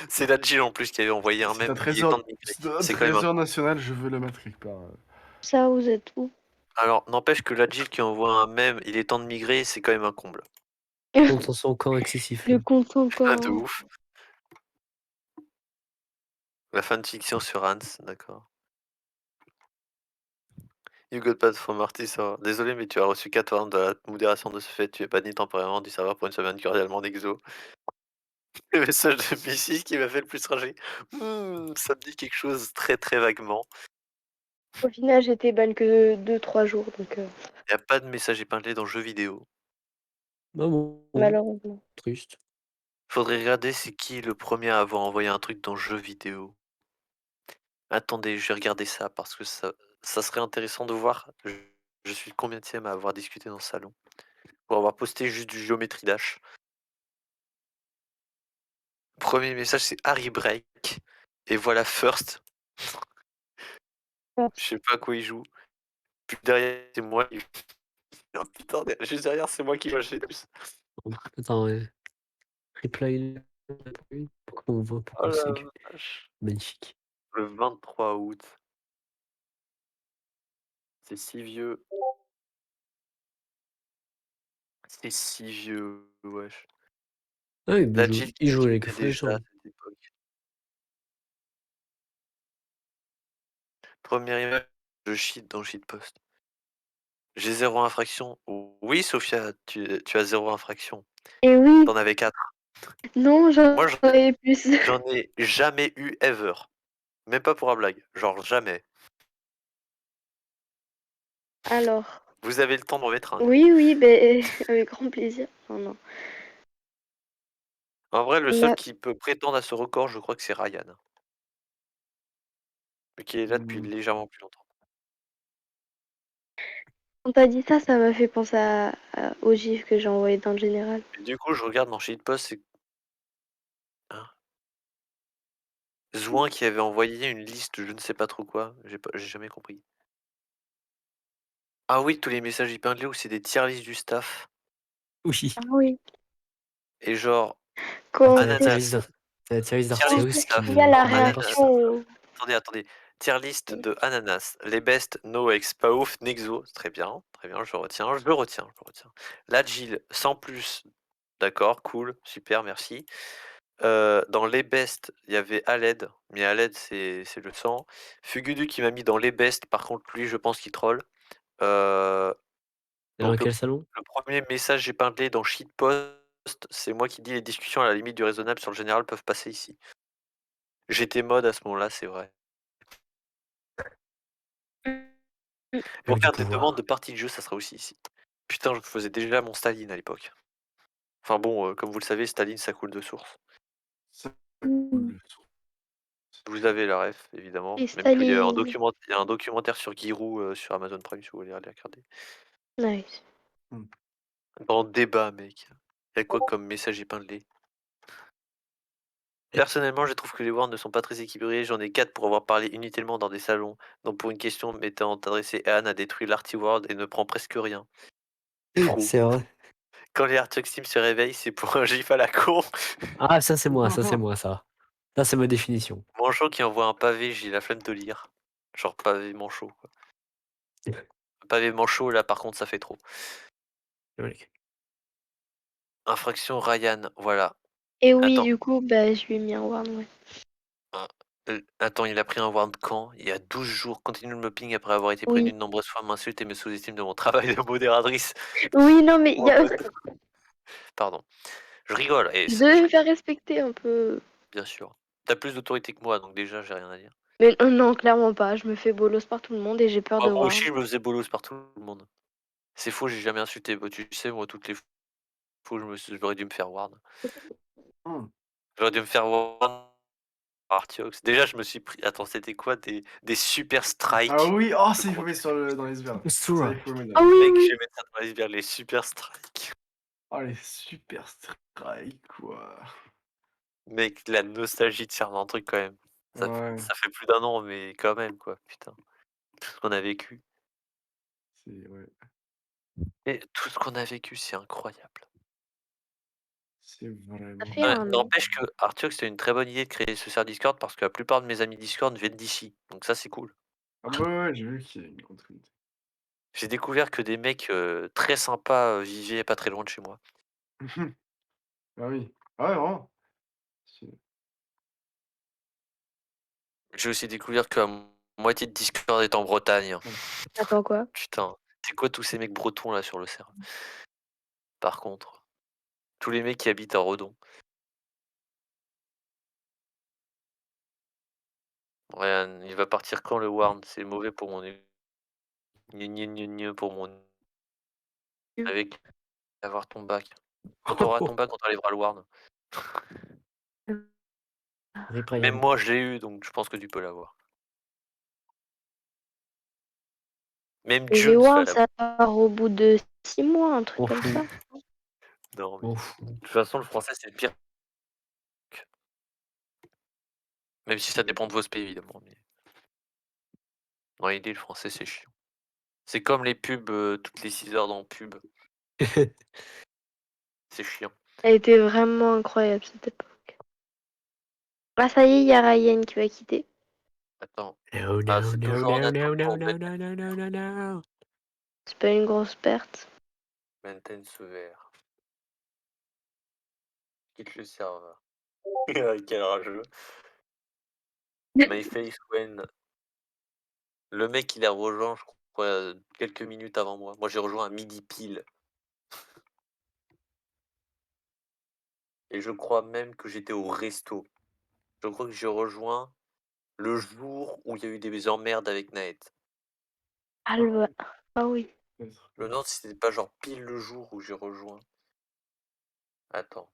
C'est la Jill en plus qui avait envoyé un C'est un même. Il est temps trésor, de migrer. c'est un C'est quand même un. trésor national. Je veux le mettre quelque part. Ça, vous êtes où? Alors, n'empêche que la Jill qui envoie un même, il est temps de migrer, c'est quand même un comble. Compte sur son camp excessif. Le Là. compte Ah, encore. de ouf. La fanfiction sur Hans, d'accord. You got bad from artist. Désolé, mais tu as reçu 4 ordres de la modération de ce fait. Tu es banni temporairement du serveur pour une semaine cordialement d'exo. Le message de Missy qui m'a fait le plus rager. Ça me dit quelque chose très très vaguement. Au final, j'étais ban que 2-3 jours, donc Il n'y a pas de message épinglé dans le jeu vidéo. Ah bon, malheureusement. triste. Faudrait regarder c'est qui le premier à avoir envoyé un truc dans le jeu vidéo. Attendez, je vais regarder ça parce que ça serait intéressant de voir. Je suis le combienième à avoir discuté dans le salon. Pour avoir posté juste du géométrie dash. Premier message, c'est Harry Break. Et voilà First. Je sais pas à quoi il joue. Puis derrière, c'est moi. Oh, putain, juste derrière, c'est moi qui vais acheter plus. Attends, reply. Pourquoi on voit? Oh Pourquoi la c'est vache. magnifique? Le 23 août. C'est si vieux. C'est si vieux, wesh. Ah oui, La Jill il qui joue avec streamait Flash. déjà à cette époque. Première image, je cheat dans le shitpost. J'ai 0 infraction. Oui, Sophia, tu as 0 infraction. Et oui, T'en avais 4. non, j'en Moi, avais plus. j'en ai jamais eu ever. Même pas pour la blague. Genre jamais. Alors, Vous avez le temps d'en mettre un. oui, oui, ben, avec grand plaisir. Non, non. En vrai, le On seul a- qui peut prétendre à ce record, je crois que c'est Ryan. Mais qui est là depuis légèrement plus longtemps. Quand t'as dit ça, ça m'a fait penser au gif que j'ai envoyé dans le général. Et du coup, je regarde mon shitpost, Zouin qui avait envoyé une liste, je ne sais pas trop quoi. J'ai jamais compris. Ah oui, tous les messages épinglés où c'est des tier list du staff. Oui. Ah oui. Et genre, Quand C'est la tier list Ananas, c'est la tier list tier list du d'Arceus staff. il y a la qui m'en Ananas, passe. réaction. attendez. Tier list de Ananas. Les best, Noex, Paouf, Nexo. Très bien, je retiens. L'Agile, sans plus. D'accord, cool, super, merci. Dans les best, il y avait Aled, mais Aled c'est le sang. Fugudu qui m'a mis dans les best, par contre lui je pense qu'il troll. Euh, Dans donc quel salon? le premier message épinglé dans Shitpost, c'est moi qui dis les discussions à la limite du raisonnable sur le général peuvent passer ici. J'étais mode à ce moment-là, c'est vrai. Pour Avec du faire des demandes pouvoir. de partie de jeu, ça sera aussi ici. Putain, je faisais déjà mon Staline à l'époque. Enfin bon, comme vous le savez, Staline ça coule de source. Ça Mm. coule. Vous avez la ref, évidemment. Et Même qu'il y a Staline. il y a un documentaire sur Giroud sur Amazon Prime si vous voulez aller regarder. Nice. Dans le débat, mec. Il y a quoi comme message épinglé? Personnellement, je trouve que les Worlds ne sont pas très équilibrés. J'en ai 4 pour avoir parlé inutilement dans des salons. Donc pour une question m'étant adressée, Anne a détruit l'Arty World et ne prend presque rien. Fou. C'est vrai. Quand les Artux Team se réveillent, c'est pour un gif à la con. Ah, ça c'est moi, ça. Ça c'est ma définition. Manchot qui envoie un pavé, j'ai la flemme de lire. Genre pavé manchot, quoi. Pavé manchot, là par contre, ça fait trop. Infraction Ryan, voilà. Et oui, Attends. du coup, bah, je lui ai mis un warn, ouais. Attends, il a pris un ward quand? Il y a 12 jours. Continue de me ping après avoir été prévenu Oui. de nombreuses fois, m'insulte et me sous-estime de mon travail de modératrice. Oui, non, mais il y a... Pardon. Je rigole. Et je devais me faire respecter un peu. bien sûr. T'as plus d'autorité que moi, donc déjà, j'ai rien à dire. Mais non, clairement pas. Je me fais bolos par tout le monde et j'ai peur de Moi warn. aussi, je me faisais bolos par tout le monde. C'est faux, j'ai jamais insulté. Bah, tu sais, moi, toutes les fois, j'aurais dû me faire ward. J'aurais dû me faire ward par Artiox. Déjà, je me suis pris. Attends, c'était quoi? Des super strikes. Ah oui, oh, Je ça il faut crois mettre dans les icebergs. C'est Ça vrai. il faut mettre Ah dans les oui, Mec, oui. je vais mettre ça dans l'iceberg, les super strikes. Oh, les super strikes, quoi. Mec, la nostalgie de faire un truc quand même. Ouais, Ça fait plus d'un an, mais quand même, quoi. Putain. Tout ce qu'on a vécu. c'est ouais, Et tout ce qu'on a vécu, c'est incroyable. c'est Ça vraiment fait un an. N'empêche que Arthur, c'était une très bonne idée de créer ce serveur Discord parce que la plupart de mes amis Discord viennent d'ici. Donc ça, c'est cool. Ah bah ouais, j'ai vu qu'il y a une continuité. J'ai découvert que des mecs très sympas vivaient pas très loin de chez moi. Ah oui. Ah ouais, vraiment. C'est J'ai aussi découvert que la moitié de Discord est en Bretagne. Attends, quoi? Putain, c'est quoi tous ces mecs bretons là sur le serveur? Par contre, tous les mecs qui habitent à Redon. Ryan, il va partir quand le Warn? C'est mauvais pour mon pour mon avec avoir ton bac. Quand tu auras ton bac, quand tu arriveras le Warn. Rip Même Ryan. moi, je l'ai eu, donc je pense que tu peux l'avoir. Même Les Junes va warns, l'avoir. ça part au bout de 6 mois, un truc On comme fout. ça. Non, mais On de fout. toute façon, le français, c'est le pire. Même si ça dépend de vos spé, évidemment. Mais dans l'idée, le français, c'est chiant. C'est comme les pubs, toutes les 6 heures dans le pub. C'est chiant. Elle était vraiment incroyable cette époque. Ah, ça y est, il y a Ryan qui va quitter. Attends. No, Ah, no, c'est no, toujours en no, attente no, no, pour no, no, no, no, no, no. C'est pas une grosse perte. maintain sévère. Quitte le serveur. Quel rageux. My face when. Le mec, il a rejoint, je crois, quelques minutes avant moi. Moi, j'ai rejoint à midi pile. Et je crois même que j'étais au resto. Je crois que j'ai rejoint le jour où il y a eu des emmerdes avec Naët. Ah, ah oui. peut-être. Je me demande si c'était pas genre pile le jour où j'ai rejoint. Attends.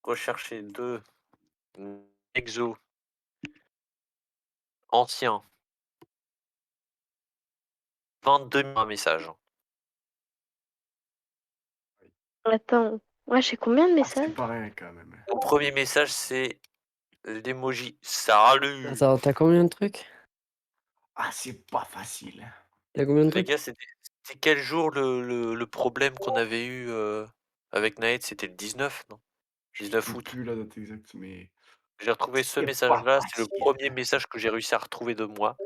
Rechercher 2 exo ancien. 22 000 messages. Attends. Ouais, j'ai combien de Ah, c'est messages? pas rien quand même. Mon premier message, c'est l'emoji salut. Attends, t'as combien de trucs? Ah, c'est pas facile. T'as combien de Les trucs? gars, c'était quel jour le problème qu'on avait eu avec Naed? C'était le 19, non? Je 19 trouve août. plus la date exacte, mais J'ai retrouvé ce c'est pas message-là, c'est le facile. premier message que j'ai réussi à retrouver de moi.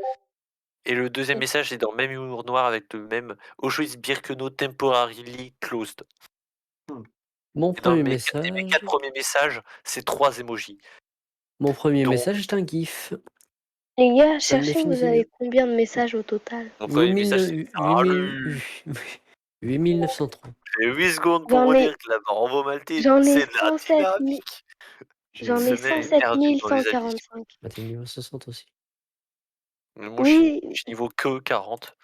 Et le deuxième message, c'est dans le même humour noir avec le même Auschwitz Birkenau temporarily closed. Mon Et dans premier mes 4 message. premiers messages, c'est 3 emojis. Mon premier Donc, message est un gif. Les gars, Ça me cherchez, vous définit avez mieux. combien de messages au total? mon premier message, c'est salut. 8903. J'ai 8 secondes pour J'en vous ai, dire que la Bravo Maltine, j'en ai c'est de la 107 000, dynamique. j'en J'ai ai Ce n'est 107 perdu dans les additions. 145. Bah, t'es niveau 60 aussi. Mais moi, Oui, je suis niveau que 40.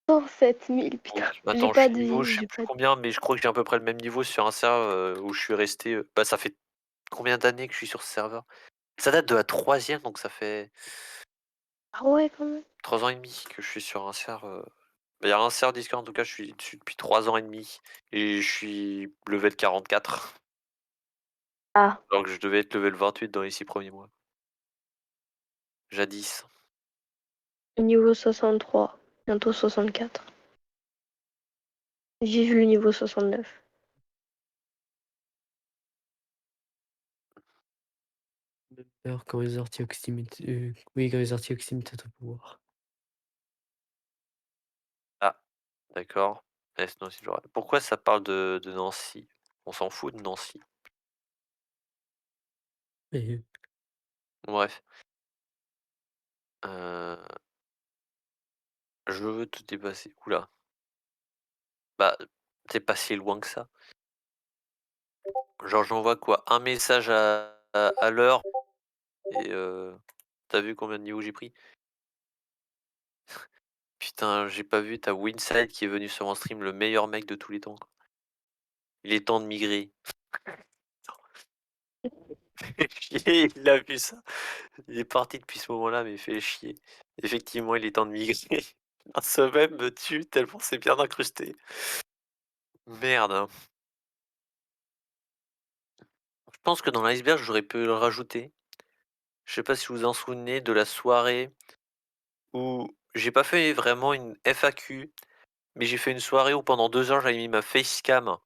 107 000, Donc, putain. J'ai attends, je pas suis niveau, de, je sais j'ai plus pas de... combien, mais je crois que j'ai à peu près le même niveau sur un serveur où je suis resté. Bah, ça fait combien d'années que je suis sur ce serveur? Ça date de la troisième, donc ça fait Ah ouais, quand même. 3 ans et demi que je suis sur un serveur. Il y a un serveur Discord, en tout cas, je suis dessus depuis 3 ans et demi. Et je suis level 44. Ah, Alors que je devais être level 28 dans les 6 premiers mois. Jadis. niveau 63, bientôt 64. Vive le niveau 69. Alors, quand les Artiox oui, quand les Artiox imitent au pouvoir. Ah, d'accord. Nancy, pourquoi ça parle de Nancy? On s'en fout de Nancy. Et, Bon, bref. Euh, Je veux te dépasser. Oula. Bah, c'est pas si loin que ça. Genre, j'envoie quoi? Un message à l'heure. Et t'as vu combien de niveaux j'ai pris? Putain, j'ai pas vu, t'as Winside qui est venu sur mon stream, le meilleur mec de tous les temps, quoi. Il est temps de migrer. Chier, il a vu ça. Il est parti depuis ce moment-là, mais il fait chier. Effectivement, il est temps de migrer. Un semaine me tue tellement c'est bien incrusté. Merde, hein. Je pense que dans l'iceberg, j'aurais pu le rajouter. Je sais pas si vous vous en souvenez de la soirée où j'ai pas fait vraiment une FAQ, mais j'ai fait une soirée où pendant 2 heures j'avais mis ma facecam.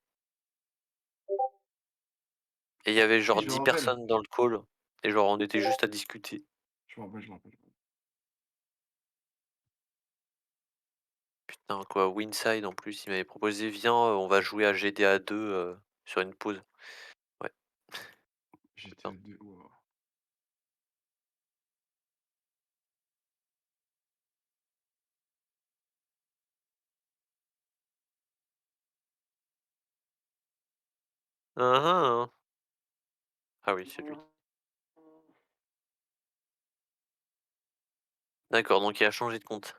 Et il y avait oui, genre je me 10 rappelle. personnes dans le call. Et genre on était juste à discuter. Je me rappelle, je me rappelle. Putain quoi, Winside en plus, il m'avait proposé: «Viens, on va jouer à GTA 2 sur une pause». Ouais. J'étais à Putain. 2. Wow. Hein, hein. Ah oui, c'est lui. D'accord, donc il a changé de compte.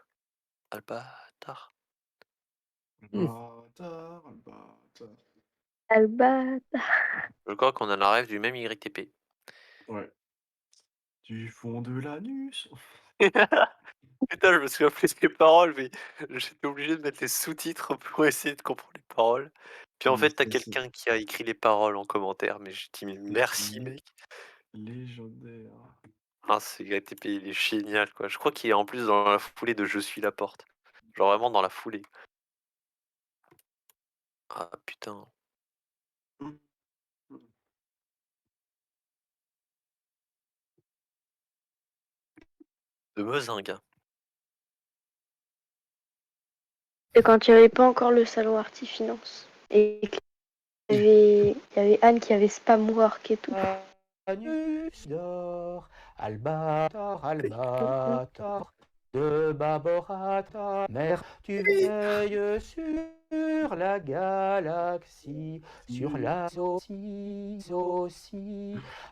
Ah le bâtard. Le bâtard, le bâtard. Albat. Je crois qu'on a la rêve du même YTP. Ouais. Du fond de l'anus. Putain, je me souviens plus des paroles, mais j'étais obligé de mettre les sous-titres pour essayer de comprendre les paroles. Puis en Mais fait, t'as c'est quelqu'un qui a écrit les paroles en commentaire, mais je dis: «Mais merci lé- mec». légendaire. Ah ce YTP, il est génial quoi. Je crois qu'il est en plus dans la foulée de «Je suis la porte». Genre vraiment dans la foulée. Ah putain. Hum, hum. De Mezingue. C'est quand il n'y avait pas encore le salon Artifinance. Et il y avait Anne qui avait spam work et tout. Anus d'or, albator, albator, de bâbord à ta mer, tu veilles sur la galaxie, sur la aussi,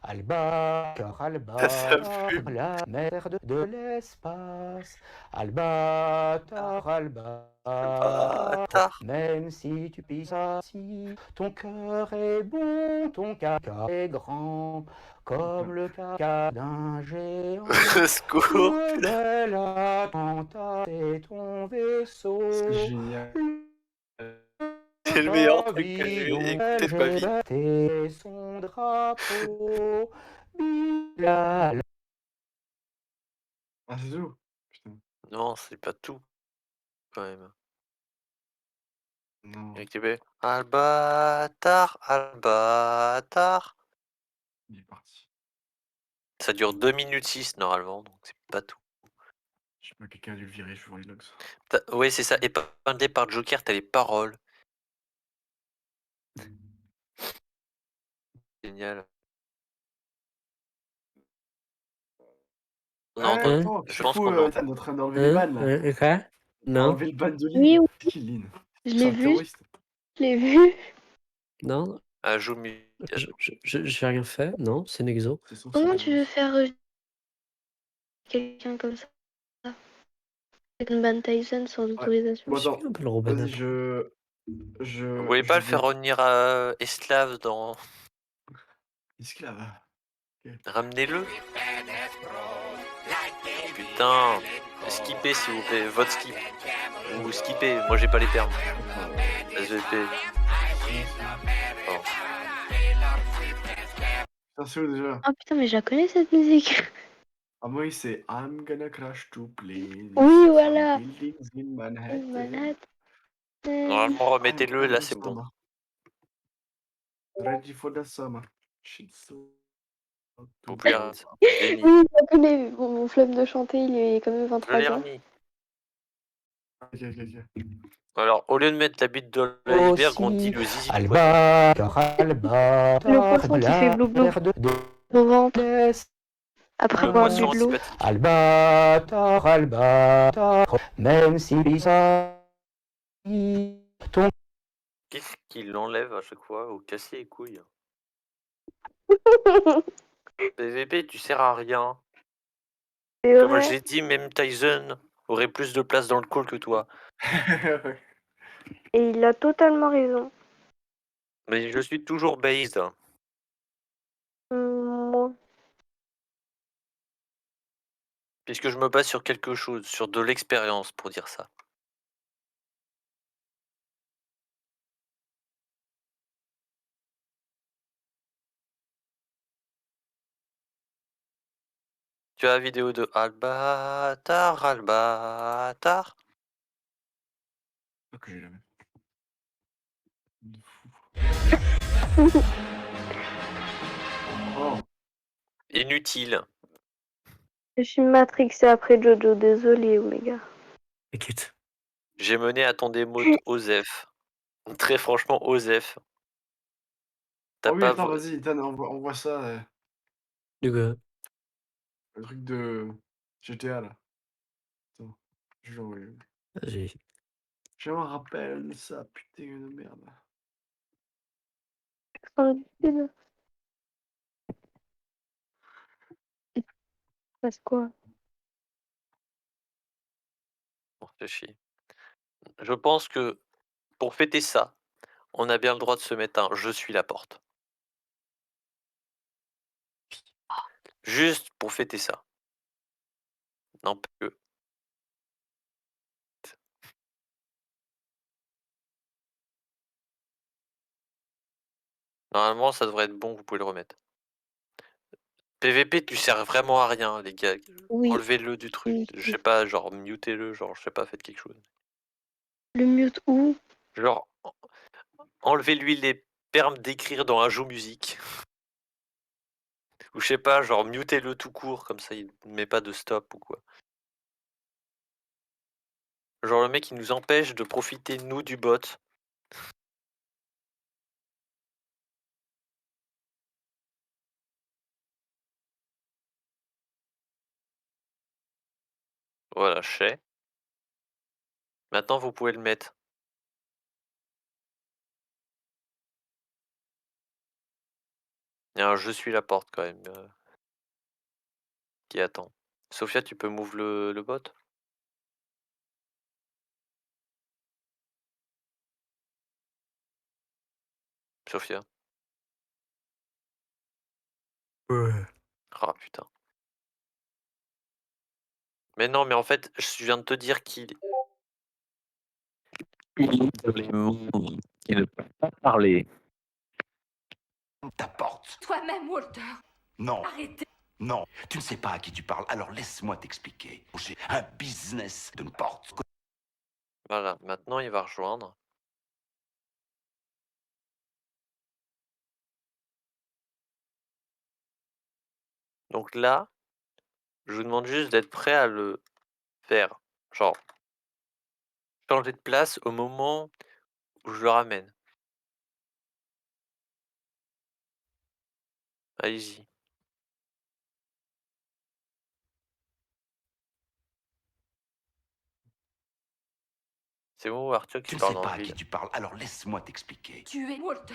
albator, Ça albator, fume. la merde de l'espace, albator, albator, Bâtard. même si tu pisses assis, ton cœur est bon, ton caca est grand, comme le caca d'un géant. Secours. Le bel attentat est ton vaisseau. C'est génial. C'est le meilleur truc que j'ai écouté de ma vie. Batté son drapeau, Bilal. Ah, c'est tout. Putain. Non, c'est pas tout, quand même. Non, Avec TP. Albatar, Albatar. il est parti. Ça dure 2 minutes 6 normalement, donc c'est pas tout. Je sais pas, quelqu'un a dû le virer, je vais voir les logs. Oui, c'est ça. Épinglé par Joker, t'as les paroles. Génial. Non, Ouais, non, attends, je c'est pense fou, qu'on en... t'es en train d'enlever les bannes là. Quoi? T'as Non, enlevé le ban de Oui, Lynn. oui, C'est qui Lynn? je C'est l'ai un vu, terroriste. je l'ai vu. non, Un joue j'ai rien fait. Non, c'est Nexo. C'est son Comment tu veux terroriste. faire quelqu'un comme ça? Avec une ban Tyson sans autorisation? Bon, C'est attends, qui un peu le Robin vas-y, App? Vous voulez pas je le faire vais... revenir esclave dans... Esclave. Ramenez-le. Putain. Skippez s'il vous plaît. Vote skip. Ou skippez. Moi j'ai pas les termes. SVP. Oh. Ça, c'est où déjà? Ah putain, mais je la connais cette musique. Ah, moi, c'est I'm gonna crash two planes. Oui, from voilà. buildings in Manhattan. Manhattan. Normalement, remettez-le, là c'est bon. Ready for the summer. Shit's so... Faut plus arrêter. Déni. Oui, je la connais, mais bon, mon flemme de chanter, il est quand même Je l'ai 23h. remis. Ok. Alors, au lieu de mettre la bite de l'iceberg, on dit le zizi du poisson. Albatar, Le poisson qui fait blou-blou au ventre après Le avoir poisson bu de l'eau. antipathique. Albatar, même si bizarre, ton Qu'est-ce qu'il l'enlève à chaque fois au cassier les couilles? PVP, tu sers à rien. C'est Comme vrai. j'ai dit, même Tyson aurait plus de place dans le call que toi. Et il a totalement raison. Mais je suis toujours based. Moi. Puisque je me base sur quelque chose, sur de l'expérience pour dire ça. Tu as la vidéo de Albatar, Albatar. Ok, j'ai la même. De fou. Oh. Inutile. Je suis matrixée après Jojo, désolé Omega. T'inquiète. J'ai mené à ton démote Osef. Très franchement, Osef. T'as Oh oui, pas... attends, vas-y, Ethan, on voit ça. Du coup, Le truc de GTA là. Attends, je vais l'envoyer. vas-y. Je me rappelle ça, putain de merde. Passe quoi? On fait chier. Je pense que pour fêter ça, on a bien le droit de se mettre un « Je suis la porte ». Juste pour fêter ça. Non, que... Normalement, ça devrait être bon, vous pouvez le remettre. PVP, tu sers vraiment à rien, les gars. Oui. Enlevez-le du truc. Oui. Je sais pas, genre, mutez-le, genre, je sais pas, faites quelque chose. Le mute où? Genre, enlevez-lui les permes d'écrire dans un jeu musique. Ou je sais pas, genre, mutez-le tout court, comme ça, il met pas de stop ou quoi. Genre, le mec, il nous empêche de profiter, nous, du bot. Voilà, chez. Maintenant, vous pouvez le mettre. Il y a un « Je suis la porte » quand même. Qui attend. Sophia, tu peux move le bot? Sophia. Ouais. Ah putain. Mais non, mais en fait, je viens de te dire qu'il... Il ne peut pas parler. ta porte. Toi-même, Walter. Non, Arrêtez. non, tu ne sais pas à qui tu parles, alors laisse-moi t'expliquer. J'ai un business de n'importe quoi. Voilà, maintenant il va rejoindre. Donc là, je vous demande juste d'être prêt à le faire. Genre, changer de place au moment où je le ramène. Allez-y. C'est bon, Arthur Tu qui ne parle sais dans pas le à qui vide. tu parles, alors laisse-moi t'expliquer. Tu es Walter.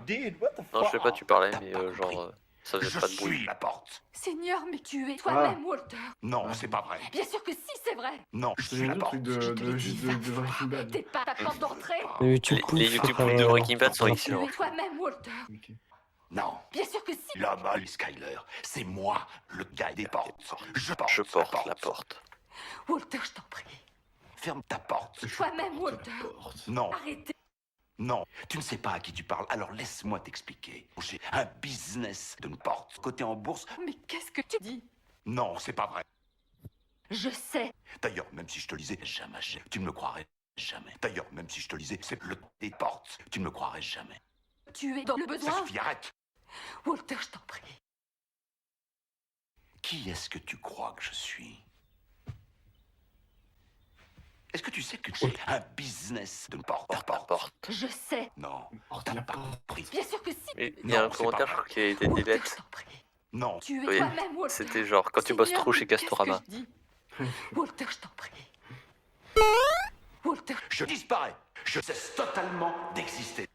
Dude, what the Non, je sais pas, fuck? tu parlais, T'as mais pas compris. genre, ça faisait Je pas de bruit. suis la porte. Seigneur, mais tu es toi-même Walter. Non, Ouais. c'est pas vrai. Bien sûr que si, c'est vrai. Non, je C'est suis la le porte. truc Je te de l'ai dit juste 20 de Breaking Bad. T'es pas ta porte d'entrée. Les YouTube Les clips YouTube sur, clips de Breaking Bad sont sur- Tu excellents. es toi-même Walter. Ok. Non, Bien sûr que si. l'homme, Skyler, c'est moi, le gars des portes. Je porte, Je porte la porte. Walter, je t'en prie. Ferme ta porte. Toi-même Walter. Non, Arrêtez. non, tu ne sais pas à qui tu parles, alors laisse-moi t'expliquer. J'ai un business de n'importe côté en bourse. Mais qu'est-ce que tu dis? Non, c'est pas vrai. Je sais. D'ailleurs, même si je te lisais, jamais, tu ne me croirais jamais. D'ailleurs, même si je te lisais, c'est le des portes. Tu ne me croirais jamais. Tu es dans le Ça besoin. suffit, arrête. Walter, je t'en prie. Qui est-ce que tu crois que je suis? Est-ce que tu sais que j'ai un business de porte à porte? Je sais. Non, Porte t'as la pas porte. compris. Bien sûr que si. Mais il y a Non, un c'est commentaire, pas je vrai. crois, qui a été Walter, delete. je t'en prie. Non, Tu es Oui, toi-même Walter. c'était genre quand tu bosses Seigneur, trop chez mais qu'est-ce que Castorama. je dis? Walter, je t'en prie. Walter. je disparais. Je cesse totalement d'exister.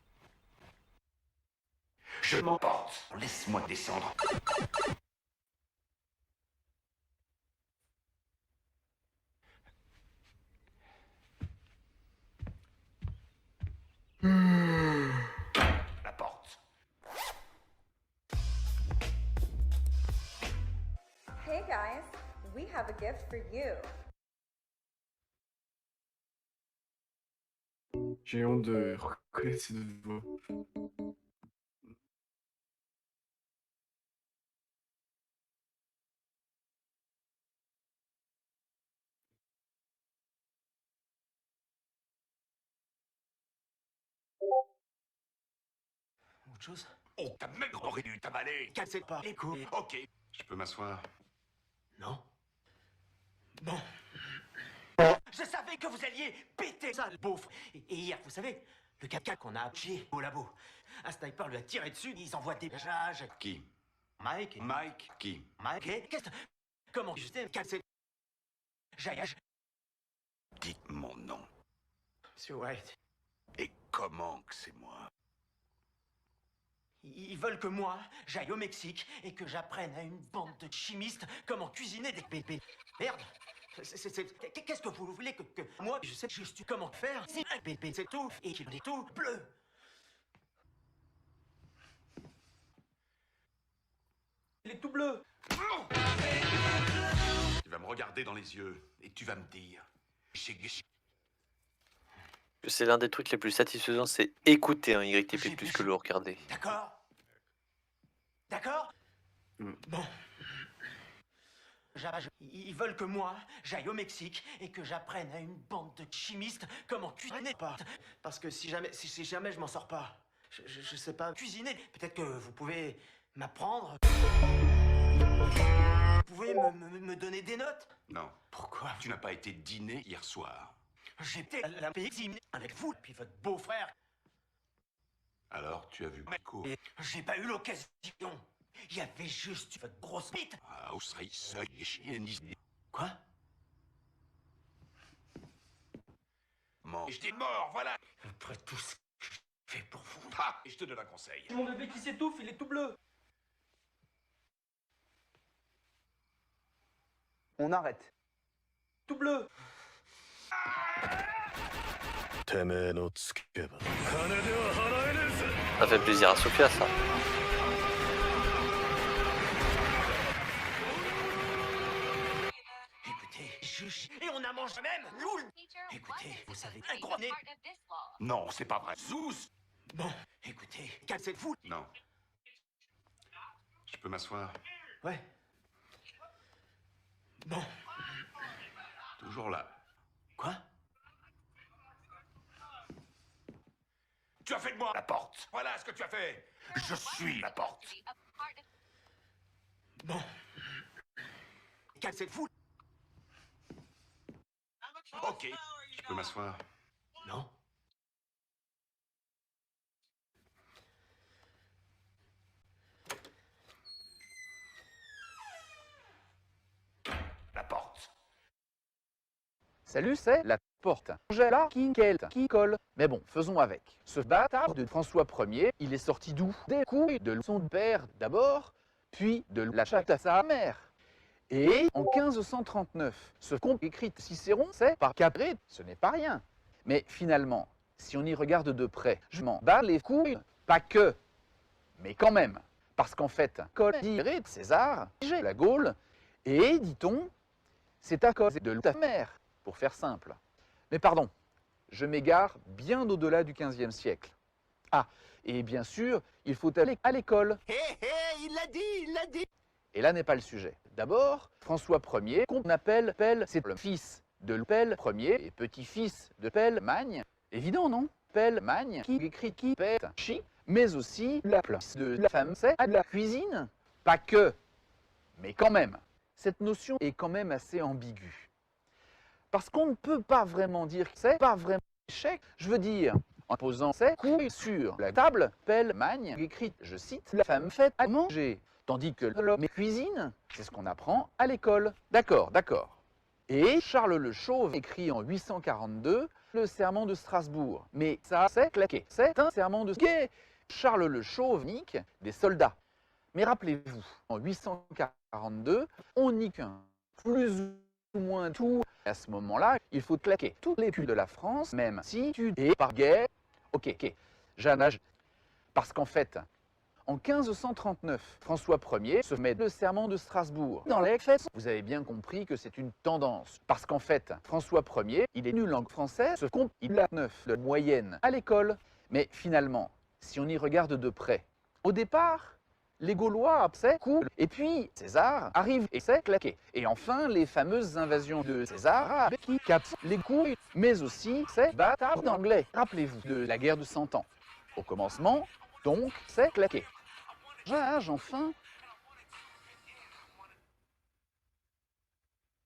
Je m'emporte. Laisse-moi descendre. La porte. Hey guys, we have a gift for you. J'ai honte de reconnaître ces deux voix. Autre chose? Oh, ta maigre aurait dû t'avaler. Cassez pas les couilles. Ok. Je peux m'asseoir. Non. Bon. Je savais que vous alliez péter ça, le beauf. Et hier, vous savez, le caca qu'on a chié au labo. Un sniper lui a tiré dessus, ils envoient des messages. Qui? Mike. Mike? Qui? Mike. Qu'est-ce que... Comment je sais casser... Jaillage. Dites mon nom. Monsieur White. Et comment que c'est moi? Ils veulent que moi, j'aille au Mexique et que j'apprenne à une bande de chimistes comment cuisiner des bébés. Merde. Qu'est-ce que vous voulez que moi, je sais juste comment faire? C'est un bébé, c'est tout. Et qu'il est tout bleu. Il est tout bleu. Tu vas me regarder dans les yeux et tu vas me dire... C'est l'un des trucs les plus satisfaisants, c'est écouter un YTP plus que le regarder. D'accord? D'accord? Bon. Ils veulent que moi, j'aille au Mexique et que j'apprenne à une bande de chimistes comment cuisiner pas. Parce que si jamais je m'en sors pas, je sais pas cuisiner. Peut-être que vous pouvez m'apprendre. Vous pouvez me donner des notes? Non. Pourquoi? Tu n'as pas été dîner hier soir. J'étais à la piscine avec vous, puis votre beau-frère. Alors, tu as vu Mako. Et j'ai pas eu l'occasion. Il y avait juste votre grosse bite. Ah, au serait ça, il est chiennis. Quoi? Mort. Je dis mort, voilà. Après tout ce que je fais pour vous. Ah, et je te donne un conseil. Mon bébé qui s'étouffe, il est tout bleu. On arrête. Tout bleu. Ça fait plaisir à Sophia, ça. Écoutez, et on a mangé même loul. Écoutez, vous savez, un gros nez. Non, c'est pas vrai. Zeus. Bon, écoutez, cassez-vous. Non. Je peux m'asseoir? Ouais. Non. Toujours là. Quoi? Tu as fait de moi la porte. Voilà ce que tu as fait. Je suis la porte. Non. Cassez-vous. Ok. Je peux m'asseoir? Non. La porte. Salut, c'est la porte. Angela qui colle. Mais bon, faisons avec. Ce bâtard de François Ier, il est sorti d'où? Des couilles de son père d'abord, puis de la chatte à sa mère. Et en 1539, ce qu'ont écrit Cicéron, c'est par Capré, ce n'est pas rien. Mais finalement, si on y regarde de près, je m'en bats les couilles, pas que, mais quand même. Parce qu'en fait, Coldiré de César, j'ai la Gaule, et, dit-on, c'est à cause de ta mère, pour faire simple. Mais pardon, je m'égare bien au-delà du XVe siècle. Ah, et bien sûr, il faut aller à l'école. Hé, hé, il l'a dit. Et là n'est pas le sujet. D'abord, François Ier, qu'on appelle Pelle, c'est le fils de Pelle Ier et petit-fils de Pelle Magne. Évident, non? Pelle Magne, qui écrit qui pète chi, mais aussi la place de la femme, c'est à la cuisine. Pas que, mais quand même. Cette notion est quand même assez ambiguë. Parce qu'on ne peut pas vraiment dire que c'est pas vraiment échec. Je veux dire, en posant ses couilles sur la table, Pelle Magne écrit, je cite, la femme fait à manger. Tandis que l'homme cuisine, c'est ce qu'on apprend à l'école. D'accord, d'accord. Et Charles le Chauve écrit en 842 le serment de Strasbourg. Mais ça, c'est claqué. C'est un serment de gay. Charles le Chauve nique des soldats. Mais rappelez-vous, en 842, on nique plus ou moins tout. À ce moment-là, il faut claquer tous les culs de la France, même si tu es par gay. Ok, j'anage. Parce qu'en fait, en 1539, François Ier se met le serment de Strasbourg. Dans les faits, vous avez bien compris que c'est une tendance. Parce qu'en fait, François Ier, il est nul en langue française, il a 9 de moyenne à l'école. Mais finalement, si on y regarde de près, au départ, les Gaulois, c'est cool. Et puis, César arrive et c'est claqué. Et enfin, les fameuses invasions de César qui capent les couilles, mais aussi ces bâtards d'anglais. Rappelez-vous de la guerre de 100 ans. Au commencement, donc, c'est claqué. Enfin.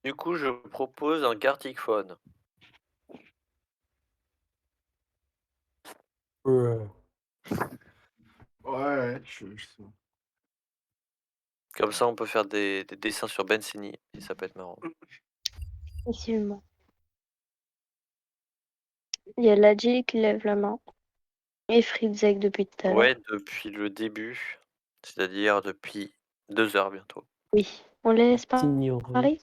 Du coup, je propose un Gartic Phone. Ouais, je sais. Comme ça, on peut faire des dessins sur Bencini, et ça peut être marrant. Effectivement. Il y a Ladji qui lève la main. Et Fritzek depuis tout à l'heure. Ouais, depuis le début, c'est-à-dire depuis 2 heures bientôt. Oui. On laisse Ignorant. parler.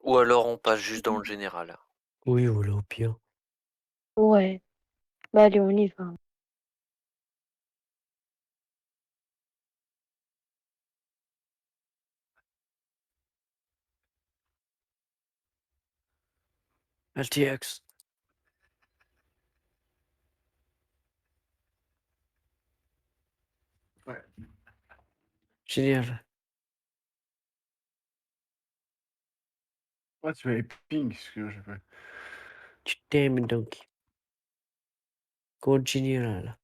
Ou alors on passe juste dans le général. Oui, voilà, au pire. Ouais. Bah allez, on y va. RTX. Ouais. Génial. Ouais, tu m'avais ping, ce que j'ai fait. Tu t'aimes donc. Go génial.